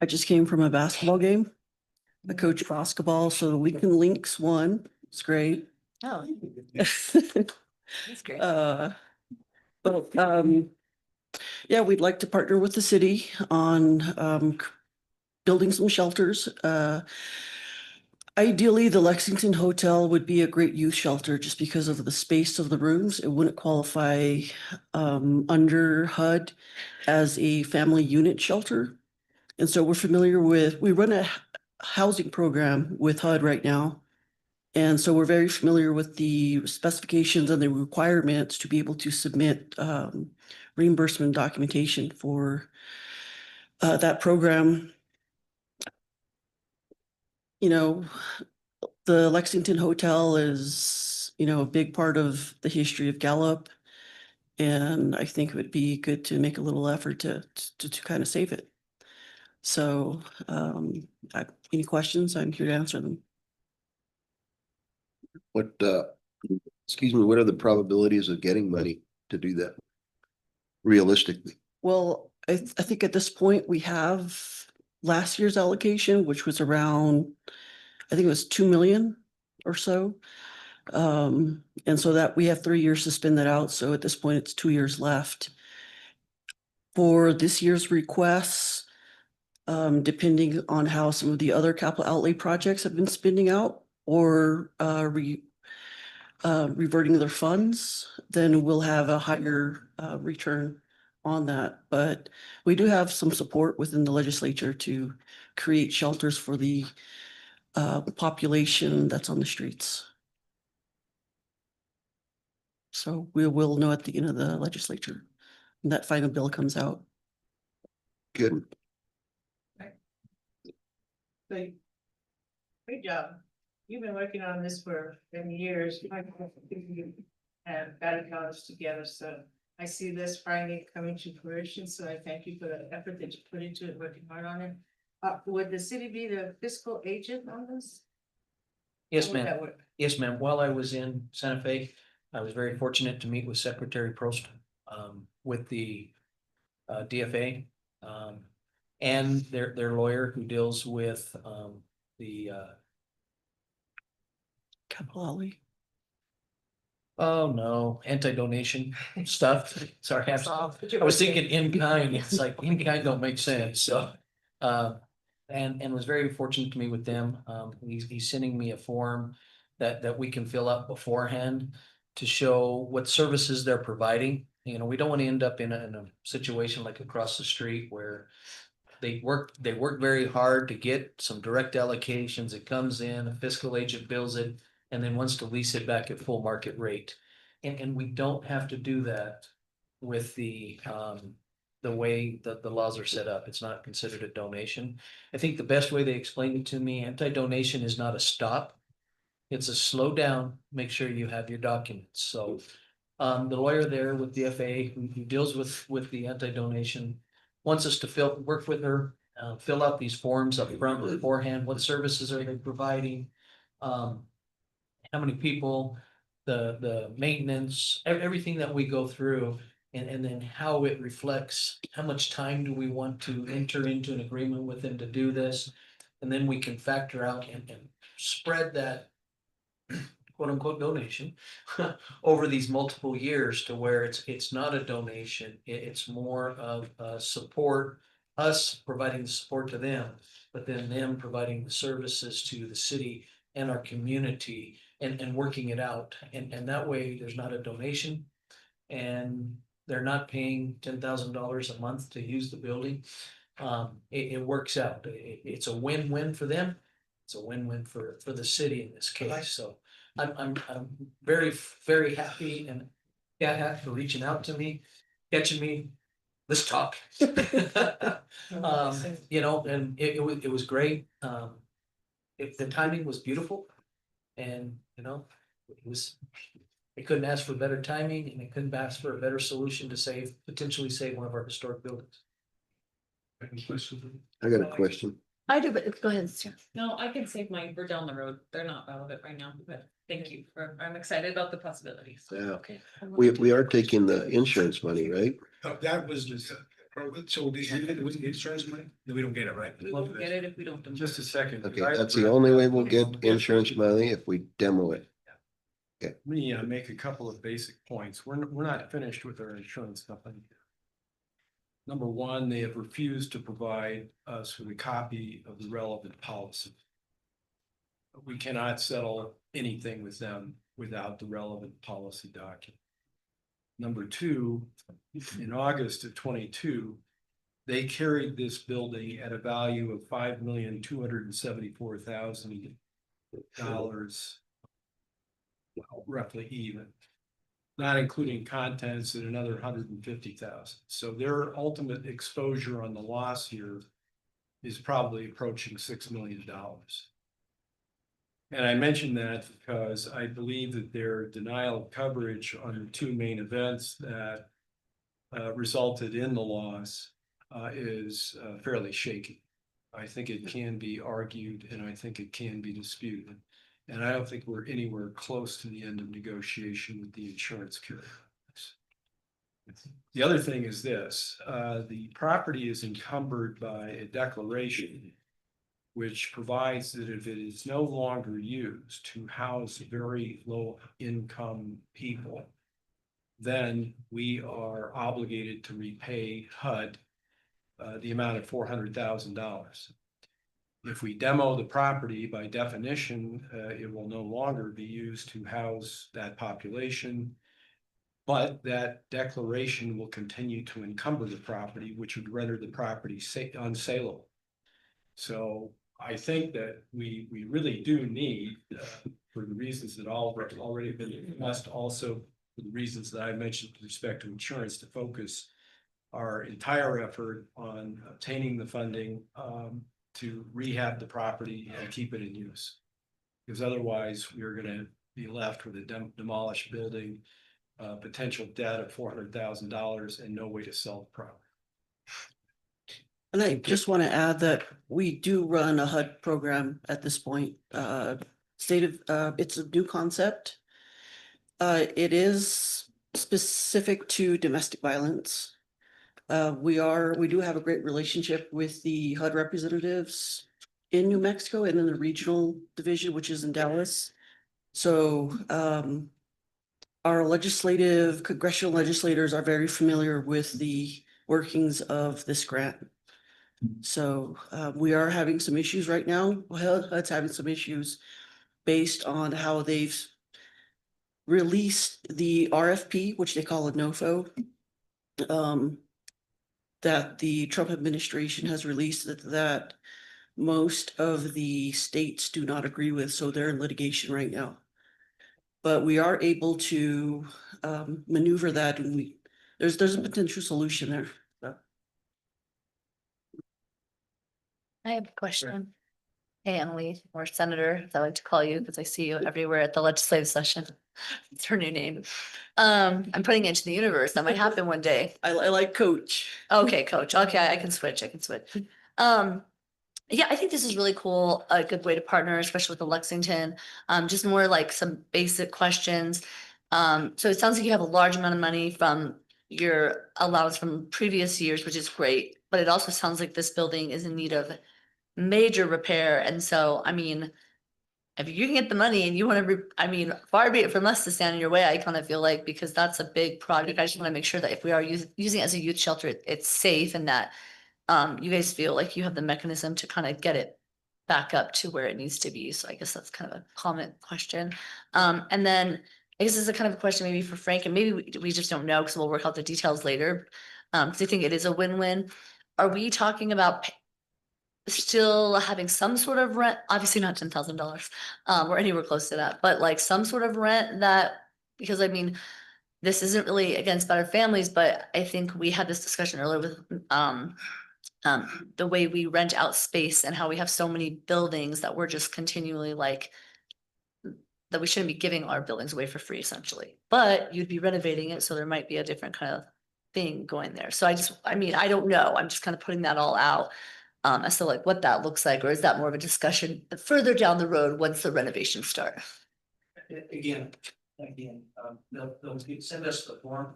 just came from a basketball game. I coach basketball, so the Lincoln Lynx won. It's great. Oh, that's great. Yeah, we'd like to partner with the city on building some shelters. Ideally, the Lexington Hotel would be a great youth shelter just because of the space of the rooms. It wouldn't qualify under HUD as a family unit shelter. And so we run a housing program with HUD right now. And so we're very familiar with the specifications and the requirements to be able to submit reimbursement documentation for that program. The Lexington Hotel is, a big part of the history of Gallup. And I think it would be good to make a little effort to kind of save it. So any questions? I'm here to answer them. What, excuse me, what are the probabilities of getting money to do that? Realistically, Well, I think at this point, we have last year's allocation, which was around, I think it was 2 million or so. And so that we have 3 years to spin that out. So at this point, it's 2 years left. For this year's requests, depending on how some of the other capital outlay projects have been spending out or reverting their funds, then we'll have a higher return on that. But we do have some support within the legislature to create shelters for the population that's on the streets. So we will know at the end of the legislature when that final bill comes out. good. Great job. You've been working on this for many years. You have got it all together, so I see this finally coming to fruition, so I thank you for the effort that you put into it, working hard on it. Would the city be the fiscal agent on this? Yes, How would that ma'am. work? Yes, ma'am. While I was in Santa Fe, I was very fortunate to meet with Secretary Prost with the DFA and their lawyer who deals with the Capital outlay. oh no, anti-donation stuff. Sorry, I was thinking in kind. It's like in kind don't make sense. So and was very fortunate to meet with them. He's sending me a form that we can fill out beforehand to show what services they're providing. You know, we don't want to end up in a situation like across the street where they work very hard to get some direct allocations. It comes in, a fiscal agent bills it, and then wants to lease it back at full market rate. And we don't have to do that with the way that the laws are set up. It's not considered a donation. I think the best way they explained it to me, anti-donation is not a stop. It's a slow down, make sure you have your documents. So the lawyer there with DFA who deals with the anti-donation wants us to work with her, fill out these forms up front beforehand. What services are they providing? How many people, the maintenance, everything that we go through, and then how it reflects, how much time do we want to enter into an agreement with them to do this? And then we can factor out and spread that quote unquote donation over these multiple years to where it's not a donation. It's more of support, us providing the support to them, but then them providing the services to the city and our community and working it out. And that way there's not a donation and they're not paying $10,000 a month to use the building. It works out. It's a win-win for them. It's a win-win for the city in this case. So I'm very, very happy and for reaching out to me, catching me. Let's talk. You know, and it was great. The timing was beautiful, and you know, I couldn't ask for better timing, and I couldn't ask for a better solution to potentially save one of our historic buildings. Any questions? I got a question. I do, but go ahead, Sarah. No, I can save mine. We're down the road. They're not relevant right now, but thank you I'm excited about the possibilities. Yeah, Okay. we are taking the insurance money, right? That was just, so was the insurance money? No, we don't get it, right? We'll get it if we don't. Just a second. Okay, that's the only way we'll get insurance money if we demo it. Let me make a couple of basic points. We're not finished with our insurance company. Number one, they have refused to provide us with a copy of the relevant policy. We cannot settle anything with them without the relevant policy document. Number two, in August of 22, they carried this building at a value of $5,274,000, roughly even, not including contents and another 150,000. So their ultimate exposure on the loss here is probably approaching $6 million. And I mention that because I believe that their denial of coverage on the two main events that resulted in the loss is fairly shaky. I think it can be argued and I think it can be disputed. And I don't think we're anywhere close to the end of negotiation with the insurance carrier. The other thing is this, the property is encumbered by a declaration which provides that if it is no longer used to house very low income people, then we are obligated to repay HUD the amount of $400,000. If we demo the property, by definition, it will no longer be used to house that population. But that declaration will continue to encumber the property, which would render the property unsaleable. So I think that we really do need, for the reasons that already been discussed, also for the reasons that I mentioned with respect to insurance, to focus our entire effort on obtaining the funding to rehab the property and keep it in use. Because otherwise, we are going to be left with a demolished building, potential debt of $400,000 and no way to sell the property. And I just want to add that we do run a HUD program at this point. It's a new concept. It is specific to domestic violence. We do have a great relationship with the HUD representatives in New Mexico and in the regional division, which is in Dallas. So our congressional legislators are very familiar with the workings of this grant. So we are having some issues right now. HUD's having some issues based on how they've released the RFP, which they call a NOFO, that the Trump administration has released that most of the states do not agree with, so they're in litigation right now. But we are able to maneuver that, and there's a potential solution there. So. I have a question. Hey, Emily, or Senator, as I like to call you, because I see you everywhere at the legislative session. It's her new name. I'm putting it into the universe. That might happen one day. I like Coach. Okay, Coach. Okay, I can switch. Yeah, I think this is really cool. A good way to partner, especially with the Lexington. Just more like some basic questions. So it sounds like you have a large amount of money from your allowance from previous years, which is great. But it also sounds like this building is in need of major repair. And so, I mean, if you can get the money and you want to, far be it from us to stand in your way, I kind of feel like, because that's a big project. I just want to make sure that if we are using it as a youth shelter, it's safe, and that you guys feel like you have the mechanism to kind of get it back up to where it needs to be. So I guess that's kind of a comment question. And then I guess this is a kind of a question maybe for Frank, and maybe we just don't know because we'll work out the details later. Because I think it is a win-win. Are we talking about still having some sort of rent? Obviously not $10,000 or anywhere close to that, but like some sort of rent that, because I mean, this isn't really against Better Families, but I think we had this discussion earlier with the way we rent out space and how we have so many buildings that we're just continually like, that we shouldn't be giving our buildings away for free essentially, but you'd be renovating it. So there might be a different kind of thing going there. So I don't know. I'm just kind of putting that all out as to like what that looks like, or is that more of a discussion further down the road once the renovations start? Again, they'll send us the form.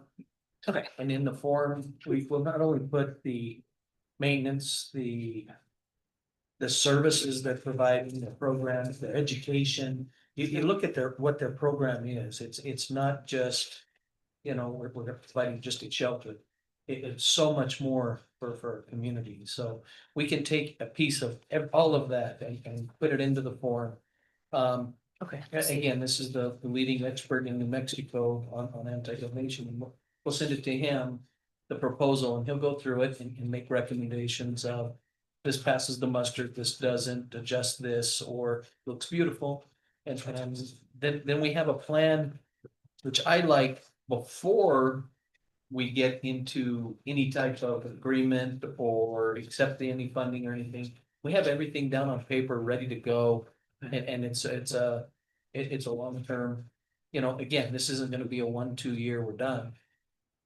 Okay. And in the form, we will not only put the maintenance, the services that provide the programs, the education. You look at what their program is. It's not just, we're providing just a shelter. It's so much more for our community. So we can take a piece of all of that and put it into the form. Okay. Again, this is the leading expert in New Mexico on anti-donation. And we'll send it to him, the proposal, and he'll go through it and make recommendations of this passes the muster, this doesn't, adjust this, or looks beautiful. And then we have a plan, which I like before we get into any type of agreement or accept any funding or anything. We have everything down on paper, ready to go. And it's a long-term, again, this isn't gonna be a 1-2 year, we're done.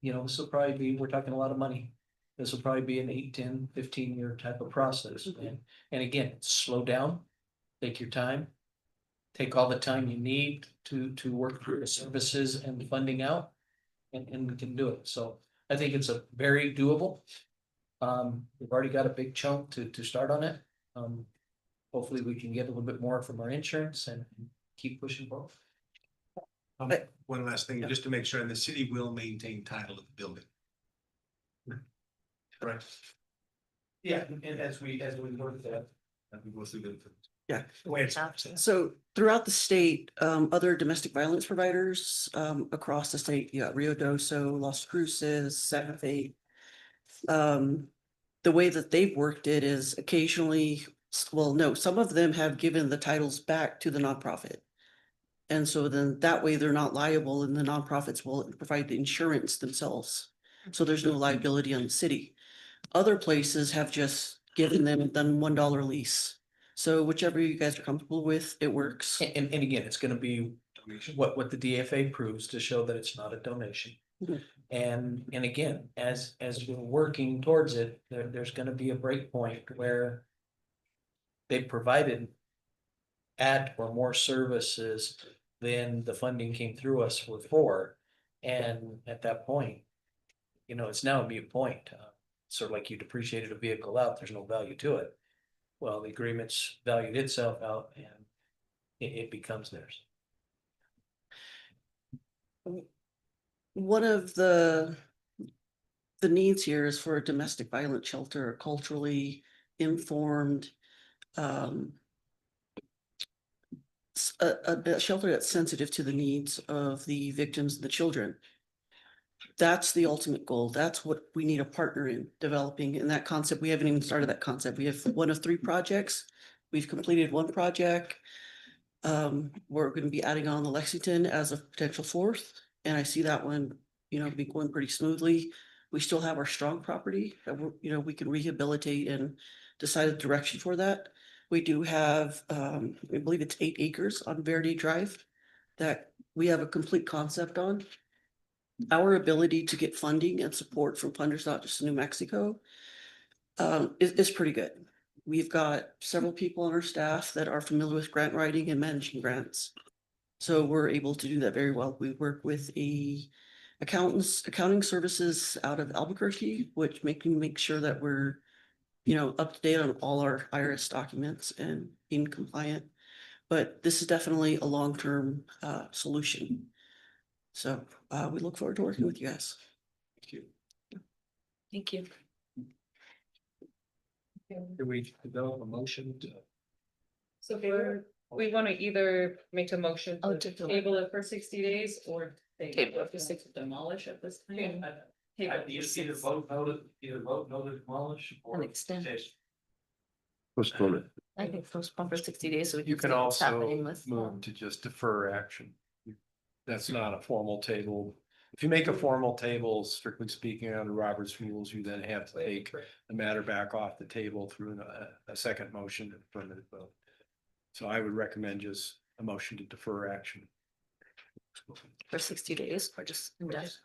This will probably be, we're talking a lot of money. This will probably be an 8, 10, 15 year type of process. And again, slow down, take your time. take all the time you need to work through the services and the funding out. And we can do it. So I think it's a very doable. We've already got a big chunk to start on it. Hopefully we can get a little bit more from our insurance and keep pushing forward. One last thing, just to make sure, the city will maintain title of the building. Right. Yeah, and as we work that. We go through the. Yeah. The way it's. So throughout the state, other domestic violence providers, across the state, you got Rio Doso, Las Cruces, Santa Fe. The way that they've worked it is occasionally, well, no, some of them have given the titles back to the nonprofit. And so then that way they're not liable and the nonprofits will provide the insurance themselves. So there's no liability on the city. Other places have just given them done $1 lease. So whichever you guys are comfortable with, it works. And again, it's gonna be what the DFA proves to show that it's not a donation. Mhm. And again, as we're working towards it, there's gonna be a break point where they provided at or more services than the funding came through us for. And at that point, you know, it's now a moot point. Sort of like you depreciated a vehicle out, there's no value to it. Well, the agreement's valued itself out and it becomes theirs. One of the needs here is for a domestic violence shelter, a culturally informed, a shelter that's sensitive to the needs of the victims and the children. That's the ultimate goal. That's what we need a partner in developing. In that concept, we haven't even started that concept. We have one of 3 projects. We've completed 1 project. We're going to be adding on the Lexington as a potential 4th. And I see that one, you know, be going pretty smoothly. We still have our strong property that we're, you know, we can rehabilitate and decide the direction for that. We do have, I believe it's 8 acres on Verde Drive that we have a complete concept on. Our ability to get funding and support from funders, not just in New Mexico, is pretty good. We've got several people on our staff that are familiar with grant writing and managing grants. So we're able to do that very well. We work with accounting services out of Albuquerque, which make sure that we're, you know, up to date on all our IRS documents and being compliant. But this is definitely a long-term solution. So we look forward to working with you guys. Thank you. Thank you. Do we develop a motion to? So we want to either make a motion Oh, to to table it for 60 days or Table it for demolish at this time. Either vote no to demolish or. And extend. Postpone it. I think postpone for 60 days so we You can can see what's also happening with. move to just defer action. That's not a formal table. If you make a formal table, strictly speaking, under Robert's rules, you then have to take the matter back off the table through a second motion and affirmative vote. So I would recommend just a motion to defer action. For 60 days or just indefinite.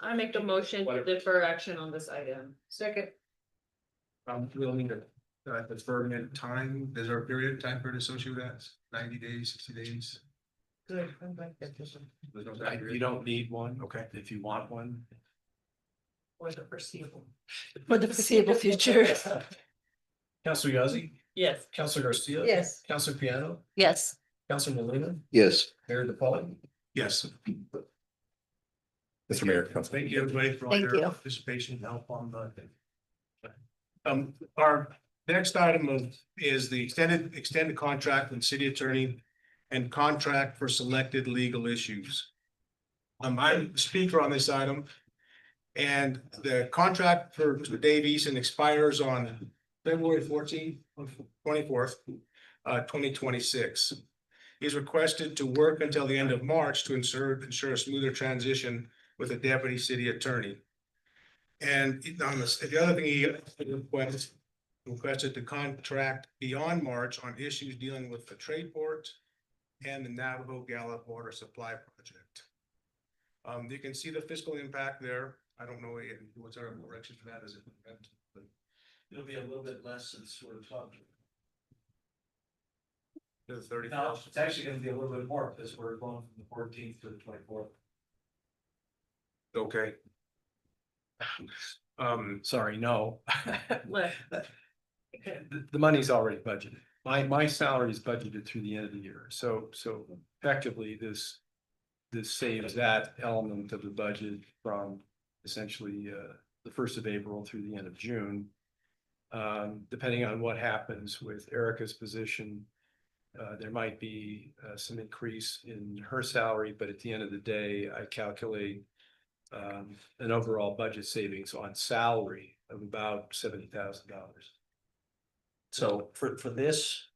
I make the motion to defer action on this item. Second. We'll need a deferment time. Is there a period, time period associated with that? 90 days, 60 days? Good. I like that. There's no time You period? don't need one. Okay. If you want one. Or the foreseeable. For the foreseeable future. Counselor Yazzie, Yes. Counselor Garcia. Yes. Counselor Piano, Yes. Counselor Molina, Yes. Mayor DePaul. Yes. Mr. Mayor, Council. Thank you, everybody, for all Thank your you. participation and help on the. Our next item is the extended contract with city attorney and contract for selected legal issues. I'm the speaker on this item. And the contract for Mr. Dave Eason expires on February 14th, 24th, 2026. He's requested to work until the end of March to ensure a smoother transition with a deputy city attorney. And on the other thing he requested to contract beyond March on issues dealing with the trade port and the Navajo Gallup water supply project. You can see the fiscal impact there. I don't know what's our direction for that, is it? It'll be a little bit less than sort of talking. The 30th. No, it's actually gonna be a little bit more because we're going from the 14th to the 24th. Okay. Sorry, no. What? The money's already budgeted. My salary is budgeted through the end of the year. So effectively, this saves that element of the budget from essentially the 1st of April through the end of June. Depending on what happens with Erica's position, there might be some increase in her salary, but at the end of the day, I calculate an overall budget savings on salary of about $70,000. So for this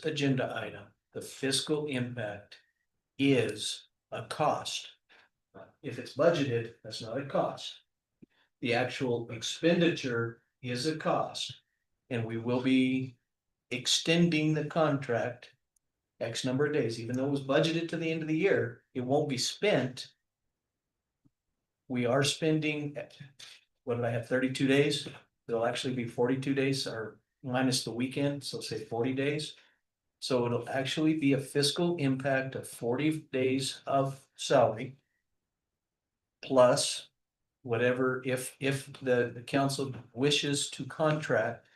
agenda item, the fiscal impact is a cost. If it's budgeted, that's not a cost. The actual expenditure is a cost. And we will be extending the contract X number of days, even though it was budgeted to the end of the year, it won't be spent. We are spending, what did I have, 32 days? It'll actually be 42 days or minus the weekend, so say 40 days. So it'll actually be a fiscal impact of 40 days of salary. Plus whatever, if the council wishes to contract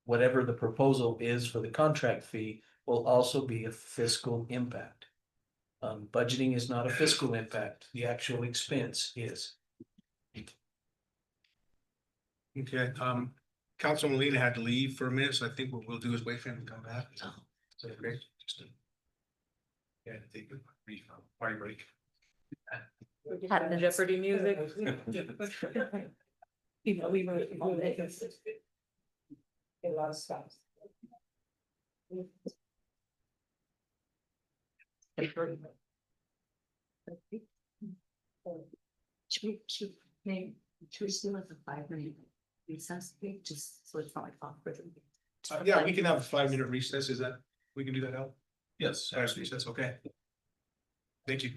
whatever the proposal is for the contract fee will also be a fiscal impact. Budgeting is not a fiscal impact, the actual expense is. Okay, Councilman Molina had to leave for a minute, so I think what we'll do is wait for him to come back. So great. Yeah, take a brief party break. Had the Jeopardy music. You know, we wrote all that. A lot of stuff. Should we still have the 5-minute recess, just so it's not like awkward? Yeah, we can have a 5-minute recess, is that, we can do that now? Yes. Recess, okay. Thank you.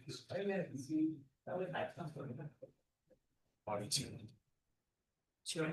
Sure.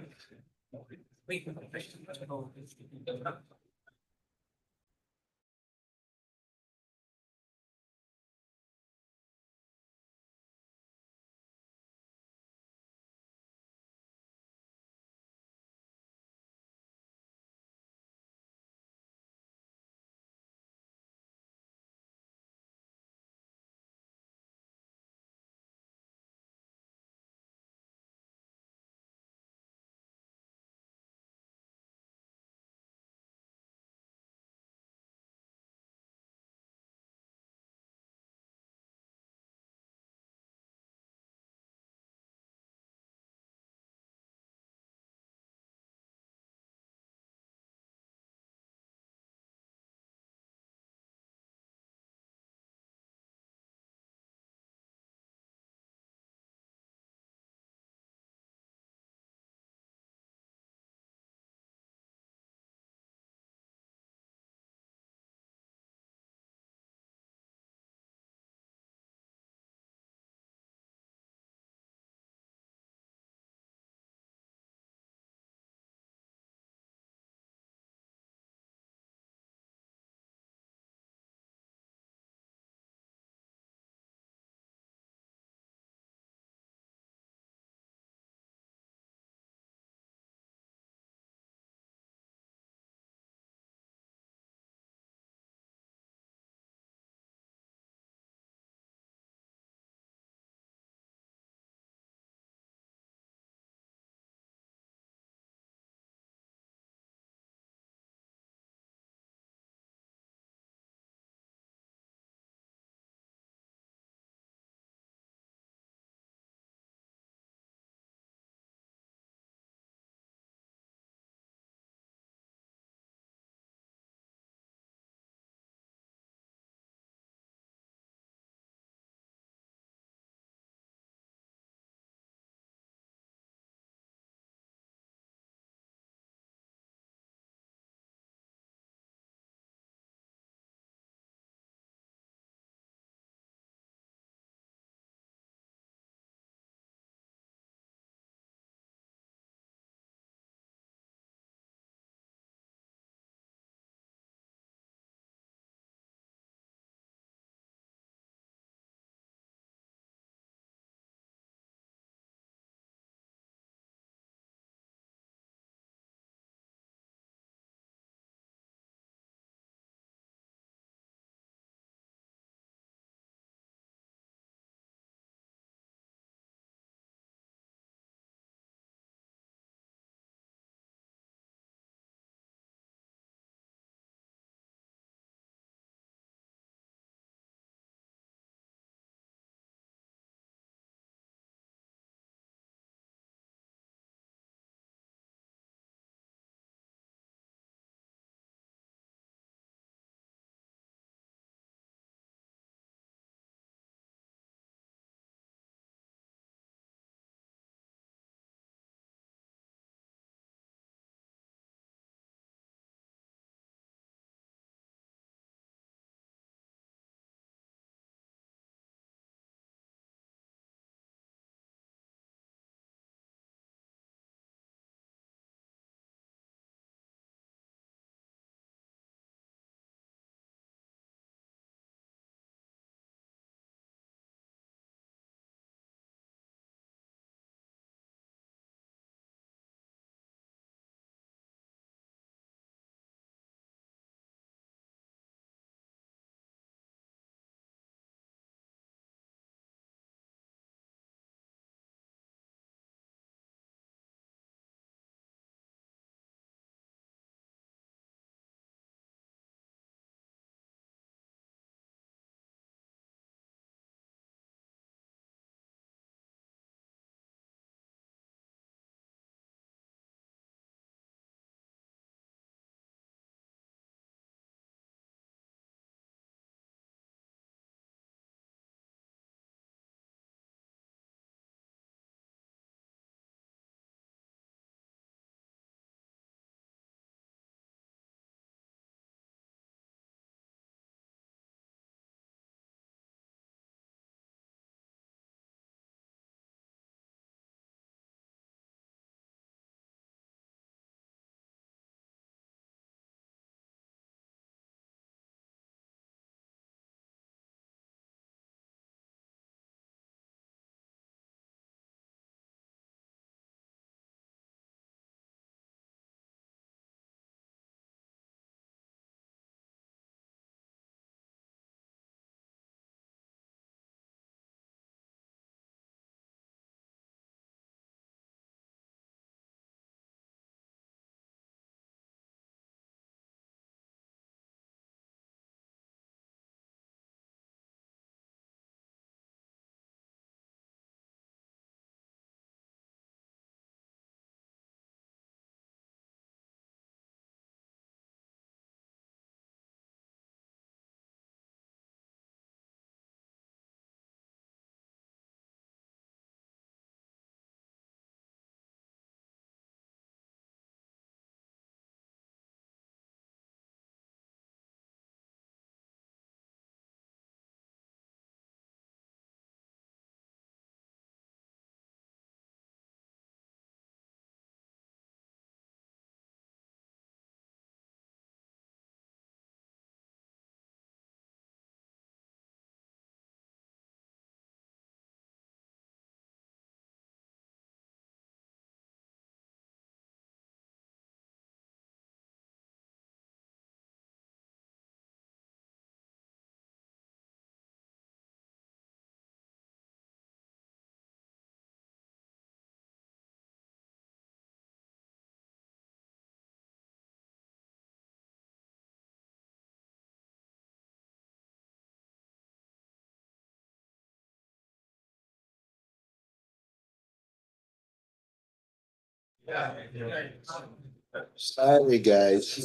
Sorry, guys.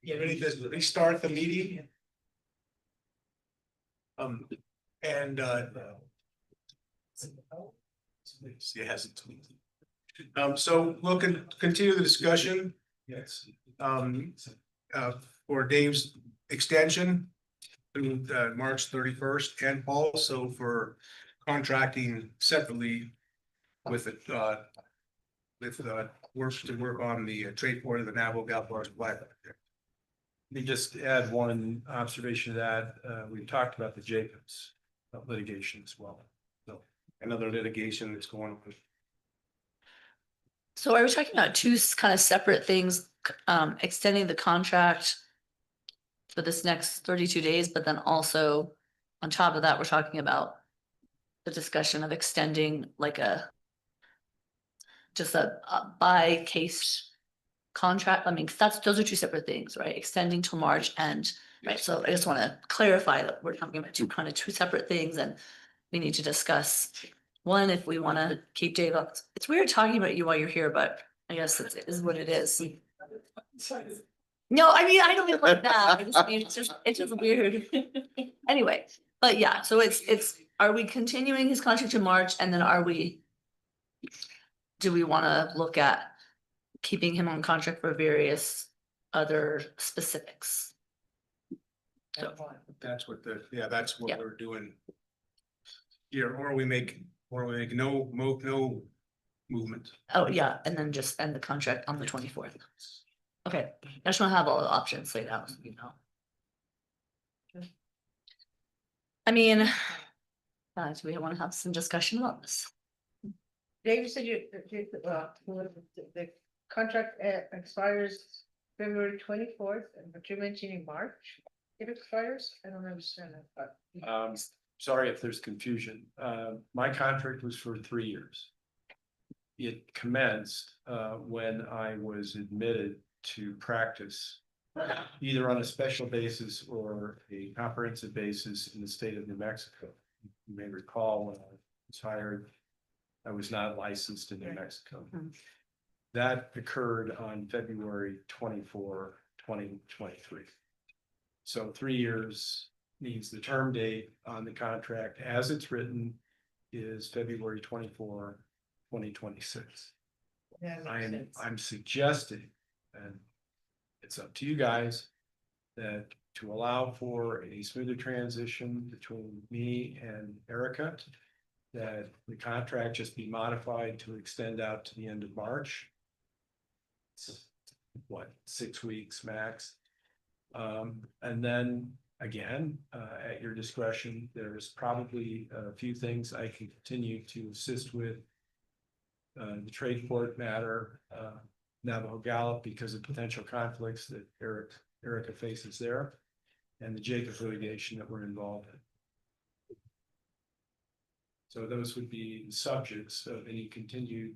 Get ready to restart the meeting. And yes. So we'll continue the discussion. Yes. For Dave's extension through March 31st, and also for contracting separately with it, work to work on the trade port of the Navajo Galapagos Black. Let me just add one observation to that. We've talked about the Jacobs litigation as well. So another litigation that's going on. So are we talking about two kind of separate things, extending the contract for this next 32 days, but then also on top of that, we're talking about the discussion of extending like just a by case contract? I mean, 'cause those are two separate things, right? Extending till March and, right, so I just want to clarify that we're talking about two separate things, and we need to discuss one, if we want to keep Dave up. It's weird talking about you while you're here, but I guess it is what it is. No, I mean, I don't mean like that. I just mean, it's just weird. Anyway, but yeah, so are we continuing his contract in March, and then do we want to look at keeping him on contract for various other specifics? That's what that's what Yeah. we're doing. Here, or we make no movement. Oh, yeah, and then just end the contract on the 24th. Okay, I just want to have all the options laid out, you know. I mean, do we want to have some discussion about this? Dave, you said the contract expires February 24th, but you're mentioning March. It expires? I don't understand that, but. sorry if there's confusion. My contract was for 3 years. It commenced when I was admitted to practice either on a special basis or a comprehensive basis in the state of New Mexico. You may recall when I was hired, I was not licensed in New Mexico. That occurred on February 24, 2023. So 3 years means the term date on the contract as it's written is February 24, 2026. I'm suggesting, and it's up to you guys, that to allow for a smoother transition between me and Erica, that the contract just be modified to extend out to the end of March. What, 6 weeks max? And then again, at your discretion, there's probably a few things I can continue to assist with. The trade port matter, Navajo Gallup, because of potential conflicts that Erica faces there, and the Jacobs litigation that we're involved in. So those would be the subjects of any continued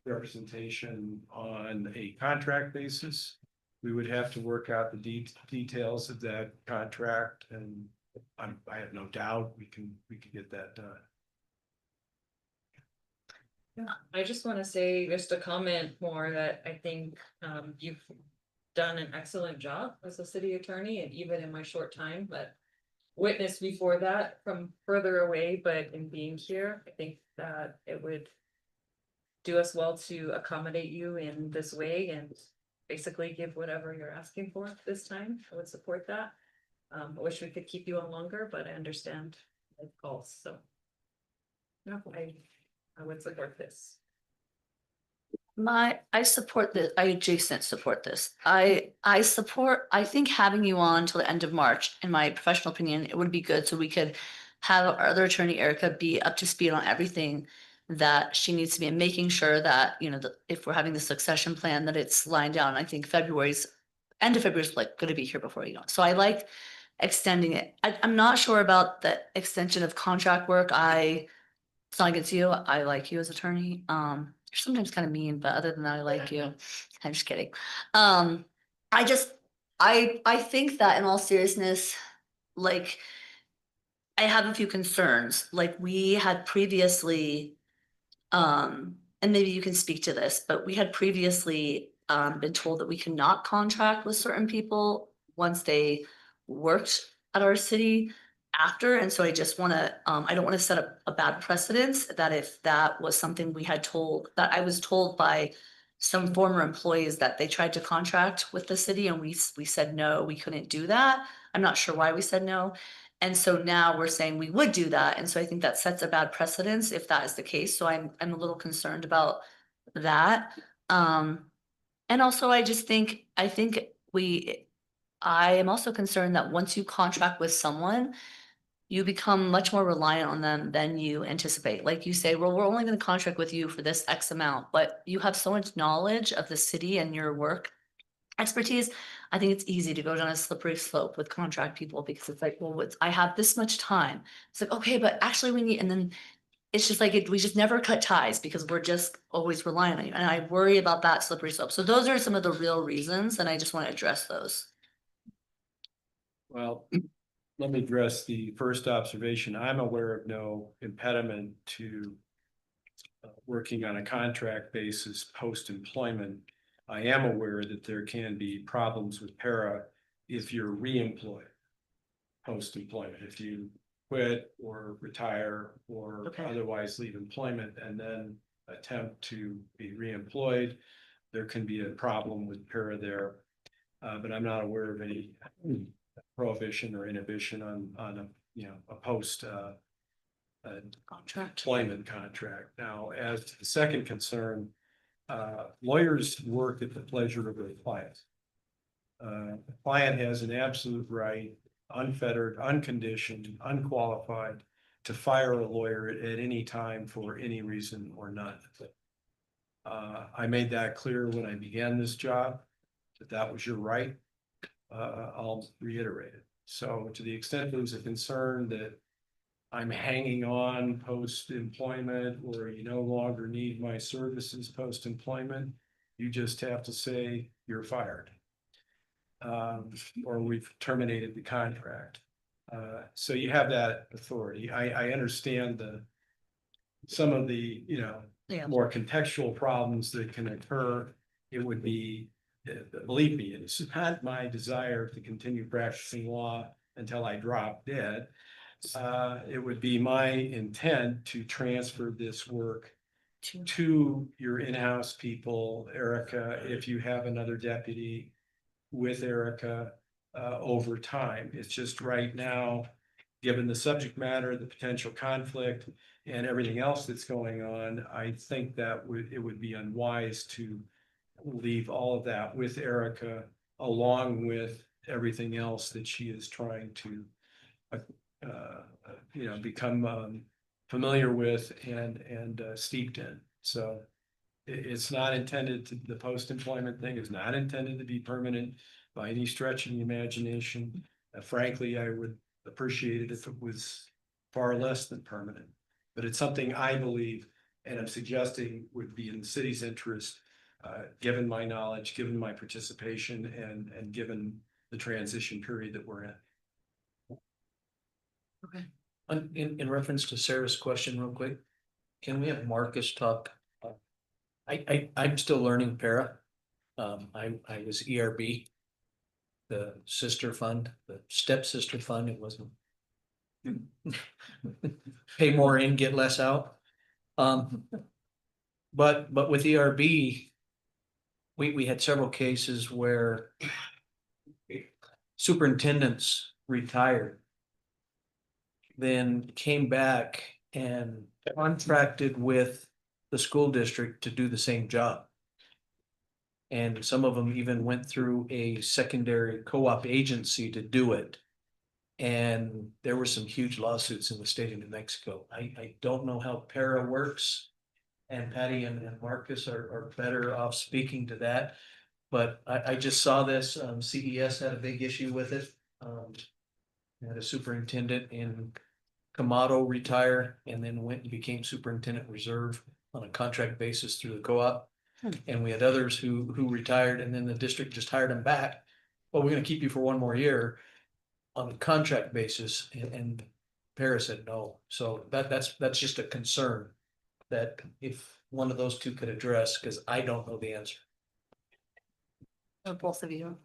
representation on a contract basis. We would have to work out the details of that contract, and I have no doubt we can get that done. Yeah, I just want to say just a comment more that I think you've done an excellent job as a city attorney, and even in my short time, but witnessed before that from further away, but in being here, I think that it would do us well to accommodate you in this way and basically give whatever you're asking for this time. I would support that. I wish we could keep you on longer, but I understand the calls, so. No, I would support this. I support this. I adjacent support this. I think having you on till the end of March, in my professional opinion, it would be good so we could have our other attorney, Erica, be up to speed on everything that she needs to be, and making sure that, you know, if we're having the succession plan, that it's lined down. I think end of February is like going to be here before you know. So I like extending it. I'm not sure about the extension of contract work. It's not against you. I like you as attorney. You're sometimes kind of mean, but other than that, I like you. I'm just kidding. I think that in all seriousness, like, I have a few concerns. Like, we had previously and maybe you can speak to this, but we had previously been told that we cannot contract with certain people once they worked at our city after, and so I just wanna, I don't wanna set up a bad precedence that if that was something we had told, that I was told by some former employees that they tried to contract with the city and we said, no, we couldn't do that. I'm not sure why we said no. And so now we're saying we would do that. And so I think that sets a bad precedence if that is the case. So I'm a little concerned about that. And also I think I am also concerned that once you contract with someone, you become much more reliant on them than you anticipate. Like you say, well, we're only going to contract with you for this X amount, but you have so much knowledge of the city and your work expertise. I think it's easy to go down a slippery slope with contract people because it's like, well, I have this much time. It's like, okay, but actually we need, and then it's just like, we just never cut ties because we're just always relying on you. And I worry about that slippery slope. So those are some of the real reasons, and I just want to address those. Well, let me address the first observation. I'm aware of no impediment to working on a contract basis post-employment. I am aware that there can be problems with para if you're re-employed post-employment. If you quit or retire or otherwise leave employment and then attempt to be re-employed, there can be a problem with para there. But I'm not aware of any prohibition or inhibition on a post employment contract. Now, as to the second concern, lawyers work at the pleasure of their client. The client has an absolute right, unfettered, unconditioned, unqualified, to fire a lawyer at any time for any reason or none. I made that clear when I began this job, that was your right. I'll reiterate it. So to the extent there's a concern that I'm hanging on post-employment or you no longer need my services post-employment, you just have to say you're fired. Or we've terminated the contract. So you have that authority. I understand some of the, more contextual problems that can occur. It would be, believe me, it's not my desire to continue practicing law until I drop dead. It would be my intent to transfer this work to your in-house people, Erica, if you have another deputy with Erica over time. It's just right now, given the subject matter, the potential conflict and everything else that's going on, I think that it would be unwise to leave all of that with Erica along with everything else that she is trying to become familiar with and steeped in. So it's not intended to, the post-employment thing is not intended to be permanent by any stretch of the imagination. Frankly, I would appreciate it if it was far less than permanent, but it's something I believe and I'm suggesting would be in the city's interest, given my knowledge, given my participation and given the transition period that we're in. Okay. In reference to Sarah's question real quick, can we have Marcus talk? I'm still learning para. I was ERB, the sister fund, the stepsister fund. It wasn't pay more in, get less out. But with ERB, we had several cases where superintendents retired, then came back and contracted with the school district to do the same job. And some of them even went through a secondary co-op agency to do it. And there were some huge lawsuits in the state of New Mexico. I don't know how para works. And Patty and Marcus are better off speaking to that. But I just saw this, CES had a big issue with it. Had a superintendent in Camado retire and then went and became superintendent reserve on a contract basis through the co-op. And we had others who retired and then the district just hired them back. Well, we're gonna keep you for one more year on a contract basis and para said no. So that's just a concern that if one of those two could address, because I don't know the answer. Or both of you.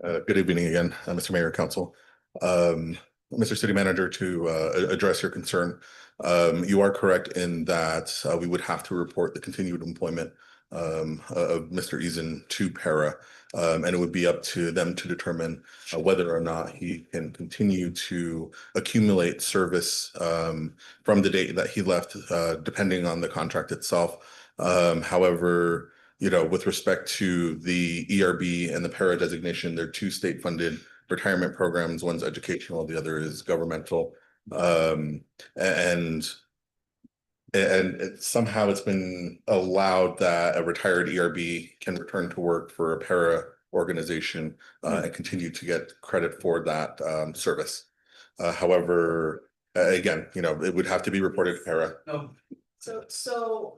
Good evening again, Mr. Mayor, Council. Mr. City Manager, to address your concern, you are correct in that we would have to report the continued employment of Mr. Eason to Para, and it would be up to them to determine whether or not he can continue to accumulate service from the date that he left, depending on the contract itself. However, you know, with respect to the ERB and the Para designation, they're two state-funded retirement programs. One's educational, the other is governmental. And somehow it's been allowed that a retired ERB can return to work for a Para organization and continue to get credit for that service. However, again, you know, it would have to be reported to Para. No. So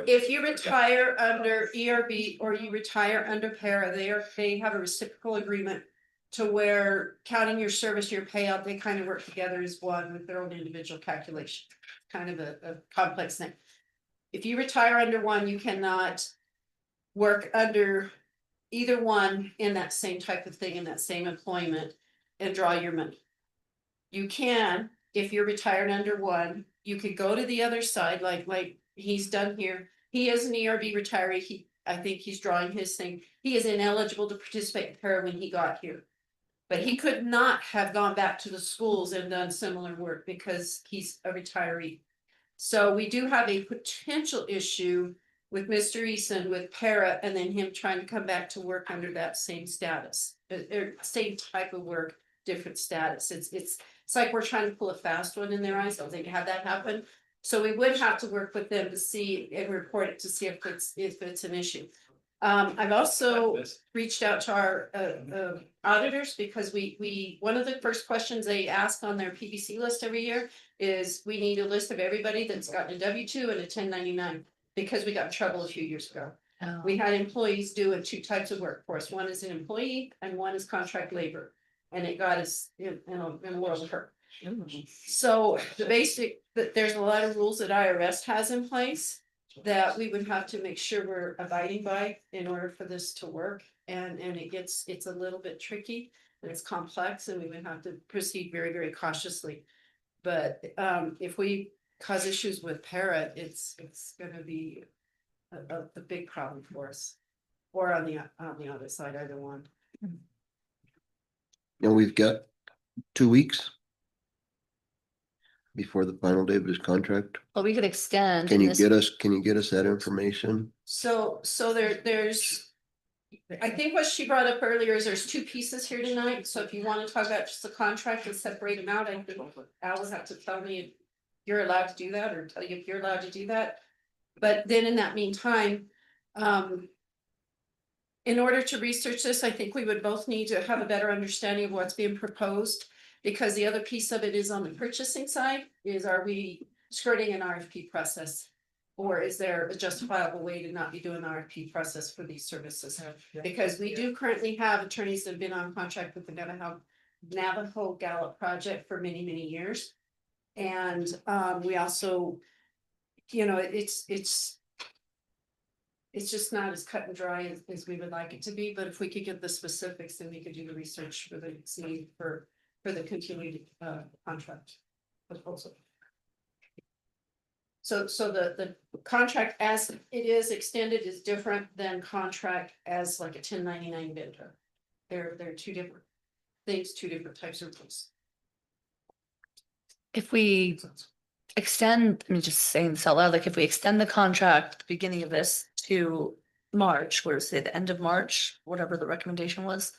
if you retire under ERB or you retire under Para, they have a reciprocal agreement to where counting your service, your payout, they kind of work together as one with their own individual calculation. Kind of a complex thing. If you retire under one, you cannot work under either one in that same type of thing, in that same employment and draw your money. You can, if you're retired under one, you could go to the other side, like he's done here. He is an ERB retiree. I think he's drawing his thing. He is ineligible to participate in Para when he got here. But he could not have gone back to the schools and done similar work because he's a retiree. So we do have a potential issue with Mr. Eason with Para and then him trying to come back to work under that same status. Same type of work, different status. It's like we're trying to pull a fast one in their eyes. I don't think have that happen. So we would have to work with them to see and report it to see if it's an issue. I've also reached out to our auditors because one of the first questions they ask on their PBC list every year is we need a list of everybody that's gotten a W-2 and a 1099 because we got in trouble a few years ago. Oh. We had employees doing two types of work for us. One is an employee and one is contract labor. And it got us in a world of hurt. So the basic, there's a lot of rules that IRS has in place that we would have to make sure we're abiding by in order for this to work. And it's a little bit tricky and it's complex and we would have to proceed very, very cautiously. But if we cause issues with Para, it's gonna be a big problem for us. Or on the other side, either one. And we've got 2 weeks before the final day of his contract. Well, we could extend. Can and you this- get us that information? So there's, I think what she brought up earlier is there's two pieces here tonight. So if you want to talk about just the contract and separate them out, I think Al will have to tell me if you're allowed to do that or tell you if you're allowed to do that. But then in that meantime, in order to research this, I think we would both need to have a better understanding of what's being proposed. Because the other piece of it is on the purchasing side, are we skirting an RFP process? Or is there a justifiable way to not be doing an RFP process for these services? Because we do currently have attorneys that have been on contract with the Navajo Gallup project for many, many years. And we also, you know, it's just not as cut and dry as we would like it to be, but if we could get the specifics, then we could do the research for the need for the continued contract proposal. So the contract as it is extended is different than contract as like a 1099 vendor. They're two different things, two different types of rules. If we extend, I'm just saying this out loud, like if we extend the contract, at the beginning of this to March, where say the end of March, whatever the recommendation was.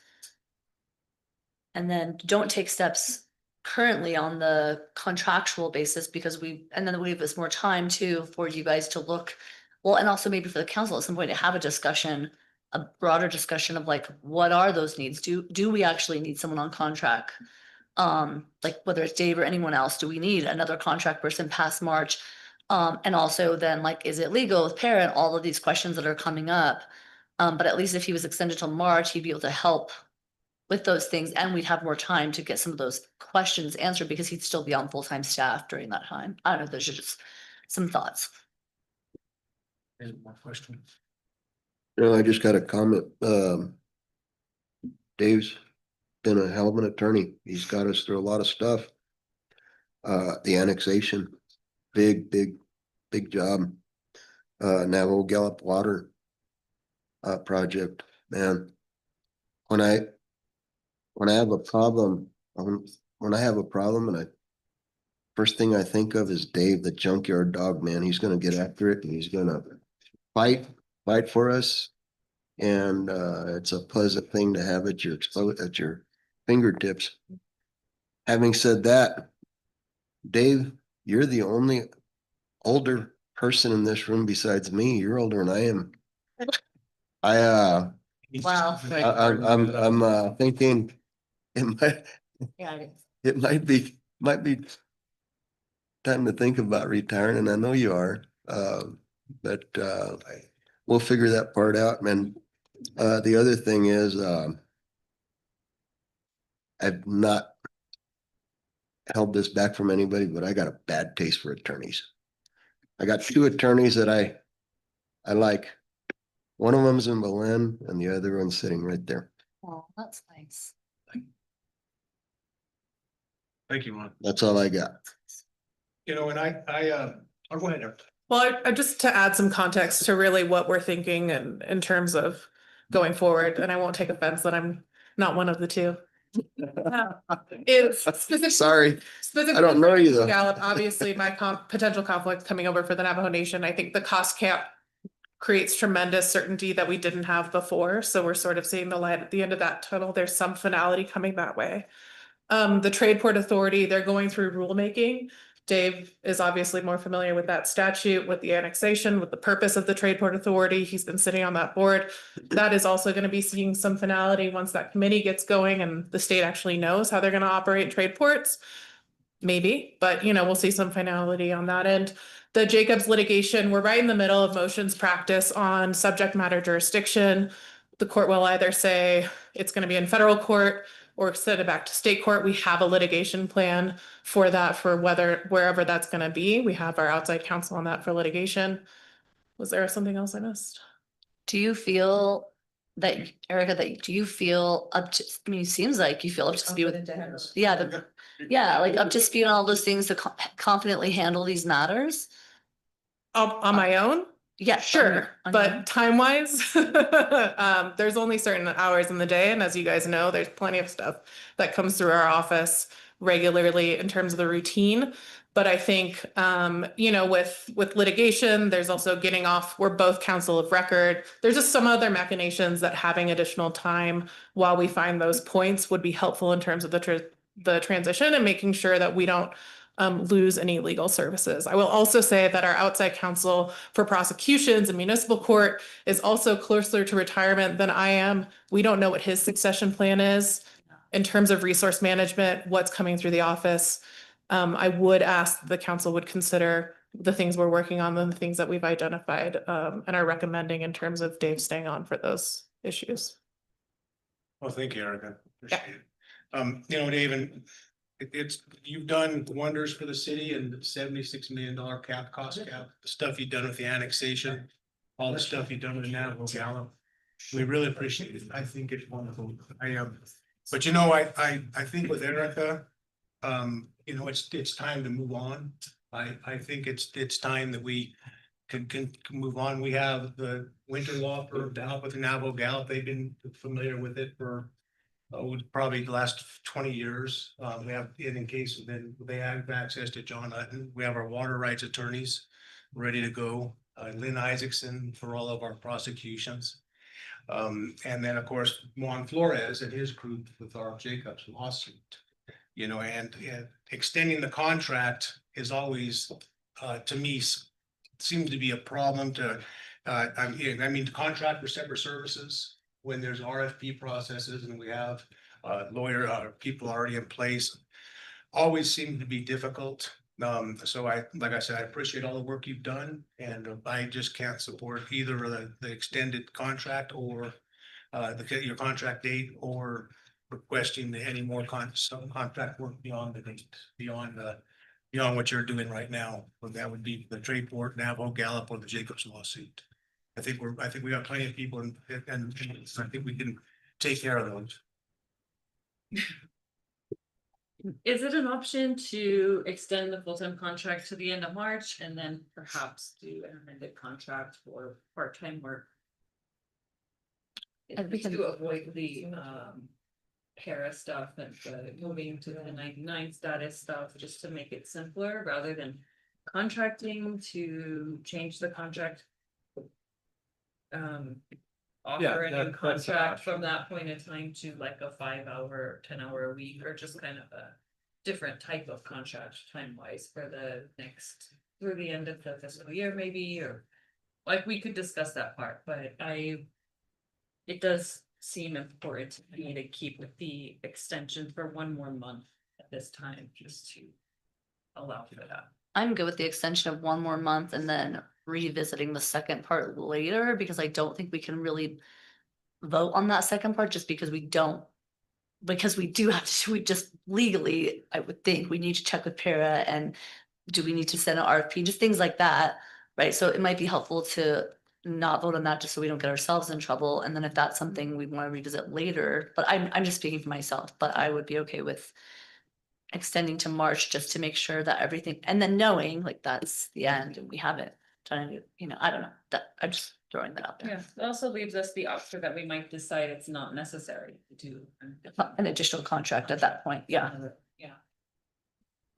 And then don't take steps currently on the contractual basis because and then we have this more time too for you guys to look. Well, and also maybe for the council at some point to have a discussion, a broader discussion of like, what are those needs? Do we actually need someone on contract? Like whether it's Dave or anyone else, do we need another contract person past March? And also then like, is it legal with parent, all of these questions that are coming up? But at least if he was extended till March, he'd be able to help with those things, and we'd have more time to get some of those questions answered because he'd still be on full-time staff during that time. I don't know, those are just some thoughts. Any more questions? No, I just got a comment. Dave's been a hell of an attorney. He's got us through a lot of stuff. The annexation, big job. Navajo Gallup Water project, man. When I have a problem, and first thing I think of is Dave, the junkyard dog, man. He's gonna get after it and he's gonna fight for us. And it's a pleasant thing to have at your fingertips. Having said that, Dave, you're the only older person in this room besides me. You're older than I am. Wow. I'm thinking it might be time to think about retiring, and I know you are. But we'll figure that part out, man. The other thing is, I've not held this back from anybody, but I got a bad taste for attorneys. I got two attorneys that I like. One of them's in Belen and the other one's sitting right there. Oh, that's nice. Thank you, Ron. That's all I got. You know, and I'll go ahead, Eric. Well, just to add some context to really what we're thinking and in terms of going forward, and I won't take offense that I'm not one of the two. It's specific. Sorry, I don't know you though. Gallup, obviously my potential conflict coming over for the Navajo Nation. I think the cost cap creates tremendous certainty that we didn't have before. So we're sort of seeing the light at the end of that tunnel. There's some finality coming that way. The Trade Port Authority, they're going through rulemaking. Dave is obviously more familiar with that statute, with the annexation, with the purpose of the Trade Port Authority. He's been sitting on that board. That is also going to be seeing some finality once that committee gets going and the state actually knows how they're going to operate trade ports. Maybe, but we'll see some finality on that end. The Jacobs litigation, we're right in the middle of motions practice on subject matter jurisdiction. The court will either say it's going to be in federal court or send it back to state court. We have a litigation plan for that, for wherever that's gonna be. We have our outside counsel on that for litigation. Was there something else I missed? Do you feel that, Erica, do you feel up to, I mean, it seems like you feel up to speed with, like up to speed on all those things to confidently handle these matters? On my own? Yeah, sure. But time wise, there's only certain hours in the day. And as you guys know, there's plenty of stuff that comes through our office regularly in terms of the routine. But I think, with litigation, there's also getting off, we're both counsel of record. There's just some other machinations that having additional time while we find those points would be helpful in terms of the transition and making sure that we don't lose any legal services. I will also say that our outside counsel for prosecutions and municipal court is also closer to retirement than I am. We don't know what his succession plan is in terms of resource management, what's coming through the office. I would ask the council would consider the things we're working on and the things that we've identified and are recommending in terms of Dave staying on for those issues. Well, thank you, Erica. Appreciate it. Dave, you've done wonders for the city and the $76 million cost cap, the stuff you've done with the annexation, all the stuff you've done with the Navajo Gallup. We really appreciate it. I think it's wonderful. But I think with Erica, it's time to move on. I think it's time that we can move on. We have the winter law firm to help with the Navajo Gallup. They've been familiar with it for probably the last 20 years. We have, in case they have access to John Hutton. We have our water rights attorneys ready to go. Lynn Isaacson for all of our prosecutions. And then of course, Juan Flores and his crew with our Jacobs lawsuit. And extending the contract is always, to me, seems to be a problem to, to contract for separate services when there's RFP processes and we have people already in place, always seem to be difficult. So like I said, I appreciate all the work you've done, and I just can't support either the extended contract or your contract date or requesting any more some contract work beyond beyond what you're doing right now. But that would be the Trayport, Navajo, Gallup, or the Jacobs lawsuit. I think we got plenty of people and I think we can take care of those. Is it an option to extend the full-time contract to the end of March and then perhaps do an amended contract for part-time work? And we can- To avoid the para stuff and the moving to the 99 status stuff, just to make it simpler rather than contracting to change the contract. Offer a new that's an contract option. from that point in time to like a 5-hour, 10-hour a week, or just kind of a different type of contract time wise for the next, through the end of the fiscal year maybe, or like we could discuss that part, but it does seem important to me to keep the extension for one more month at this time, just to allow for that. I'm good with the extension of one more month and then revisiting the second part later, because I don't think we can really vote on that second part just because we do have to, we just legally, I would think, we need to check with para and do we need to send an RFP, just things like that, right? So it might be helpful to not vote on that just so we don't get ourselves in trouble. And then if that's something we want to revisit later, but I'm just speaking for myself, but I would be okay with extending to March just to make sure that everything, and then knowing like that's the end and we haven't done it, I don't know, that I'm just throwing that out there. Yeah, it also leaves us the option that we might decide it's not necessary to do. An additional contract at that point, yeah. Yeah.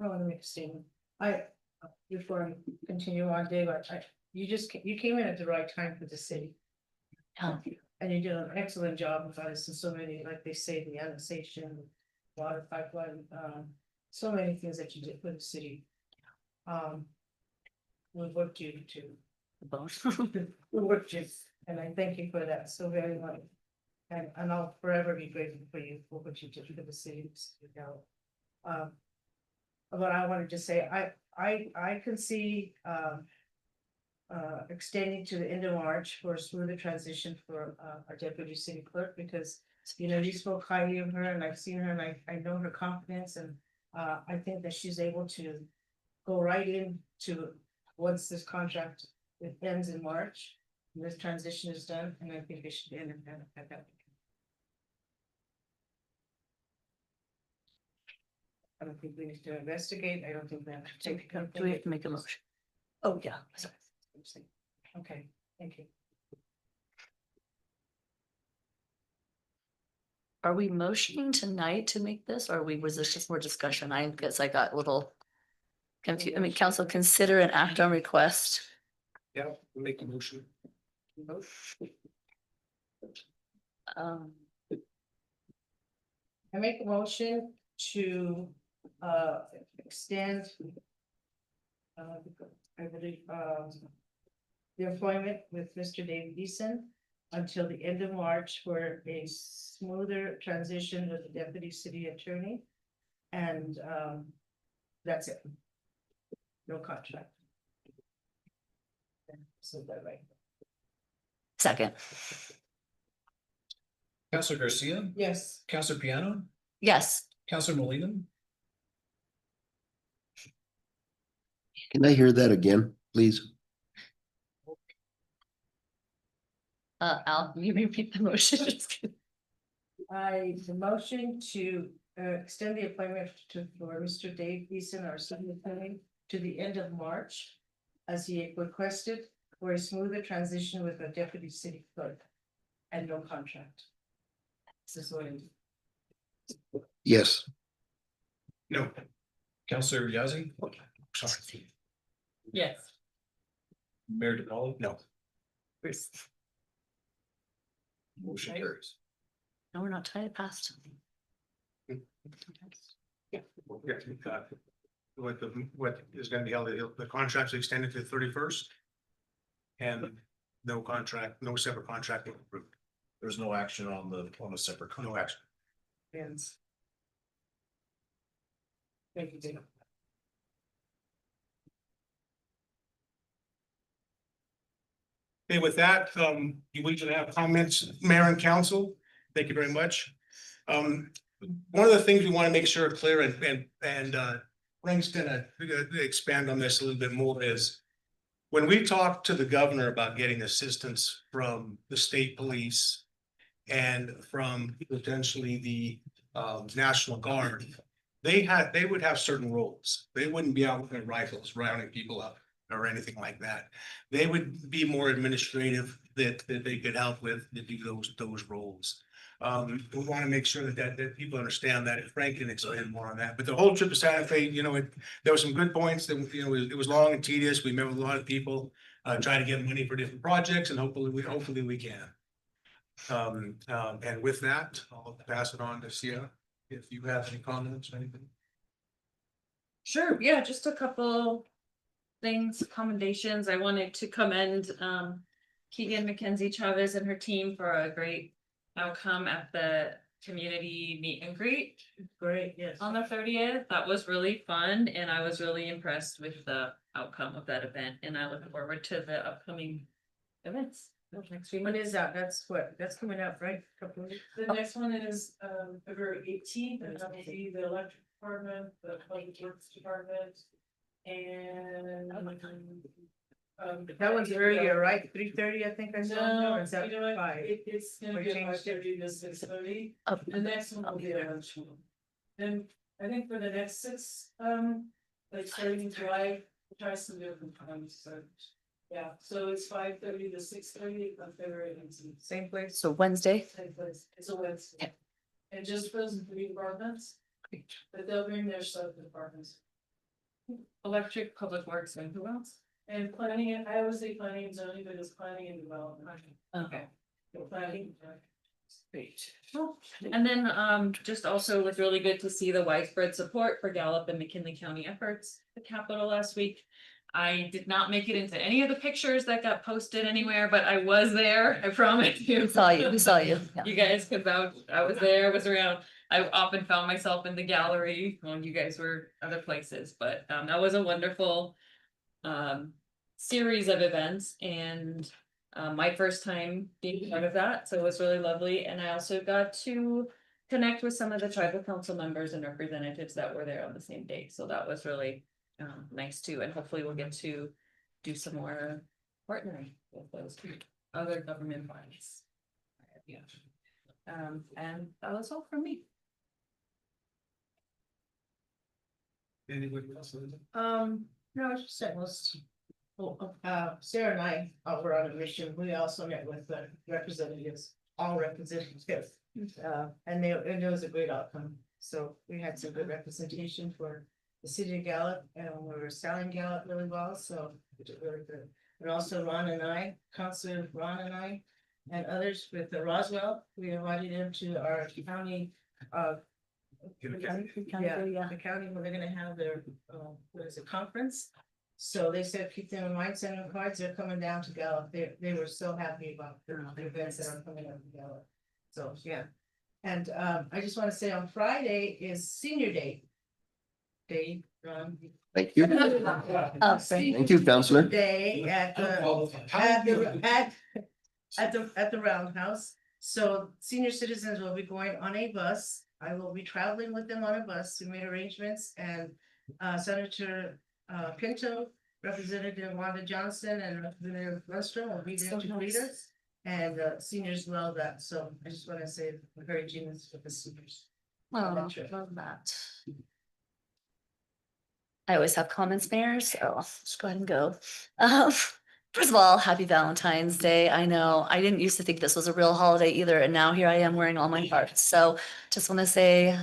I want to make a statement. Before I continue on, Dave, you came in at the right time for the city. Yeah. And you did an excellent job of us in so many, like they say, the annexation, water pipeline, so many things that you did for the city. We worked you to. We worked you, and I thank you for that so very much. And I'll forever be grateful for you for what you did for the city. But I wanted to say, I can see extending to the end of March for a smoother transition for our deputy city clerk, because you spoke highly of her and I've seen her and I know her confidence, and I think that she's able to go right into once this contract ends in March, and this transition is done, and I think it should end at that. I don't think we need to investigate. I don't think we have to take. Do we have to make a motion? Oh, yeah, sorry. Okay, thank you. Are we motioning tonight to make this, or was this just more discussion? I guess I got a little confused. I mean, council consider an act on request. Yeah, we'll make a motion. I make a motion to extend I believe the employment with Mr. David Eason until the end of March for a smoother transition with the deputy city attorney. And that's it. No contract. So that right. Second. Counselor Garcia, Yes. Counselor Piano, Yes. Counselor Molina. Can I hear that again, please? Al, can you repeat the motion? Just kidding. The motion to extend the appointment for Mr. Dave Eason, our city attorney, to the end of March, as he requested, for a smoother transition with a deputy city clerk and no contract. This is what it is. Yes. No. Counselor Yazzie. Sorry. Yes. Mayor DePaul. No. Bruce. Motion carries. No, we're not tied past. Yeah, what is gonna be held, the contract's extended to the 31st. And no contract, no separate contract approved. There's no action on a separate contract. No action. Ends. Thank you, Dana. Okay, with that, we can have comments, mayor and council. Thank you very much. one of the things we want to make sure are clear and Frank's gonna expand on this a little bit more is when we talked to the governor about getting assistance from the state police and from potentially the National Guard, they would have certain roles. They wouldn't be out with their rifles rounding people up or anything like that. They would be more administrative that they could help with to do those roles. We want to make sure that people understand that. Frank can explain more on that, but the whole trip to Santa Fe, there were some good points that, it was long and tedious. We met with a lot of people, trying to get money for different projects, and hopefully we can. And with that, I'll pass it on to Sia, if you have any comments or anything. Sure, yeah, just a couple things, commendations. I wanted to commend Keegan Mackenzie Chavez and her team for a great outcome at the community meet and greet. Great, yes. On the 30th. That was really fun, and I was really impressed with the outcome of that event, and I look forward to the upcoming events next week. When is that? That's coming up, right? Couple of weeks. The next one is February 18th, and that will be the electric department, the public works department, and That one's earlier, right? 3:30, I think I saw, or is that you know what? 5? It's gonna We be changed it. 5:30 to 6:30. The next one will be a lunch one. Then I think for the next 6, like starting in July, we'll try some different times, so. Yeah, so it's 5:30 to 6:30 on February 18th. Same place? So Wednesday, Same place, it's a Wednesday. And just for those 3 departments, but they'll bring their sub departments. Electric, public works, and who else? And planning, and I always say planning and zoning, but it's planning and development. Okay. Planning. Great. And then just also was really good to see the widespread support for Gallup and McKinley County efforts at the Capitol last week. I did not make it into any of the pictures that got posted anywhere, but I was there, I promise you. we saw you, yeah. You guys could vouch, I was there, I was around. I often found myself in the gallery when you guys were other places, but that was a wonderful series of events, and my first time being part of that, so it was really lovely. And I also got to connect with some of the tribal council members and representatives that were there on the same day, so that was really nice too. And hopefully we'll get to do some more partnering with those other government bodies. Yeah. And that was all from me. Anybody else? No, it's just that was, Sarah and I were on a mission. We also met with the representatives, all representatives. And it was a great outcome. So we had some good representation for the city of Gallup, and we were selling Gallup really well, so it was really good. And also Ron and I, Councilor Ron and I, and others with the Roswell, we invited them to our county, the county where they're gonna have their, what is it, conference? So they said, keep them in mind, send them cards, they're coming down to Gallup. They were so happy about the events that are coming up to Gallup. So, yeah. And I just want to say on Friday is senior day. Day, Thank you. Thank you, Counselor. Day at the Roundhouse. So senior citizens will be going on a bus. I will be traveling with them on a bus. We made arrangements, and Senator Pinto, Representative Wanda Johnson, and Representative Lundstrom will be there to greet us. And seniors love that. So I just want to say very generous with the seniors. Oh, love that. I always have comments, Mayor, so I'll just go ahead and go. First of all, happy Valentine's Day. I know I didn't used to think this was a real holiday either, and now here I am wearing all my hearts. So just want to say,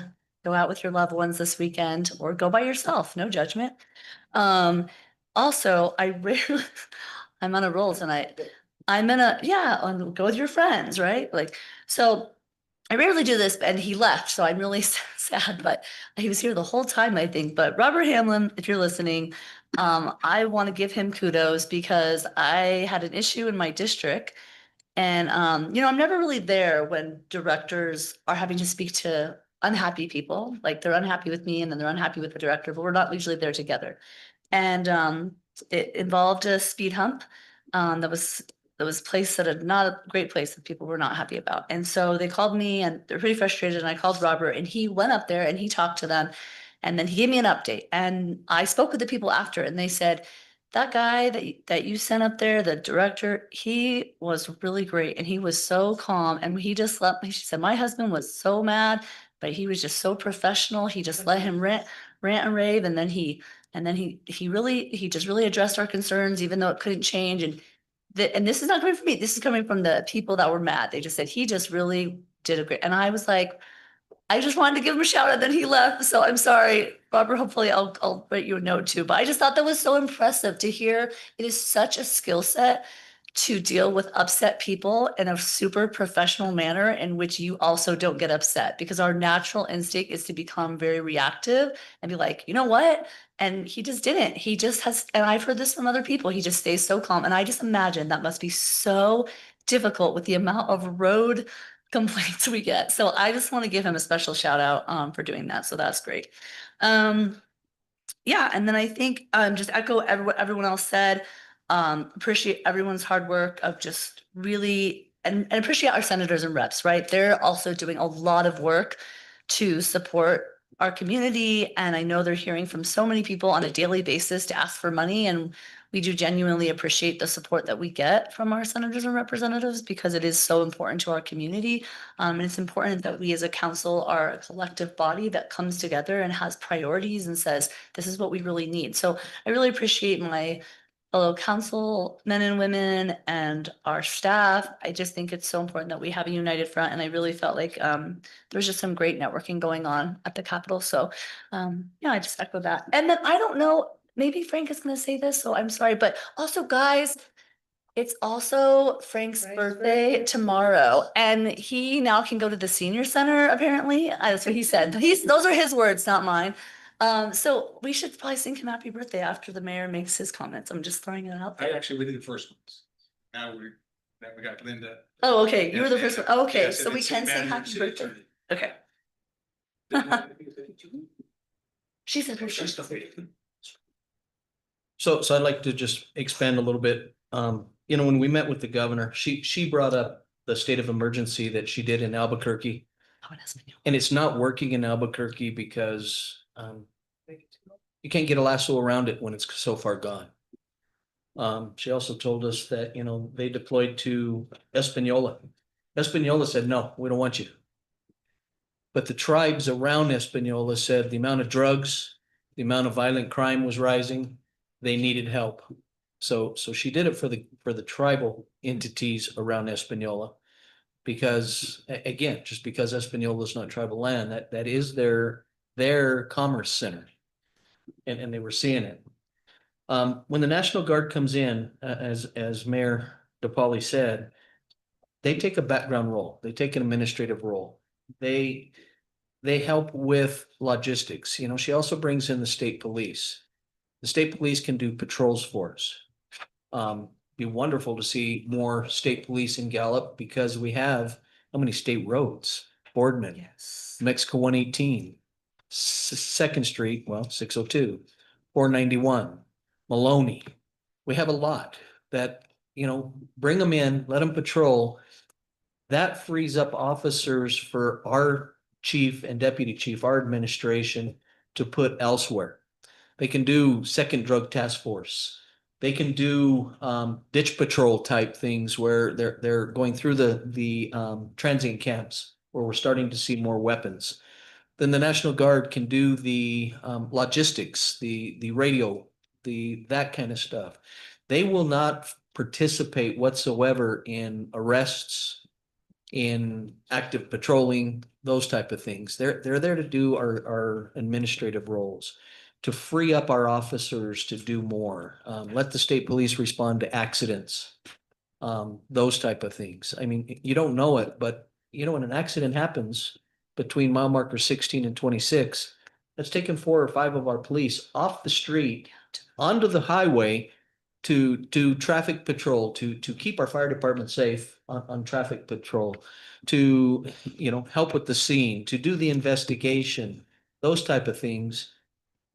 go out with your loved ones this weekend, or go by yourself, no judgment. Also, I'm on a roll tonight. Go with your friends, right? Like, so I rarely do this, and he left, so I'm really sad, but he was here the whole time, I think. But Robert Hamlin, if you're listening, I want to give him kudos because I had an issue in my district. And, I'm never really there when directors are having to speak to unhappy people. Like, they're unhappy with me and then they're unhappy with the director, but we're not usually there together. And it involved a speed hump that was It was a place that had not a great place that people were not happy about. And so they called me and they're pretty frustrated. And I called Robert and he went up there and he talked to them. And then he gave me an update. And I spoke with the people after and they said, that guy that you sent up there, the director, he was really great. And he was so calm. And he just let me, she said, my husband was so mad, but he was just so professional. He just let him rant and rave. And then he just really addressed our concerns, even though it couldn't change. And this is not coming from me. This is coming from the people that were mad. They just said, he just really did a great, and I was like, I just wanted to give him a shout out, then he left. So I'm sorry, Robert, hopefully I'll write you a note too, but I just thought that was so impressive to hear. It is such a skill set to deal with upset people in a super professional manner in which you also don't get upset, because our natural instinct is to become very reactive and be like, you know what? And he just didn't. He just has, and I've heard this from other people, he just stays so calm. And I just imagine that must be so difficult with the amount of road complaints we get. So I just want to give him a special shout out for doing that. So that's great. Yeah, and then I think just echo what everyone else said. Appreciate everyone's hard work of just really and appreciate our senators and reps, right? They're also doing a lot of work to support our community. And I know they're hearing from so many people on a daily basis to ask for money. And we do genuinely appreciate the support that we get from our senators and representatives, because it is so important to our community. And it's important that we as a council are a collective body that comes together and has priorities and says, this is what we really need. So I really appreciate my fellow council men and women and our staff. I just think it's so important that we have a united front. And I really felt like there's just some great networking going on at the Capitol. So yeah, I just echo that. And then I don't know, maybe Frank is going to say this, so I'm sorry, but also guys, it's also Frank's birthday tomorrow, and he now can go to the senior center, apparently. That's what he said. Those are his words, not mine. So we should probably sing him happy birthday after the mayor makes his comments. I'm just throwing it out there. We did the first ones. Now we got Linda. Oh, okay, you were the first one. Okay, Yes, so we it's can sing Madam happy City birthday. Attorney. Okay. She said her first. So I'd like to just expand a little bit. When we met with the governor, she brought up the state of emergency that she did in Albuquerque. And it's not working in Albuquerque because you can't get a lasso around it when it's so far gone. She also told us that, they deployed to Espanola. Espanola said, no, we don't want you. But the tribes around Espanola said the amount of drugs, the amount of violent crime was rising. They needed help. So she did it for the tribal entities around Espanola, because again, just because Espanola is not tribal land, that is their commerce center. And they were seeing it. When the National Guard comes in, as Mayor DePauli said, they take a background role. They take an administrative role. They help with logistics. She also brings in the state police. The state police can do patrols for us. Be wonderful to see more state police in Gallup, because we have how many state roads? Boardman, Yes. Mexico 118, Second Street, 602, 491, Maloney. We have a lot that, bring them in, let them patrol. That frees up officers for our chief and deputy chief, our administration, to put elsewhere. They can do second drug task force. They can do ditch patrol type things where they're going through the transient camps where we're starting to see more weapons. Then the National Guard can do the logistics, the radio, that kind of stuff. They will not participate whatsoever in arrests, in active patrolling, those type of things. They're there to do our administrative roles, to free up our officers to do more. Let the state police respond to accidents, those type of things. I mean, you don't know it, but when an accident happens between mile marker 16 and 26, that's taken 4 or 5 of our police off the street onto the highway to do traffic patrol, to keep our fire department safe on traffic patrol, to help with the scene, to do the investigation, those type of things.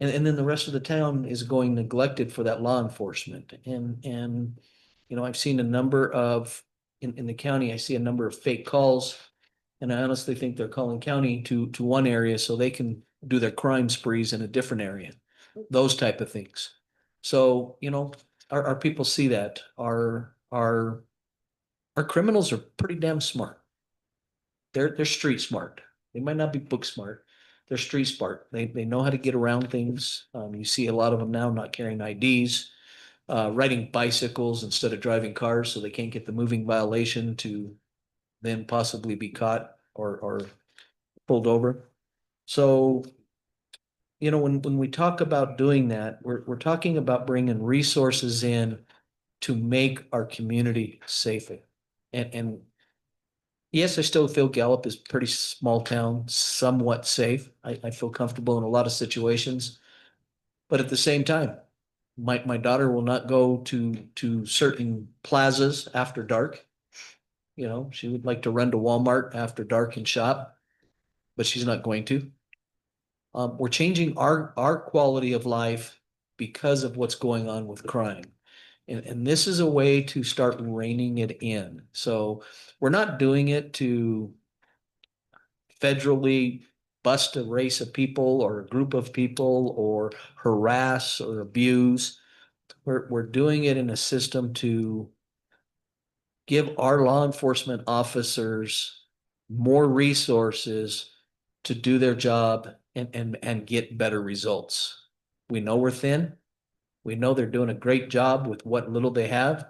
And then the rest of the town is going neglected for that law enforcement. And You know, I've seen a number of, in the county, I see a number of fake calls. And I honestly think they're calling county to one area so they can do their crime sprees in a different area. Those type of things. So, you know, our people see that. Our criminals are pretty damn smart. They're street smart. They might not be book smart. They're street smart. They know how to get around things. You see a lot of them now not carrying IDs, riding bicycles instead of driving cars, so they can't get the moving violation to then possibly be caught or pulled over. So, you know, when we talk about doing that, we're talking about bringing resources in to make our community safer. And yes, I still feel Gallup is pretty small town, somewhat safe. I feel comfortable in a lot of situations. But at the same time, my daughter will not go to certain plazas after dark. You know, she would like to run to Walmart after dark and shop, but she's not going to. We're changing our quality of life because of what's going on with crime. And this is a way to start reining it in. So we're not doing it to federally bust a race of people or a group of people or harass or abuse. We're doing it in a system to give our law enforcement officers more resources to do their job and get better results. We know we're thin. We know they're doing a great job with what little they have.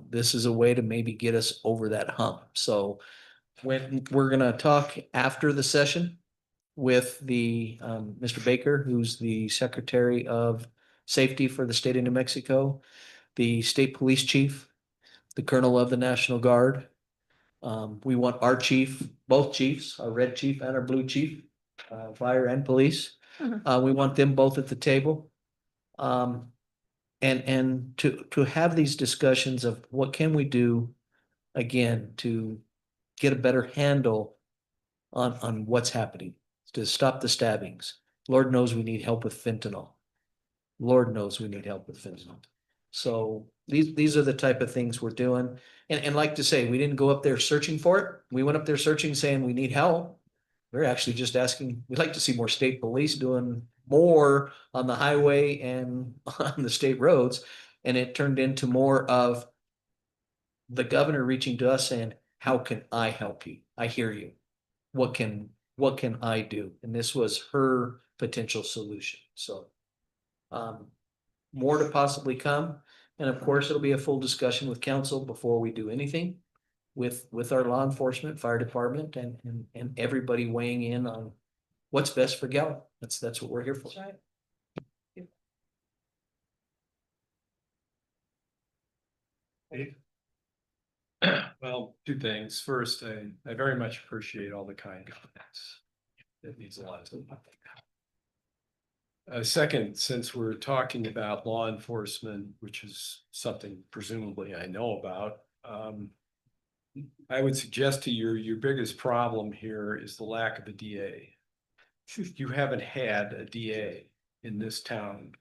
This is a way to maybe get us over that hump. So when we're gonna talk after the session with the Mr. Baker, who's the Secretary of Safety for the state of New Mexico, the state police chief, the colonel of the National Guard. We want our chief, both chiefs, our red chief and our blue chief, fire and police. We want them both at the table. And to have these discussions of what can we do again to get a better handle on what's happening, to stop the stabbings. Lord knows we need help with fentanyl. Lord knows we need help with fentanyl. So these are the type of things we're doing. And like to say, we didn't go up there searching for it. We went up there searching, saying we need help. We're actually just asking, we'd like to see more state police doing more on the highway and on the state roads. And it turned into more of the governor reaching to us saying, how can I help you? I hear you. What can I do? And this was her potential solution. So more to possibly come. And of course, it'll be a full discussion with council before we do anything with our law enforcement, fire department, and everybody weighing in on what's best for Gallup. That's what we're here for. That's right. Well, two things. First, I very much appreciate all the kind comments. It means a lot to me. Second, since we're talking about law enforcement, which is something presumably I know about, I would suggest to you, your biggest problem here is the lack of a DA. You haven't had a DA in this town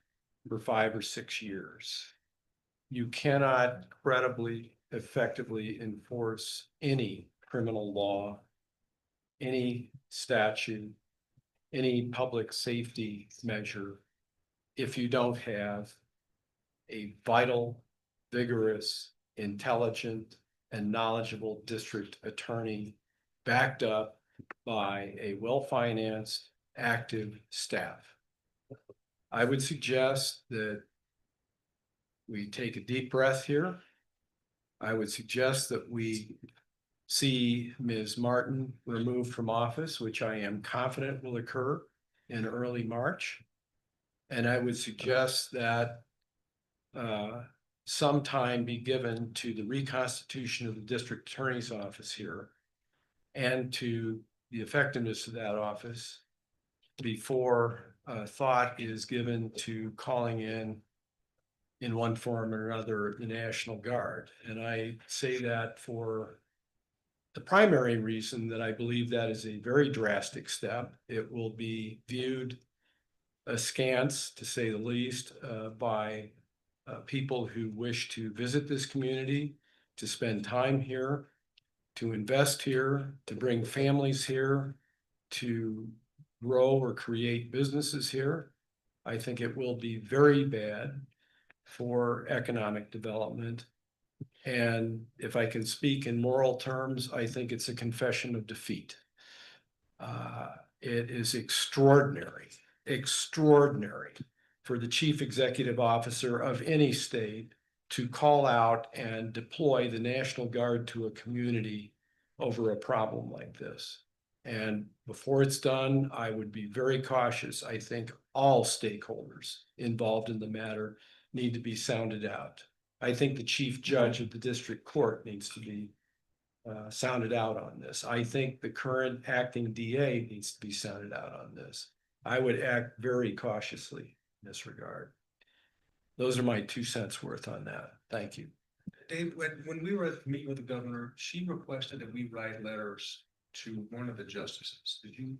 for 5 or 6 years. You cannot credibly, effectively enforce any criminal law, any statute, any public safety measure if you don't have a vital, vigorous, intelligent, and knowledgeable district attorney backed up by a well-financed, active staff. I would suggest that we take a deep breath here. I would suggest that we see Ms. Martin removed from office, which I am confident will occur in early March. And I would suggest that some time be given to the reconstitution of the district attorney's office here and to the effectiveness of that office before thought is given to calling in one form or another the National Guard. And I say that for the primary reason that I believe that is a very drastic step. It will be viewed askance, to say the least, by people who wish to visit this community, to spend time here, to invest here, to bring families here, to grow or create businesses here. I think it will be very bad for economic development. And if I can speak in moral terms, I think it's a confession of defeat. It is extraordinary for the chief executive officer of any state to call out and deploy the National Guard to a community over a problem like this. And before it's done, I would be very cautious. I think all stakeholders involved in the matter need to be sounded out. I think the chief judge of the district court needs to be sounded out on this. I think the current acting DA needs to be sounded out on this. I would act very cautiously in this regard. Those are my 2 cents worth on that. Thank you. Dave, when we were at the meeting with the governor, she requested that we write letters to one of the justices. Did you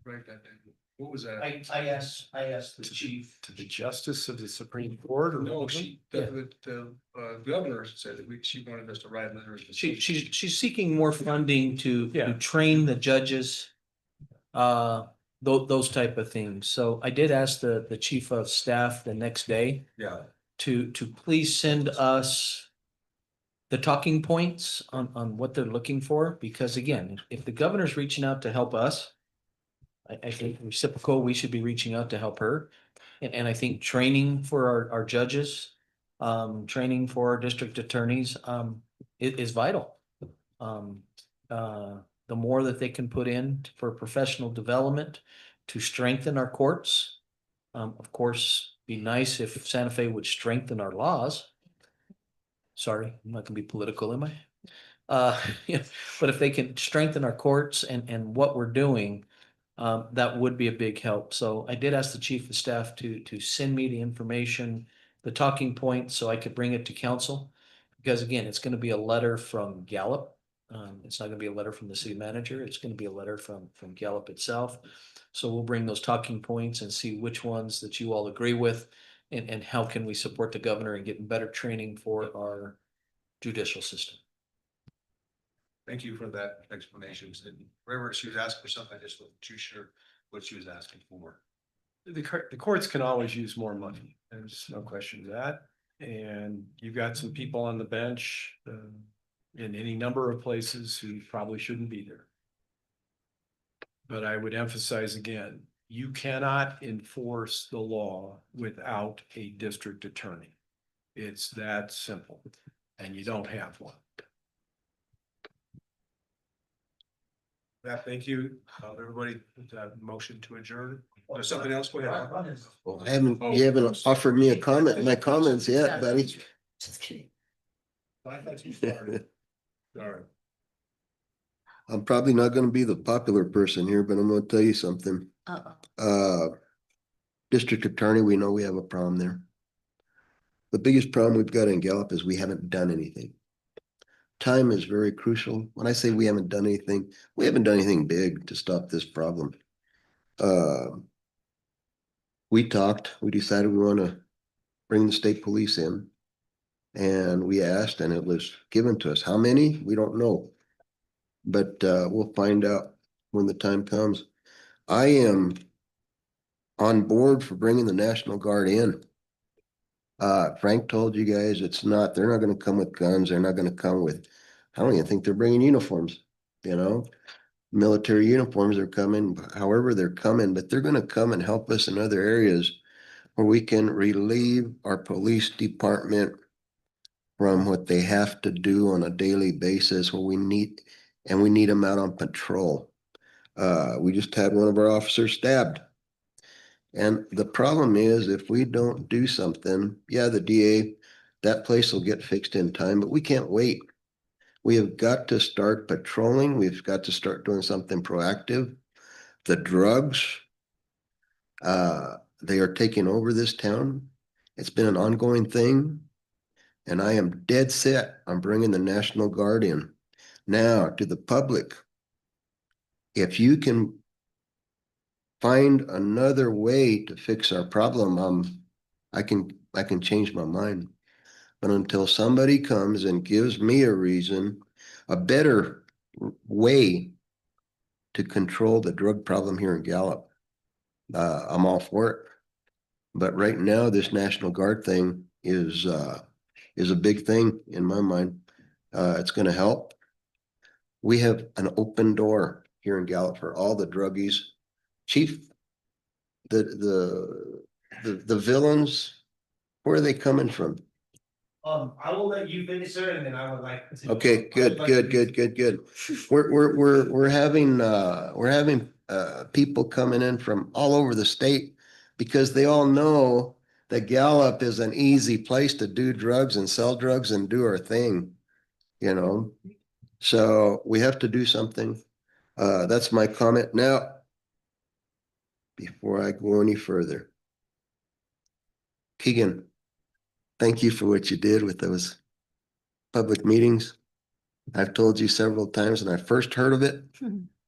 write that down? What was that? I asked the chief. To the justice of the Supreme Court or? No, the governor said that she wanted us to write letters. She's seeking more funding to Yeah. train the judges. Those type of things. So I did ask the chief of staff the next day Yeah. to please send us the talking points on what they're looking for, because again, if the governor's reaching out to help us, I think reciprocal, we should be reaching out to help her. And I think training for our judges, training for our district attorneys, is vital. The more that they can put in for professional development to strengthen our courts. Of course, be nice if Santa Fe would strengthen our laws. Sorry, I'm not gonna be political, am I? Yeah, but if they can strengthen our courts and what we're doing, that would be a big help. So I did ask the chief of staff to send me the information, the talking points, so I could bring it to council. Because again, it's gonna be a letter from Gallup. It's not gonna be a letter from the city manager. It's gonna be a letter from Gallup itself. So we'll bring those talking points and see which ones that you all agree with. And how can we support the governor in getting better training for our judicial system. Thank you for that explanation. And wherever she was asking for something, I just wasn't too sure what she was asking for. The courts can always use more money. There's no question of that. And you've got some people on the bench in any number of places who probably shouldn't be there. But I would emphasize again, you cannot enforce the law without a district attorney. It's that simple, and you don't have one. Thank you, everybody. Motion to adjourn. There's something else? Go ahead. Well, you haven't offered me a comment in my comments yet, buddy. Just kidding. I thought you started. All right. I'm probably not gonna be the popular person here, but I'm gonna tell you something. District attorney, we know we have a problem there. The biggest problem we've got in Gallup is we haven't done anything. Time is very crucial. When I say we haven't done anything, we haven't done anything big to stop this problem. We decided we want to bring the state police in. And we asked, and it was given to us. How many? We don't know. But we'll find out when the time comes. I am on board for bringing the National Guard in. Frank told you guys they're not gonna come with guns, they're not gonna come with, I don't even think they're bringing uniforms, military uniforms are coming, however they're coming, but they're gonna come and help us in other areas where we can relieve our police department from what they have to do on a daily basis where we need them out on patrol. We just had one of our officers stabbed. And the problem is if we don't do something, the DA, that place will get fixed in time, but we can't wait. We have got to start patrolling. We've got to start doing something proactive. The drugs, they are taking over this town. It's been an ongoing thing. And I am dead set on bringing the National Guard in. Now, to the public, if you can find another way to fix our problem, I can I can change my mind. But until somebody comes and gives me a reason, a better way to control the drug problem here in Gallup, I'm all for it. But right now, this National Guard thing is a big thing in my mind. It's gonna help. We have an open door here in Gallup for all the druggies. Chief, the villains, where are they coming from? I will let you finish, sir, and then I would like. Okay, good. We're having people coming in from all over the state because they all know that Gallup is an easy place to do drugs and sell drugs and do our thing, you know? So we have to do something. That's my comment. Now, before I go any further, Keegan, thank you for what you did with those public meetings. I've told you several times when I first heard of it,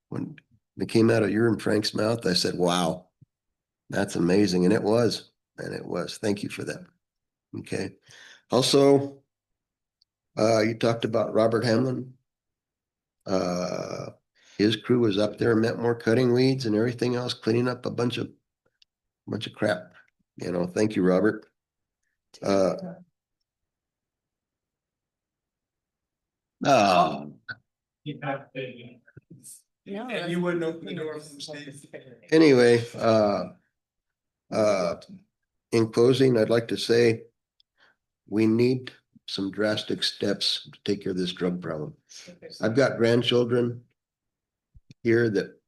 when it came out of your and Frank's mouth, I said, wow, that's amazing. And it was. Thank you for that. Okay. Also, you talked about Robert Hamlin. His crew was up there, met more cutting weeds and everything else, cleaning up a bunch of crap. You know, thank you, Robert. Oh, And you wouldn't open the door from Steve. anyway, in closing, I'd like to say we need some drastic steps to take care of this drug problem. I've got grandchildren here that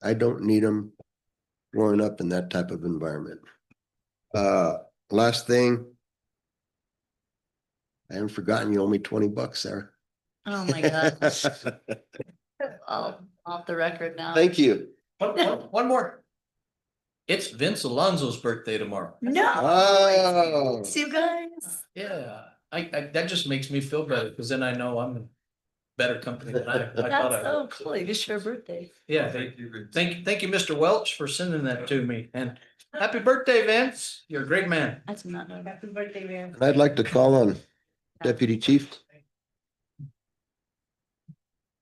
I don't need them growing up in that type of environment. Last thing, I haven't forgotten you owe me $20, Sarah. Oh my God. Off the record now. Thank you. One more. It's Vince Alonso's birthday tomorrow. No. Oh. See you guys. Yeah, I that just makes me feel better because then I know I'm in better company than I thought That's I so was. cool. You just share a birthday. Yeah, thank you, Mr. Welch, for sending that to me. And happy birthday, Vince. You're a great man. That's not. Happy birthday, man. I'd like to call on Deputy Chief.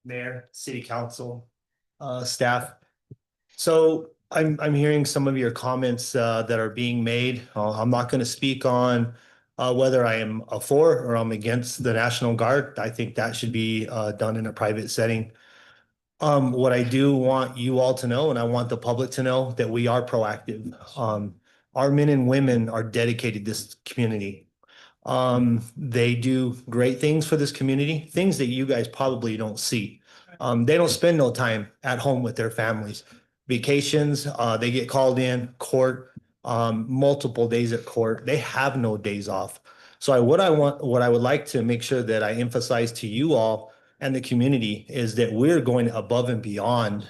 Mayor, City Council, staff. So I'm hearing some of your comments that are being made. I'm not going to speak on whether I am for or I'm against the National Guard. I think that should be done in a private setting. What I do want you all to know, and I want the public to know, that we are proactive. Our men and women are dedicated to this community. They do great things for this community, things that you guys probably don't see. They don't spend no time at home with their families. Vacations, they get called in, court, multiple days at court. They have no days off. So what I would like to make sure that I emphasize to you all and the community is that we're going above and beyond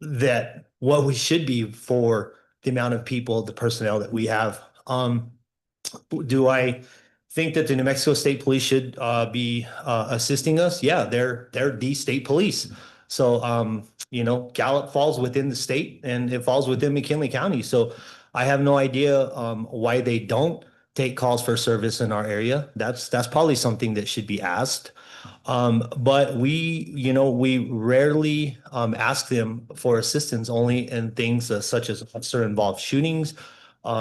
that what we should be for the amount of people, the personnel that we have. Do I think that the New Mexico State Police should be assisting us? Yeah, they're the state police. So, you know, Gallup falls within the state and it falls within McKinley County. So I have no idea why they don't take calls for service in our area. That's probably something that should be asked. But we rarely ask them for assistance only in things such as officer involved shootings,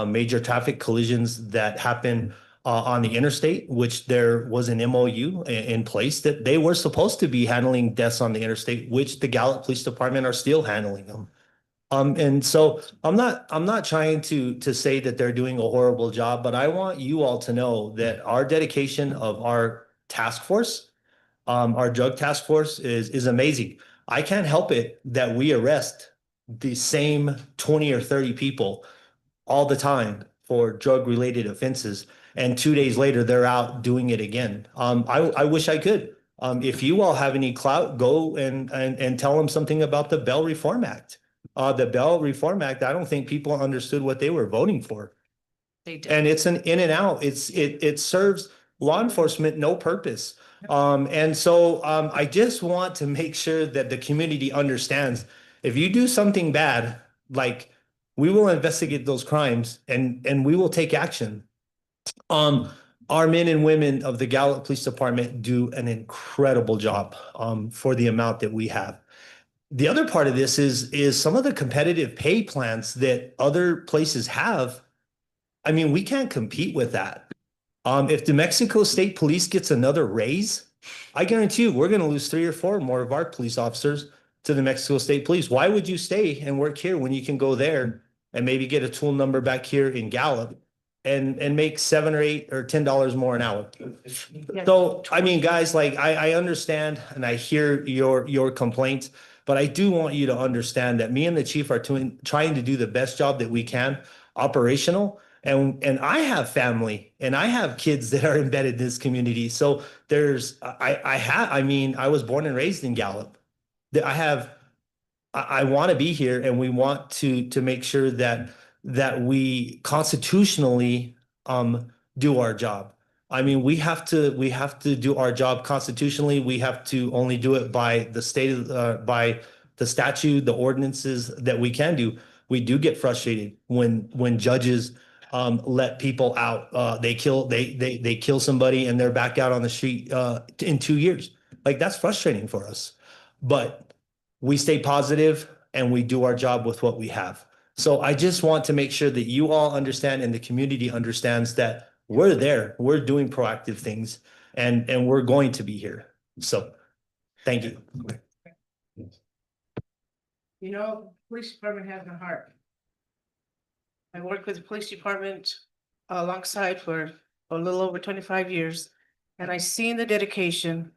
major traffic collisions that happen on the interstate, which there was an MOU in place that they were supposed to be handling deaths on the interstate, which the Gallup Police Department are still handling them. And so I'm not trying to say that they're doing a horrible job, but I want you all to know that our dedication of our task force, our drug task force is amazing. I can't help it that we arrest the same 20 or 30 people all the time for drug related offenses. And 2 days later, they're out doing it again. I wish I could. If you all have any clout, go and tell them something about the Bell Reform Act. The Bell Reform Act, I don't think people understood what they were voting for. They do. And it's an in and out. It serves law enforcement no purpose. And so I just want to make sure that the community understands if you do something bad, like we will investigate those crimes and we will take action. Our men and women of the Gallup Police Department do an incredible job for the amount that we have. The other part of this is some of the competitive pay plans that other places have. I mean, we can't compete with that. If the Mexico State Police gets another raise, I guarantee you we're going to lose 3 or 4 more of our police officers to the Mexico State Police. Why would you stay and work here when you can go there and maybe get a tool number back here in Gallup and make $7 or $8 or $10 more an hour? So, I mean, guys, like I understand and I hear your complaints, but I do want you to understand that me and the chief are trying to do the best job that we can, operational. And I have family and I have kids that are embedded in this community. So I mean, I was born and raised in Gallup. I want to be here and we want to make sure that we constitutionally do our job. I mean, we have to do our job constitutionally. We have to only do it by the by the statute, the ordinances that we can do. We do get frustrated when judges let people out. They kill somebody and they're back out on the street in 2 years. Like, that's frustrating for us. But we stay positive and we do our job with what we have. So I just want to make sure that you all understand and the community understands that we're there, we're doing proactive things, and we're going to be here. So thank you. You know, police department has a heart. I worked with the police department alongside for a little over 25 years, and I seen the dedication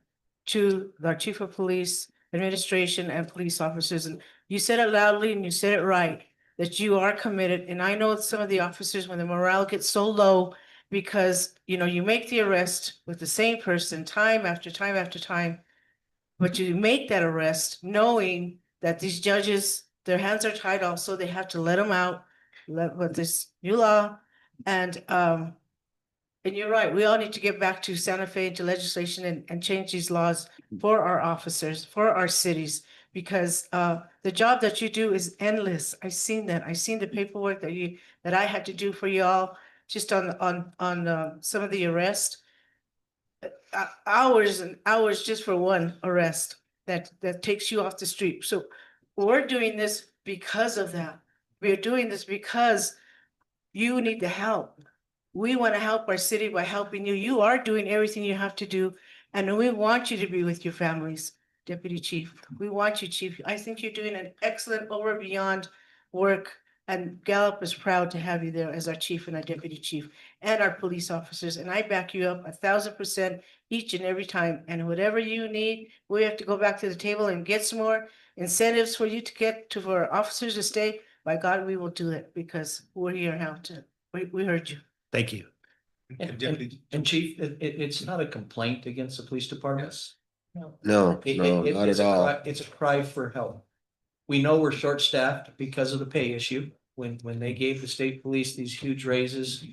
to the chief of police, administration, and police officers. And you said it loudly and you said it right, that you are committed. And I know some of the officers, when the morale gets so low, because, you know, you make the arrest with the same person time after time after time, but you make that arrest knowing that these judges, their hands are tied also, they have to let them out, with this new law. And you're right, we all need to get back to Santa Fe, to legislation and change these laws for our officers, for our cities, because the job that you do is endless. I've seen that. I've seen the paperwork that I had to do for y'all, just on some of the arrests. Hours and hours just for one arrest that takes you off the street. So we're doing this because of that. We're doing this because you need the help. We want to help our city by helping you. You are doing everything you have to do, and we want you to be with your families, Deputy Chief. We want you, Chief. I think you're doing an excellent over beyond work, and Gallup is proud to have you there as our chief and our deputy chief and our police officers. And I back you up 1,000% each and every time. And whatever you need, we have to go back to the table and get some more incentives for you to get to, for our officers to stay. By God, we will do it, because we're here now to, we heard you. Thank you. And Chief, it's not a complaint against the police departments. No, Not at all. It's a cry for help. We know we're short-staffed because of the pay issue. When they gave the state police these huge raises,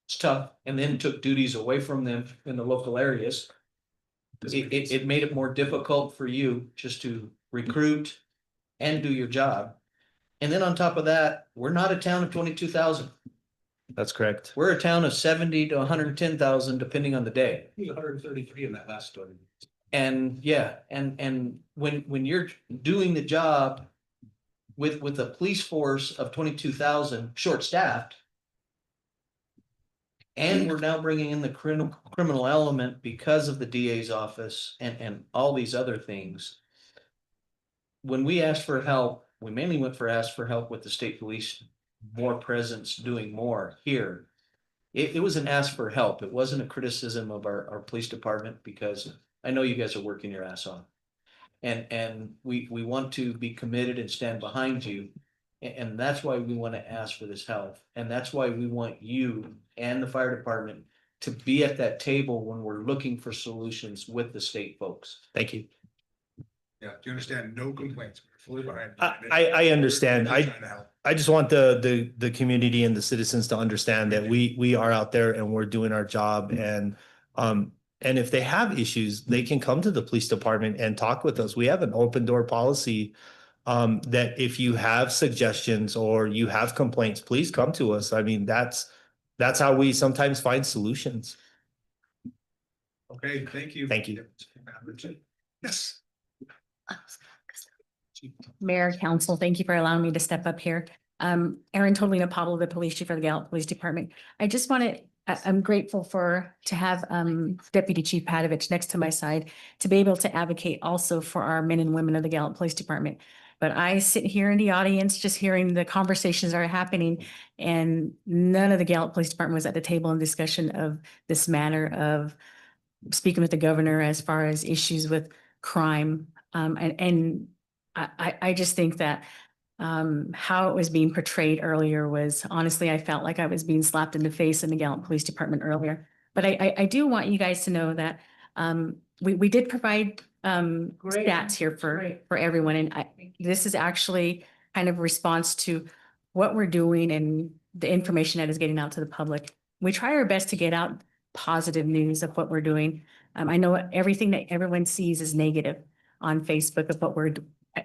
it's tough, and then took duties away from them in the local areas. It made it more difficult for you just to recruit and do your job. And then on top of that, we're not a town of 22,000. That's correct. We're a town of 70 to 110,000, depending on the day. 133 in that last story. And yeah, and when you're doing the job with a police force of 22,000 short-staffed, and we're now bringing in the criminal element because of the DA's office and all these other things. When we asked for help, we mainly asked for help with the state police, more presence, doing more here. It was an ask for help. It wasn't a criticism of our police department, because I know you guys are working your ass off. And we want to be committed and stand behind you. And that's why we want to ask for this help. And that's why we want you and the fire department to be at that table when we're looking for solutions with the state folks. Thank you. Yeah, do you understand? No complaints. We're fully behind. I understand. I just want the community and the citizens to understand that we are out there and we're doing our job, and if they have issues, they can come to the police department and talk with us. We have an open door policy that if you have suggestions or you have complaints, please come to us. I mean, that's how we sometimes find solutions. Okay, thank you. Thank you. Yes. Mayor, council, thank you for allowing me to step up here. Erin Tolina Pablo, the police chief of the Gallup Police Department. I just want to, I'm grateful to have Deputy Chief Patovich next to my side to be able to advocate also for our men and women of the Gallup Police Department. But I sit here in the audience just hearing the conversations that are happening, and none of the Gallup Police Department was at the table in discussion of this matter of speaking with the governor as far as issues with crime. I just think that how it was being portrayed earlier was, honestly, I felt like I was being slapped in the face in the Gallup Police Department earlier. But I do want you guys to know that we did provide stats here for everyone. And this is actually kind of a response to what we're doing and the information that is getting out to the public. We try our best to get out positive news of what we're doing. I know everything that everyone sees is negative on Facebook of what we're,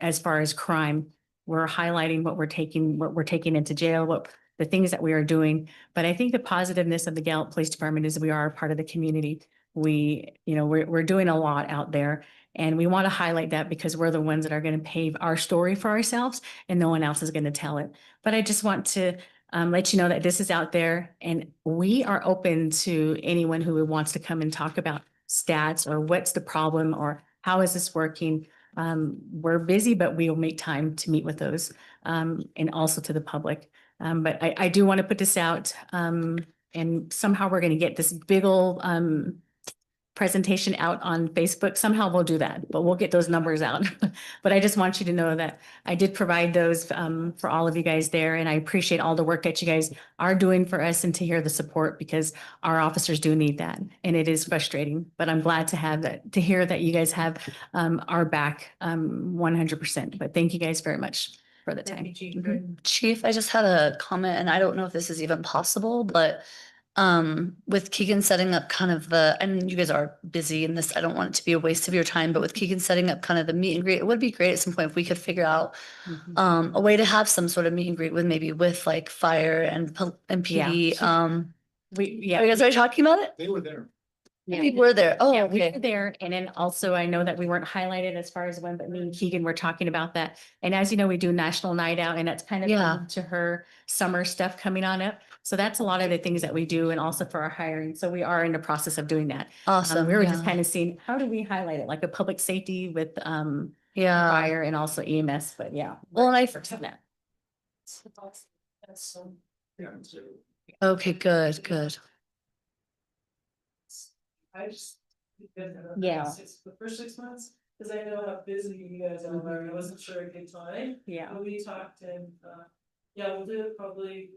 as far as crime. We're highlighting what we're taking into jail, what the things that we are doing. But I think the positiveness of the Gallup Police Department is we are a part of the community. We're doing a lot out there, and we want to highlight that because we're the ones that are going to pave our story for ourselves, and no one else is going to tell it. But I just want to let you know that this is out there, and we are open to anyone who wants to come and talk about stats or what's the problem or how is this working. We're busy, but we'll make time to meet with those and also to the public. But I do want to put this out, and somehow we're going to get this big old presentation out on Facebook. Somehow we'll do that, but we'll get those numbers out. But I just want you to know that I did provide those for all of you guys there. And I appreciate all the work that you guys are doing for us and to hear the support, because our officers do need that. And it is frustrating, but I'm glad to have that, to hear that you guys have our back 100%. But thank you guys very much for the time. Chief, I just had a comment, and I don't know if this is even possible, but with Keegan setting up kind of and you guys are busy in this, I don't want it to be a waste of your time, but with Keegan setting up kind of the meet and greet, it would be great at some point if we could figure out a way to have some sort of meet and greet with maybe with like fire and PD. Are you guys already talking about it? They were there. People were there. Oh, We okay. were there. And then also I know that we weren't highlighted as far as when, but me and Keegan were talking about that. And as you know, we do National Night Out, and that's kind of linked to her summer stuff coming on up. So that's a lot of the things that we do, and also for our hiring. So we are in the process of doing that. Awesome. We were just kind of seeing, how do we highlight it? Like a public safety with fire and also EMS, but yeah. Well, and that. Okay, good. I just. Yeah. The first 6 months, because I know how busy you guys are, I wasn't sure a good time. Yeah. But we talked and, yeah, we'll do it probably,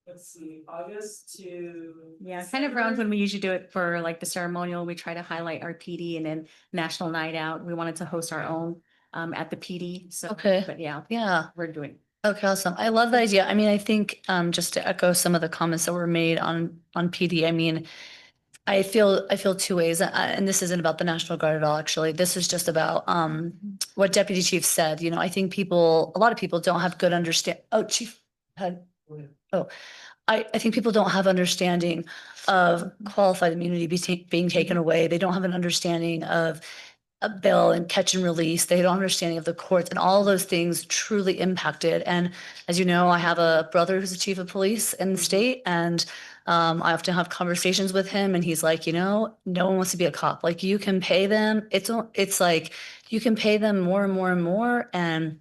let's see, August to. Yeah, kind of around when we usually do it for like the ceremonial, we try to highlight our PD, and then National Night Out. We wanted to host our own at the PD. So, Okay. but yeah, We're doing. Okay, awesome. I love the idea. I mean, I think just to echo some of the comments that were made on PD, I mean, I feel two ways, and this isn't about the National Guard at all, actually. This is just about what Deputy Chief said. I think a lot of people don't have good Chief had, I think people don't have understanding of qualified immunity being taken away. They don't have an understanding of a bail and catch and release. They don't have understanding of the courts, and all those things truly impacted. And as you know, I have a brother who's the chief of police in the state, and I often have conversations with him, and he's like, no one wants to be a cop. Like, you can pay them. It's like you can pay them more and more and more, and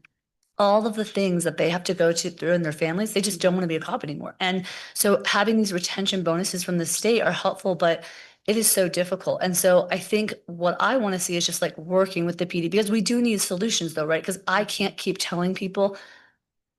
all of the things that they have to go through in their families, they just don't want to be a cop anymore. And so having these retention bonuses from the state are helpful, but it is so difficult. And so I think what I want to see is just like working with the PD, because we do need solutions though, right? Because I can't keep telling people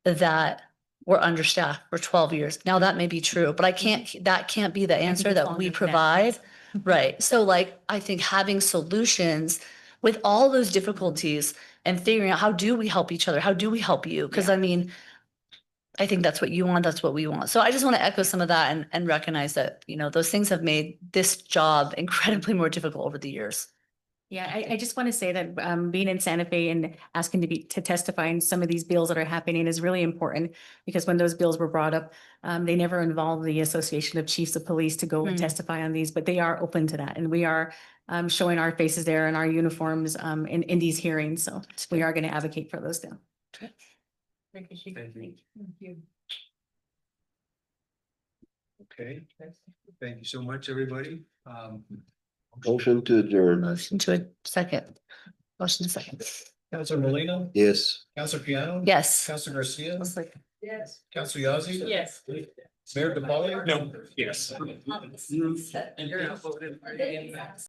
that we're understaffed for 12 years. Now that may be true, but that can't be the answer that we provide. Right. So like, I think having solutions with all those difficulties and figuring out, how do we help each other? How do we help you? Because I mean, I think that's what you want. That's what we want. So I just want to echo some of that and recognize that, those things have made this job incredibly more difficult over the years. Yeah, I just want to say that being in Santa Fe and asking to testify in some of these bills that are happening is really important. Because when those bills were brought up, they never involved the Association of Chiefs of Police to go and testify on these, but they are open to that. And we are showing our faces there in our uniforms in these hearings. So we are going to advocate for those now. Thank you. Okay, thank you so much, everybody. Motion to adjourn. Motion to a second. Motion to second. Counselor Molina, Yes. Counselor Piano. Yes. Counselor Garcia, Yes. Counselor Yazzie. Yes. Mayor DePauli. No, yes. You're outvoted.